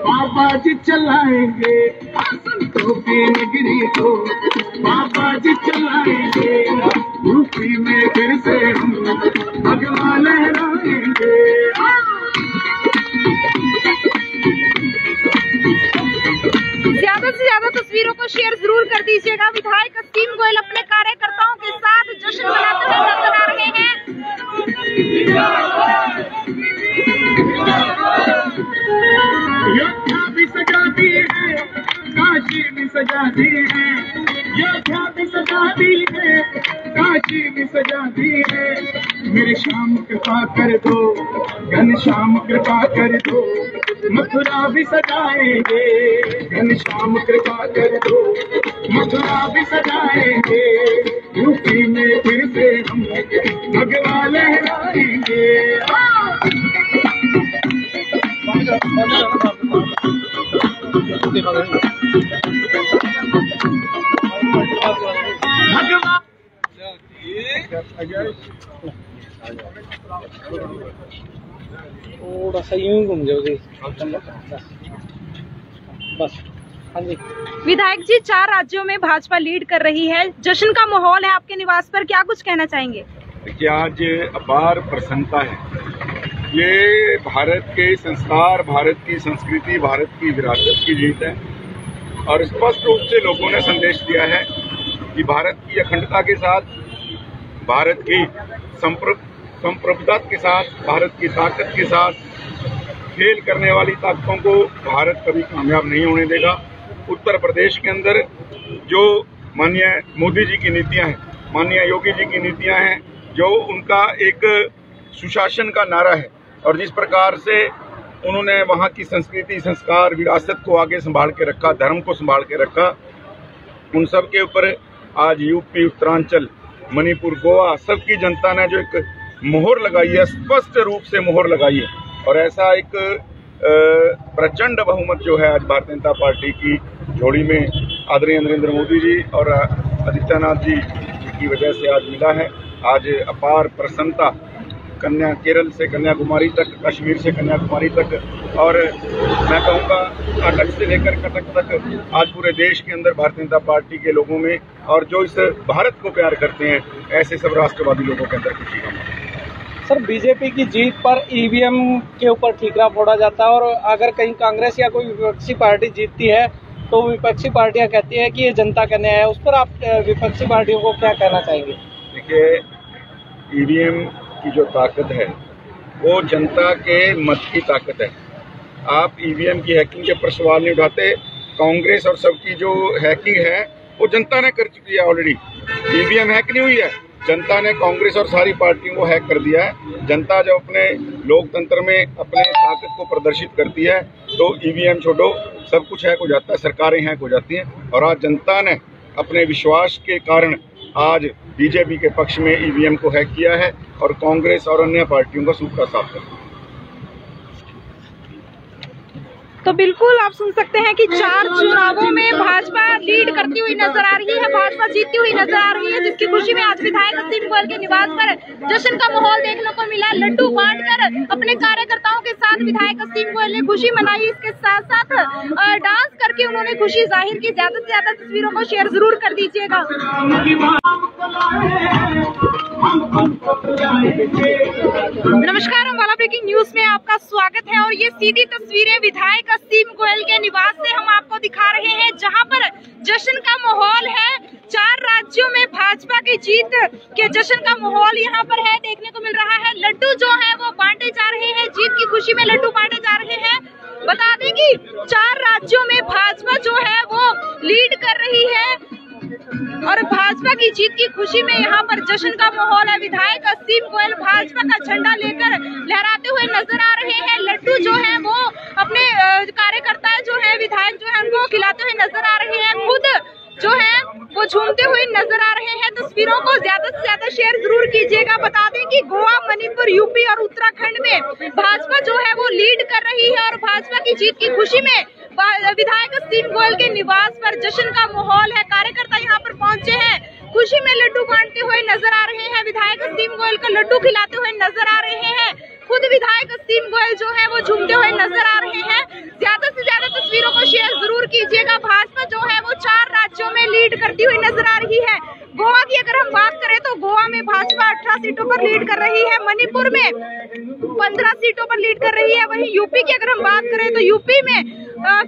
बाबा जी चलाएंगे, संतों की नगरी को बाबा जी चलाएंगे, यूपी में फिर से हम भगवा लहराएंगे। ज्यादा से ज्यादा तस्वीरों को शेयर जरूर कर दीजिएगा। विधायक असीम गोयल अपने कार्यकर्ताओं के साथ जश्न मनाते हुए नजर आ रहे हैं। योद्धा भी सजा दी है, काशी भी सजा दी है, योद्धा भी सजा दी है, काशी भी सजा दी है, मेरे श्याम कृपा कर दो, घनश्याम कृपा कर दो, मथुरा भी सजाएंगे, घनश्याम कृपा कर दो, मथुरा भी सजाएंगे, यूपी में फिर से हम भगवा लहराएंगे। थोड़ा सा यूं घूम जाओगे बस। हाँ जी विधायक जी, 4 राज्यों में भाजपा लीड कर रही है, जश्न का माहौल है आपके निवास पर, क्या कुछ कहना चाहेंगे? देखिए, आज अपार प्रसन्नता है। ये भारत के संस्कार, भारत की संस्कृति, भारत की विरासत की जीत है और स्पष्ट रूप से लोगों ने संदेश दिया है कि भारत की अखंडता के साथ, भारत की संप्रभुता के साथ, भारत की ताकत के साथ खेल करने वाली ताकतों को भारत कभी कामयाब नहीं होने देगा। उत्तर प्रदेश के अंदर जो माननीय मोदी जी की नीतियां हैं, माननीय योगी जी की नीतियां हैं, जो उनका एक सुशासन का नारा है और जिस प्रकार से उन्होंने वहाँ की संस्कृति, संस्कार, विरासत को आगे संभाल के रखा, धर्म को संभाल के रखा, उन सब के ऊपर आज यूपी, उत्तरांचल, मणिपुर, गोवा सबकी जनता ने जो एक मोहर लगाई है, स्पष्ट रूप से मोहर लगाई है और ऐसा एक प्रचंड बहुमत जो है आज भारतीय जनता पार्टी की झोली में आदरणीय नरेंद्र मोदी जी और आदित्यनाथ जी की वजह से आज मिला है। आज अपार प्रसन्नता केरल से कन्याकुमारी तक, कश्मीर से कन्याकुमारी तक, और मैं कहूँगा अटक से लेकर कटक तक आज पूरे देश के अंदर भारतीय जनता पार्टी के लोगों में और जो इस भारत को प्यार करते हैं ऐसे सब राष्ट्रवादी लोगों के अंदर खुशी का माहौल। सर, बीजेपी की जीत पर ईवीएम के ऊपर ठीकरा फोड़ा जाता है और अगर कहीं कांग्रेस या कोई विपक्षी पार्टी जीतती है तो विपक्षी पार्टियां कहती है कि ये जनता का न्याय है। उस पर आप विपक्षी पार्टियों को क्या कहना चाहेंगे? देखिए, ईवीएम की जो ताकत है वो जनता के मत की ताकत है। आप ईवीएम की हैकिंग के पर सवाल नहीं उठाते। कांग्रेस और सबकी जो हैकिंग है वो जनता ने कर चुकी है ऑलरेडी। ईवीएम हैक नहीं हुई है, जनता ने कांग्रेस और सारी पार्टियों को हैक कर दिया है। जनता जब अपने लोकतंत्र में अपने ताकत को प्रदर्शित करती है तो ईवीएम छोड़ो सब कुछ हैक हो जाता है, सरकारें हैक हो जाती हैं। और आज जनता ने अपने विश्वास के कारण आज बीजेपी के पक्ष में ईवीएम को हैक किया है और कांग्रेस और अन्य पार्टियों का सूखा साफ कर दिया। तो बिल्कुल आप सुन सकते हैं कि 4 चुनावों में भाजपा लीड करती हुई नजर आ रही है, भाजपा जीतती हुई नजर आ रही है, जिसकी खुशी में आज विधायक असीम गोयल के निवास पर जश्न का माहौल देखने को मिला। लड्डू बांटकर अपने कार्यकर्ताओं के साथ विधायक असीम गोयल ने खुशी मनाई। इसके साथ साथ डांस करके उन्होंने खुशी जाहिर की। ज्यादा से ज्यादा तस्वीरों को शेयर जरूर कर दीजिएगा। नमस्कार, अम्बाला ब्रेकिंग न्यूज में आपका स्वागत है और ये सीधी तस्वीरें विधायक असीम गोयल के निवास से हम आपको दिखा रहे हैं, जहां पर जश्न का माहौल है। 4 राज्यों में भाजपा की जीत के जश्न का माहौल यहां पर है, देखने को मिल रहा है। लड्डू जो है वो बांटे जा रहे हैं, जीत की खुशी में लड्डू बांटे जा रहे हैं। बता दें कि 4 राज्यों में भाजपा जो है वो लीड कर रही है और भाजपा की जीत की खुशी में यहाँ पर जश्न का माहौल है। विधायक असीम गोयल भाजपा का झंडा लेकर लहराते हुए नजर आ रहे हैं। लड्डू जो है वो अपने कार्यकर्ता जो है, विधायक जो है उनको खिलाते हुए नजर आ रहे हैं। खुद जो है वो झूमते हुए नजर आ रहे हैं। तस्वीरों को ज्यादा से ज्यादा शेयर जरूर कीजिएगा। बता दें कि गोवा, मणिपुर, यूपी और उत्तराखंड में भाजपा जो है वो लीड कर रही है और भाजपा की जीत की खुशी में विधायक असीम गोयल के निवास पर जश्न का माहौल है। कार्यकर्ता यहाँ पर पहुंचे हैं, खुशी में लड्डू बांटते हुए नजर आ रहे हैं। विधायक असीम गोयल को लड्डू खिलाते हुए नजर आ रहे हैं। खुद विधायक असीम गोयल जो है वो झूमते हुए नजर आ रहे हैं। ज्यादा से ज्यादा तस्वीरों को शेयर जरूर कीजिएगा। भाजपा जो है वो 4 राज्यों में लीड करती हुई नजर आ रही है। गोवा की अगर हम बात करें तो गोवा में भाजपा 18 सीटों पर लीड कर रही है, मणिपुर में 15 सीटों पर लीड कर रही है। वहीं यूपी की अगर हम बात करें तो यूपी में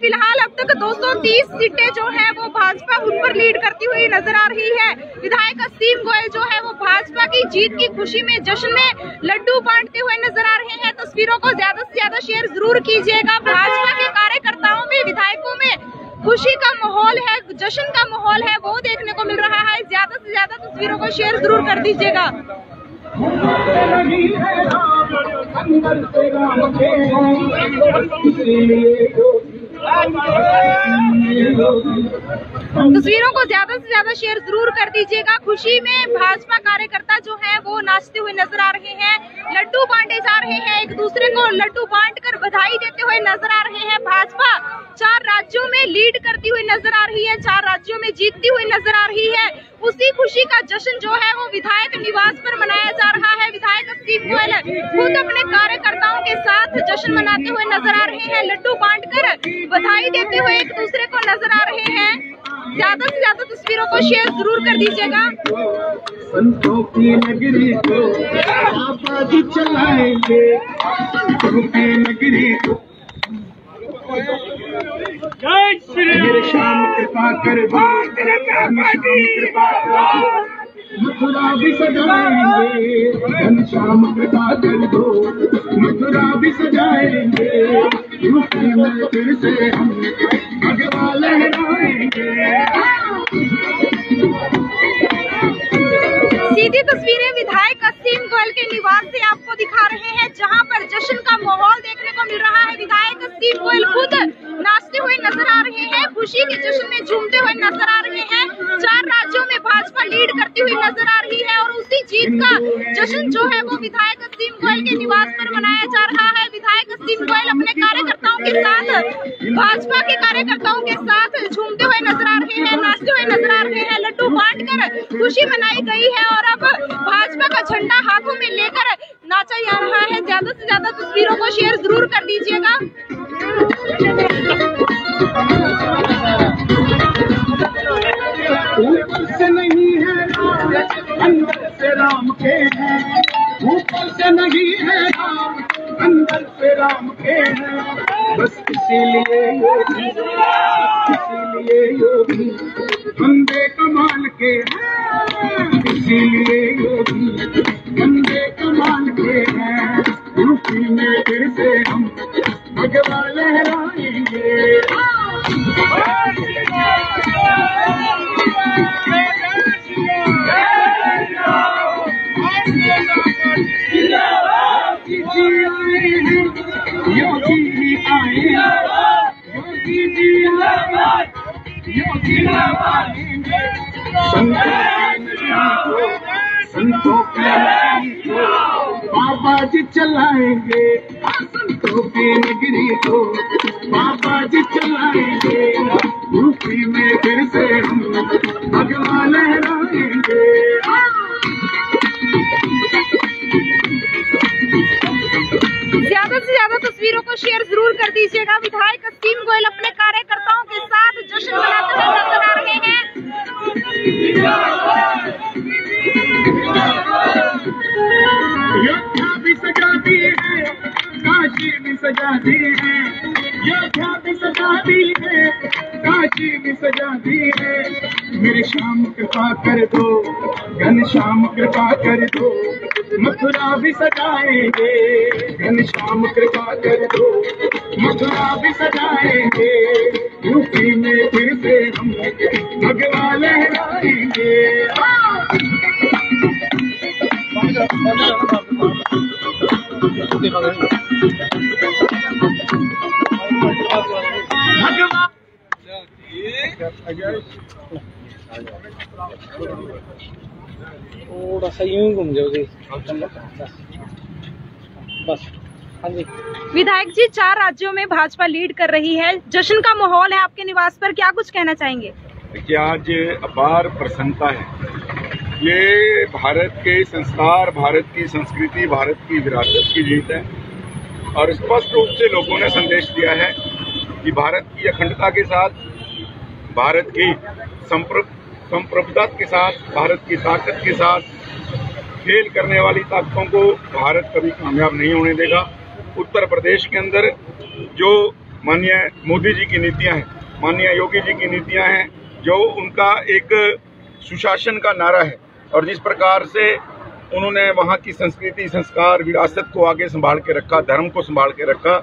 फिलहाल अब तक 230 सीटें जो है वो भाजपा उन पर लीड करती हुई नजर आ रही है। विधायक असीम गोयल जो है वो भाजपा की जीत की खुशी में जश्न में लड्डू बांटते हुए नजर आ रहे हैं। तस्वीरों को ज्यादा से ज्यादा शेयर जरूर कीजिएगा। भाजपा के कार्यकर्ताओं में, विधायकों में खुशी का माहौल है, जश्न का माहौल है, वो देखने को मिल रहा है। ज्यादा से ज्यादा तस्वीरों को शेयर जरूर कर दीजिएगा। तस्वीरों को ज्यादा से ज्यादा शेयर जरूर कर दीजिएगा। खुशी में भाजपा कार्यकर्ता जो है वो नाचते हुए नजर आ रहे हैं, लड्डू बांटे जा रहे हैं, एक दूसरे को लड्डू बांटकर बधाई देते हुए नजर आ रहे हैं। भाजपा 4 राज्यों में लीड करती हुई नजर आ रही है, 4 राज्यों में जीतती हुई नजर आ रही है। उसी खुशी का जश्न जो है वो विधायक निवास पर मनाया जा रहा है। विधायक असीम गोयल खुद अपने कार्यकर्ताओं के साथ जश्न मनाते हुए नजर आ रहे हैं, लड्डू बांटकर बधाई देते हुए एक दूसरे को नजर आ रहे हैं। ज्यादा से ज्यादा तस्वीरों को शेयर जरूर कर दीजिएगा। संतों की नगरी को बाबा जी चलाएंगे, संतों की नगरी को मेरे श्याम कृपा कर दो, कृपा मथुरा भी सजाएंगे, श्याम कृपा कर दो, मथुरा भी सजाएंगे, यूपी में फिर से हम भगवा लहराएंगे। सीधी तस्वीरें विधायक असीम गोयल के निवास से आपको दिखा रहे हैं, जहां पर जश्न का माहौल देखने को मिल रहा है। विधायक असीम गोयल खुद नाचते हुए नजर आ रहे हैं, खुशी के जश्न में झूमते हुए नजर आ रहे हैं। 4 राज्यों में भाजपा भाजपा लीड करती हुई नजर आ रही है और उसी जीत का जश्न जो है वो विधायक असीम गोयल के निवास पर मनाया जा रहा है। विधायक असीम गोयल अपने कार्यकर्ताओं के साथ, भाजपा के कार्यकर्ताओं के साथ झूमते हुए नजर आ रहे हैं, नाचते हुए नजर आ रहे हैं। लड्डू बांटकर खुशी मनाई गई है और अब भाजपा का झंडा हाथों में लेकर नाचा जा रहा है। ज्यादा से ज्यादा तस्वीरों को शेयर जरूर कर दीजिएगा। ऊपर से नहीं है राम, अंदर से राम के हैं। ऊपर से नहीं है राम, अंदर से राम के हैं। बस इसीलिए योगी बंदे कमाल के हैं। इसीलिए योगी बंदे कमाल के हैं। यूपी में फिर से हम भगवा लहराएंगे। योगी जी आए, योगी जी आए, योगी आएंगे। संतों की बाबा जी चलाएंगे, संतों की नगरी को बाबा जी चलाएंगे। यूपी में फिर से हम भगवा लहराएंगे। ज्यादा से ज्यादा तस्वीरों को शेयर जरूर कर दीजिएगा। विधायक असीम गोयल अपने कार्यकर्ताओं के साथ जश्न मनाते हुए नजर आ रहे हैं। योद्धा भी सजा दी है, काशी भी सजा दी है। योद्धा भी सजा दी है, काशी भी सजा दी है। मेरे श्याम कृपा कर दो, घनश्याम कृपा कर दो। मथुरा भी सजाएंगे, घनश्याम कृपा कर दो। मथुरा भी सजाएंगे। यूपी में फिर से हम भगवा लहराएंगे। थोड़ा सा यूं घूम जाओगे बस। हाँ जी विधायक जी, 4 राज्यों में भाजपा लीड कर रही है, जश्न का माहौल है आपके निवास पर, क्या कुछ कहना चाहेंगे? देखिए, आज अपार प्रसन्नता है। ये भारत के संस्कार, भारत की संस्कृति, भारत की विरासत की जीत है और स्पष्ट रूप से लोगों ने संदेश दिया है कि भारत की अखंडता के साथ, भारत की संप्रभुता के साथ, भारत की ताकत के साथ खेल करने वाली ताकतों को भारत कभी कामयाब नहीं होने देगा। उत्तर प्रदेश के अंदर जो माननीय मोदी जी की नीतियां हैं, माननीय योगी जी की नीतियां हैं, जो उनका एक सुशासन का नारा है और जिस प्रकार से उन्होंने वहाँ की संस्कृति, संस्कार, विरासत को आगे संभाल के रखा, धर्म को संभाल के रखा,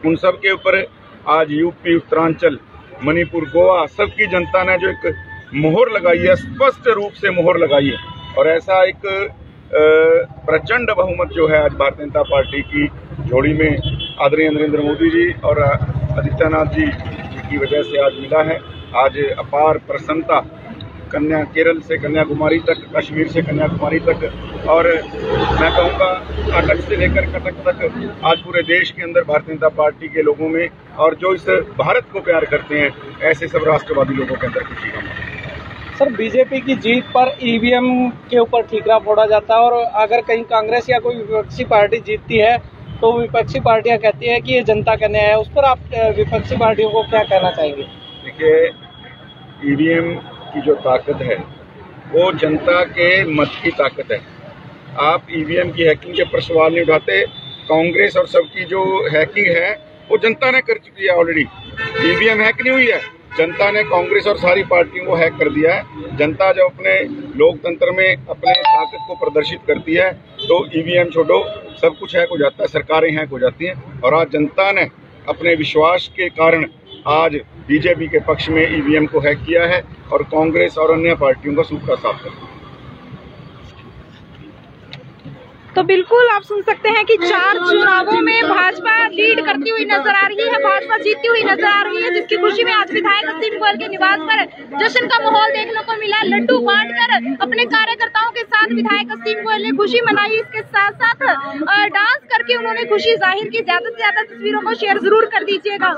उन सब के ऊपर आज यूपी, उत्तरांचल, मणिपुर, गोवा, सबकी जनता ने जो एक मोहर लगाई है, स्पष्ट रूप से मोहर लगाई है और ऐसा एक प्रचंड बहुमत जो है आज भारतीय जनता पार्टी की झोली में आदरणीय नरेंद्र मोदी जी और आदित्यनाथ जी की वजह से आज मिला है। आज अपार प्रसन्नता केरल से कन्याकुमारी तक, कश्मीर से कन्याकुमारी तक और मैं कहूँगा कटक से लेकर कटक तक आज पूरे देश के अंदर भारतीय जनता पार्टी के लोगों में और जो इस भारत को प्यार करते हैं ऐसे सब राष्ट्रवादी लोगों के अंदर खुशी का। सर, बीजेपी की जीत पर ईवीएम के ऊपर ठीकरा फोड़ा जाता है और अगर कहीं कांग्रेस या कोई विपक्षी पार्टी जीतती है तो विपक्षी पार्टियां कहती है कि ये जनता का न्याय है। उस पर आप विपक्षी पार्टियों को क्या कहना चाहेंगे? देखिए, ईवीएम की जो ताकत है वो जनता के मत की ताकत है। आप ईवीएम की हैकिंग के ऊपर सवाल नहीं उठाते। कांग्रेस और सबकी जो हैकिंग है वो जनता ने कर चुकी है ऑलरेडी। ईवीएम हैक नहीं हुई है, जनता ने कांग्रेस और सारी पार्टियों को हैक कर दिया है। जनता जब अपने लोकतंत्र में अपने ताकत को प्रदर्शित करती है तो ईवीएम छोड़ो, सब कुछ हैक हो जाता है, सरकारें हैक हो जाती हैं। और आज जनता ने अपने विश्वास के कारण आज बीजेपी के पक्ष में ईवीएम को हैक किया है और कांग्रेस और अन्य पार्टियों का सूखा साफ कर दिया। तो बिल्कुल आप सुन सकते हैं कि 4 चुनावों में भाजपा लीड करती हुई नजर आ रही है, भाजपा जीतती हुई नजर आ रही है, जिसकी खुशी में आज विधायक असीम गोयल के निवास पर जश्न का माहौल देखने को मिला। लड्डू बांटकर अपने कार्यकर्ताओं के साथ विधायक असीम गोयल ने खुशी मनाई। इसके साथ साथ डांस करके उन्होंने खुशी जाहिर की। ज्यादा से ज्यादा तस्वीरों को शेयर जरूर कर दीजिएगा।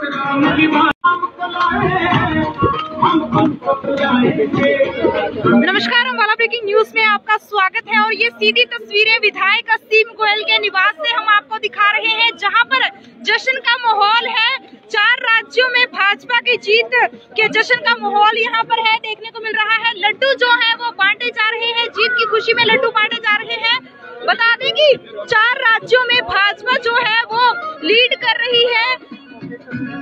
नमस्कार, अम्बाला ब्रेकिंग न्यूज में आपका स्वागत है और ये सीधी तस्वीरें विधायक असीम गोयल के निवास से हम आपको दिखा रहे हैं, जहां पर जश्न का माहौल है। 4 राज्यों में भाजपा की जीत के जश्न का माहौल यहां पर है, देखने को मिल रहा है। लड्डू जो है वो बांटे जा रहे हैं, जीत की खुशी में लड्डू बांटे जा रहे हैं। बता दें कि 4 राज्यों में भाजपा जो है वो लीड कर रही है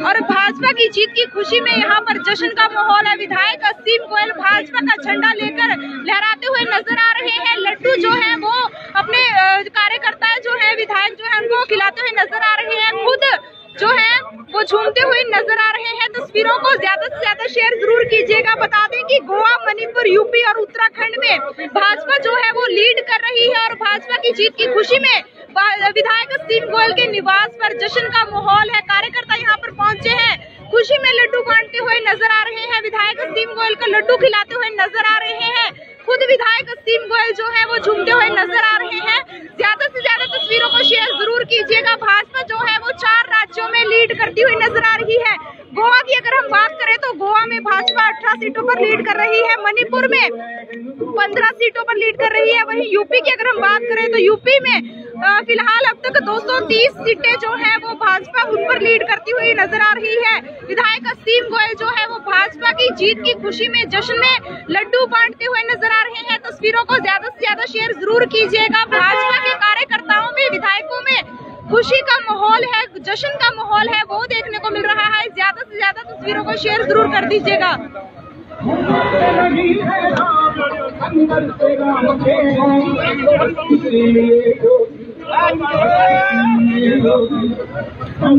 और भाजपा की जीत की खुशी में यहाँ पर जश्न का माहौल है। विधायक असीम गोयल भाजपा का झंडा लेकर लहराते हुए नजर आ रहे हैं। लड्डू जो है वो अपने कार्यकर्ता जो है, विधायक जो है, उनको खिलाते हुए नजर आ रहे हैं। खुद जो है वो झूमते हुए नजर आ रहे हैं। तस्वीरों को ज्यादा से ज्यादा शेयर जरूर कीजिएगा। बता दें कि गोवा, मणिपुर, यूपी और उत्तराखंड में भाजपा जो है वो लीड कर रही है और भाजपा की जीत की खुशी में विधायक असीम गोयल के निवास पर जश्न का माहौल है। कार्यकर्ता यहाँ पर पहुंचे हैं, खुशी में लड्डू बांटते हुए नजर आ रहे हैं। विधायक असीम गोयल को लड्डू खिलाते हुए नजर आ रहे हैं। खुद विधायक असीम गोयल जो है वो झूमते हुए नजर आ रहे हैं। ज्यादा से ज्यादा तस्वीरों को शेयर जरूर कीजिएगा। भाजपा जो है वो 4 राज्यों में लीड करती हुई नजर आ रही है। गोवा की अगर हम बात करें तो गोवा में भाजपा 18 सीटों पर लीड कर रही है, मणिपुर में 15 सीटों पर लीड कर रही है। वहीं यूपी की अगर हम बात करें तो यूपी में फिलहाल अब तक 230 सीटें जो है वो भाजपा उन पर लीड करती हुई नजर आ रही है। विधायक असीम गोयल जो है वो भाजपा की जीत की खुशी में जश्न में लड्डू बांटते हुए नजर आ रहे हैं। तस्वीरों को ज्यादा से ज्यादा शेयर जरूर कीजिएगा। भाजपा के कार्यकर्ताओं में, विधायकों में खुशी का माहौल है, जश्न का माहौल है, वो देखने को मिल रहा है। ज्यादा से ज्यादा तस्वीरों को शेयर जरूर कर दीजिएगा।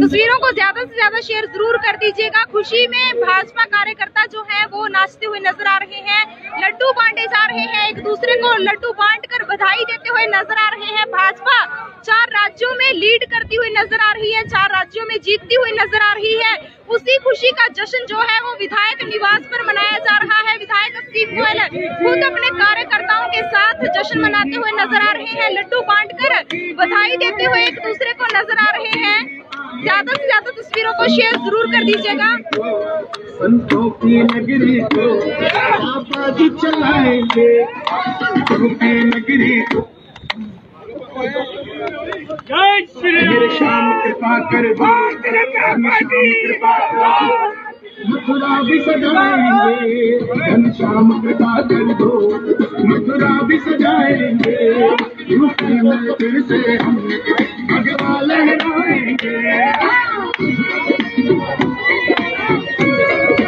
तस्वीरों को ज्यादा से ज्यादा शेयर जरूर कर दीजिएगा। खुशी में भाजपा कार्यकर्ता जो है वो नाचते हुए नजर आ रहे हैं, लड्डू बांटे जा रहे हैं, एक दूसरे को लड्डू बांटकर बधाई देते हुए नजर आ रहे हैं। भाजपा 4 राज्यों में लीड करती हुई नजर आ रही है, 4 राज्यों में जीतती हुई नजर आ रही है। उसी खुशी का जश्न जो है वो विधायक निवास पर मनाया जा रहा है। विधायक असीम गोयल खुद अपने कार्यकर्ताओं के साथ जश्न मनाते हुए नजर आ रहे हैं, लड्डू बांटकर बधाई देते हुए एक दूसरे को नजर आ रहे हैं। ज्यादा से ज्यादा तस्वीरों को शेयर जरूर कर दीजिएगा। संतों की नगरी को बाबा जी चलाएंगे, संतों की नगरी को जय श्री श्याम कृपा कर दो, कृपा मथुरा भी सजाएंगे, श्याम कृपा कर दो, मथुरा भी सजाएंगे, यूपी में फिर से हम भगवा लहराएंगे।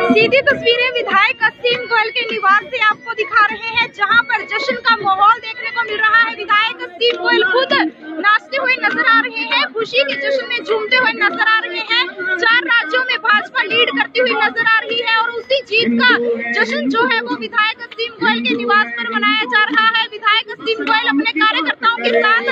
सीधी तस्वीरें विधायक असीम गोयल के निवास से आपको दिखा रहे हैं, जहां पर जश्न का माहौल देखने को मिल रहा है। विधायक असीम गोयल खुद नाचते हुए नजर आ रहे हैं, खुशी के जश्न में झूमते हुए नजर आ रहे हैं। 4 राज्यों में भाजपा लीड करती हुई नजर आ रही है और उसी जीत का जश्न जो है वो विधायक असीम गोयल के निवास पर मनाया जा रहा है। विधायक असीम गोयल अपने कार्यकर्ताओं के साथ,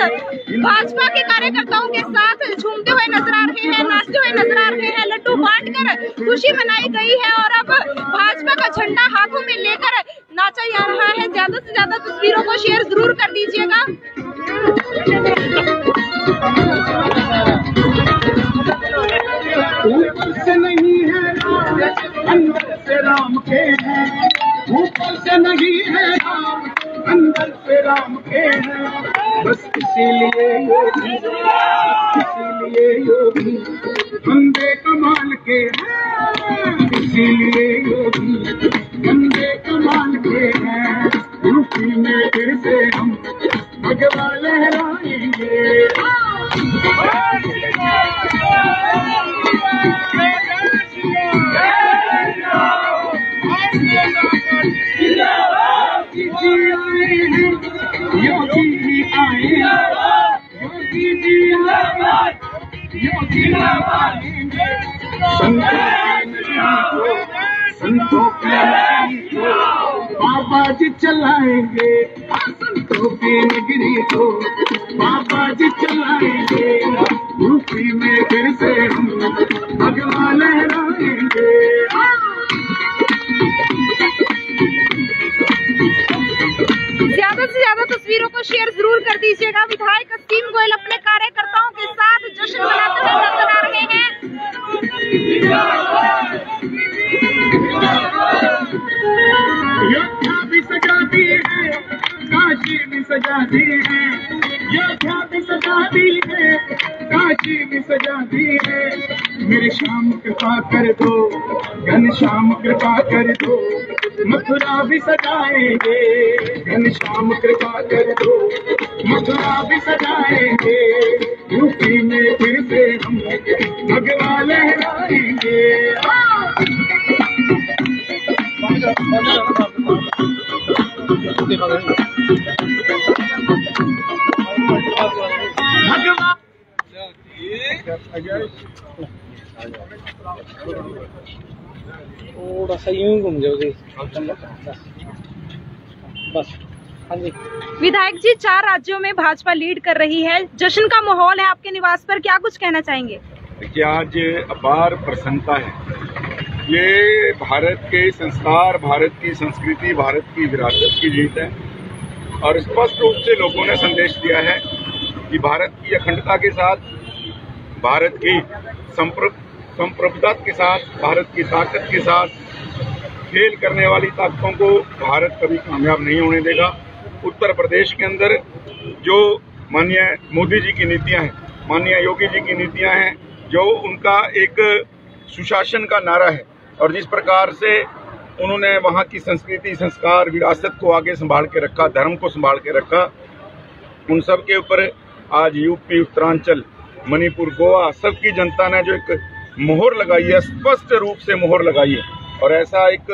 भाजपा के कार्यकर्ताओं के साथ झूमते हुए नजर आ रहे हैं, नाचते हुए नजर आ रहे हैं। लड्डू बांटकर खुशी मनाई गई है और अब भाजपा का झंडा हाथों में लेकर नाचा जा रहा है। ज्यादा से ज्यादा तस्वीरों को शेयर जरूर कर दीजिएगा। ऊपर से नहीं है राम, अंदर से राम के हैं, ऊपर से नहीं है राम, अंदर से राम के हैं। बस इसीलिए योगी बंदे कमाल के हैं, इसीलिए योगी बंदे कमाल के हैं। यूपी में फिर से हम भगवा लहराएंगे। योगी जी आए, योगी जी योगी संतों की नगरी को जी चलाएंगे संतों की नगरी को, बाबा जी चलाएंगे यूपी में फिर से हम भगवा लहराएंगे। ज्यादा से ज्यादा तस्वीरों को शेयर जरूर कर दीजिएगा। विधायक असीम गोयल अपने कार्यकर्ताओं के साथ जश्न मनाते हुए नजर आ रहे हैं। योद्धा भी सजा दी है, काशी भी सजा दी है, योद्धा भी सजा दी है, काशी भी सजा दी है। मेरे श्याम कृपा कर दो, घनश्याम कृपा कर दो, मथुरा भी सजाएंगे, घनश्याम कृपा कर दो, मथुरा भी सजाएंगे, यूपी में फिर से हम भगवा लहराएंगे। थोड़ा सा यूं घूम जाओगे बस। हाँ जी विधायक जी, 4 राज्यों में भाजपा लीड कर रही है, जश्न का माहौल है आपके निवास पर, क्या कुछ कहना चाहेंगे? देखिए, आज अपार प्रसन्नता है। ये भारत के संस्कार, भारत की संस्कृति, भारत की विरासत की जीत है और स्पष्ट रूप से लोगों ने संदेश दिया है कि भारत की अखंडता के साथ, भारत की संप्रभुता के साथ, भारत की ताकत के साथ खेल करने वाली ताकतों को भारत कभी कामयाब नहीं होने देगा। उत्तर प्रदेश के अंदर जो माननीय मोदी जी की नीतियां हैं, माननीय योगी जी की नीतियां हैं, जो उनका एक सुशासन का नारा है और जिस प्रकार से उन्होंने वहाँ की संस्कृति, संस्कार, विरासत को आगे संभाल के रखा, धर्म को संभाल के रखा, उन सब के ऊपर आज यूपी, उत्तरांचल, मणिपुर, गोवा सबकी जनता ने जो एक मोहर लगाई है, स्पष्ट रूप से मोहर लगाई है और ऐसा एक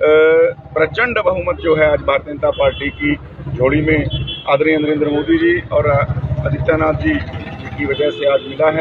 प्रचंड बहुमत जो है आज भारतीय जनता पार्टी की झोली में आदरणीय नरेंद्र मोदी जी और आदित्यनाथ जी की वजह से आज मिला है।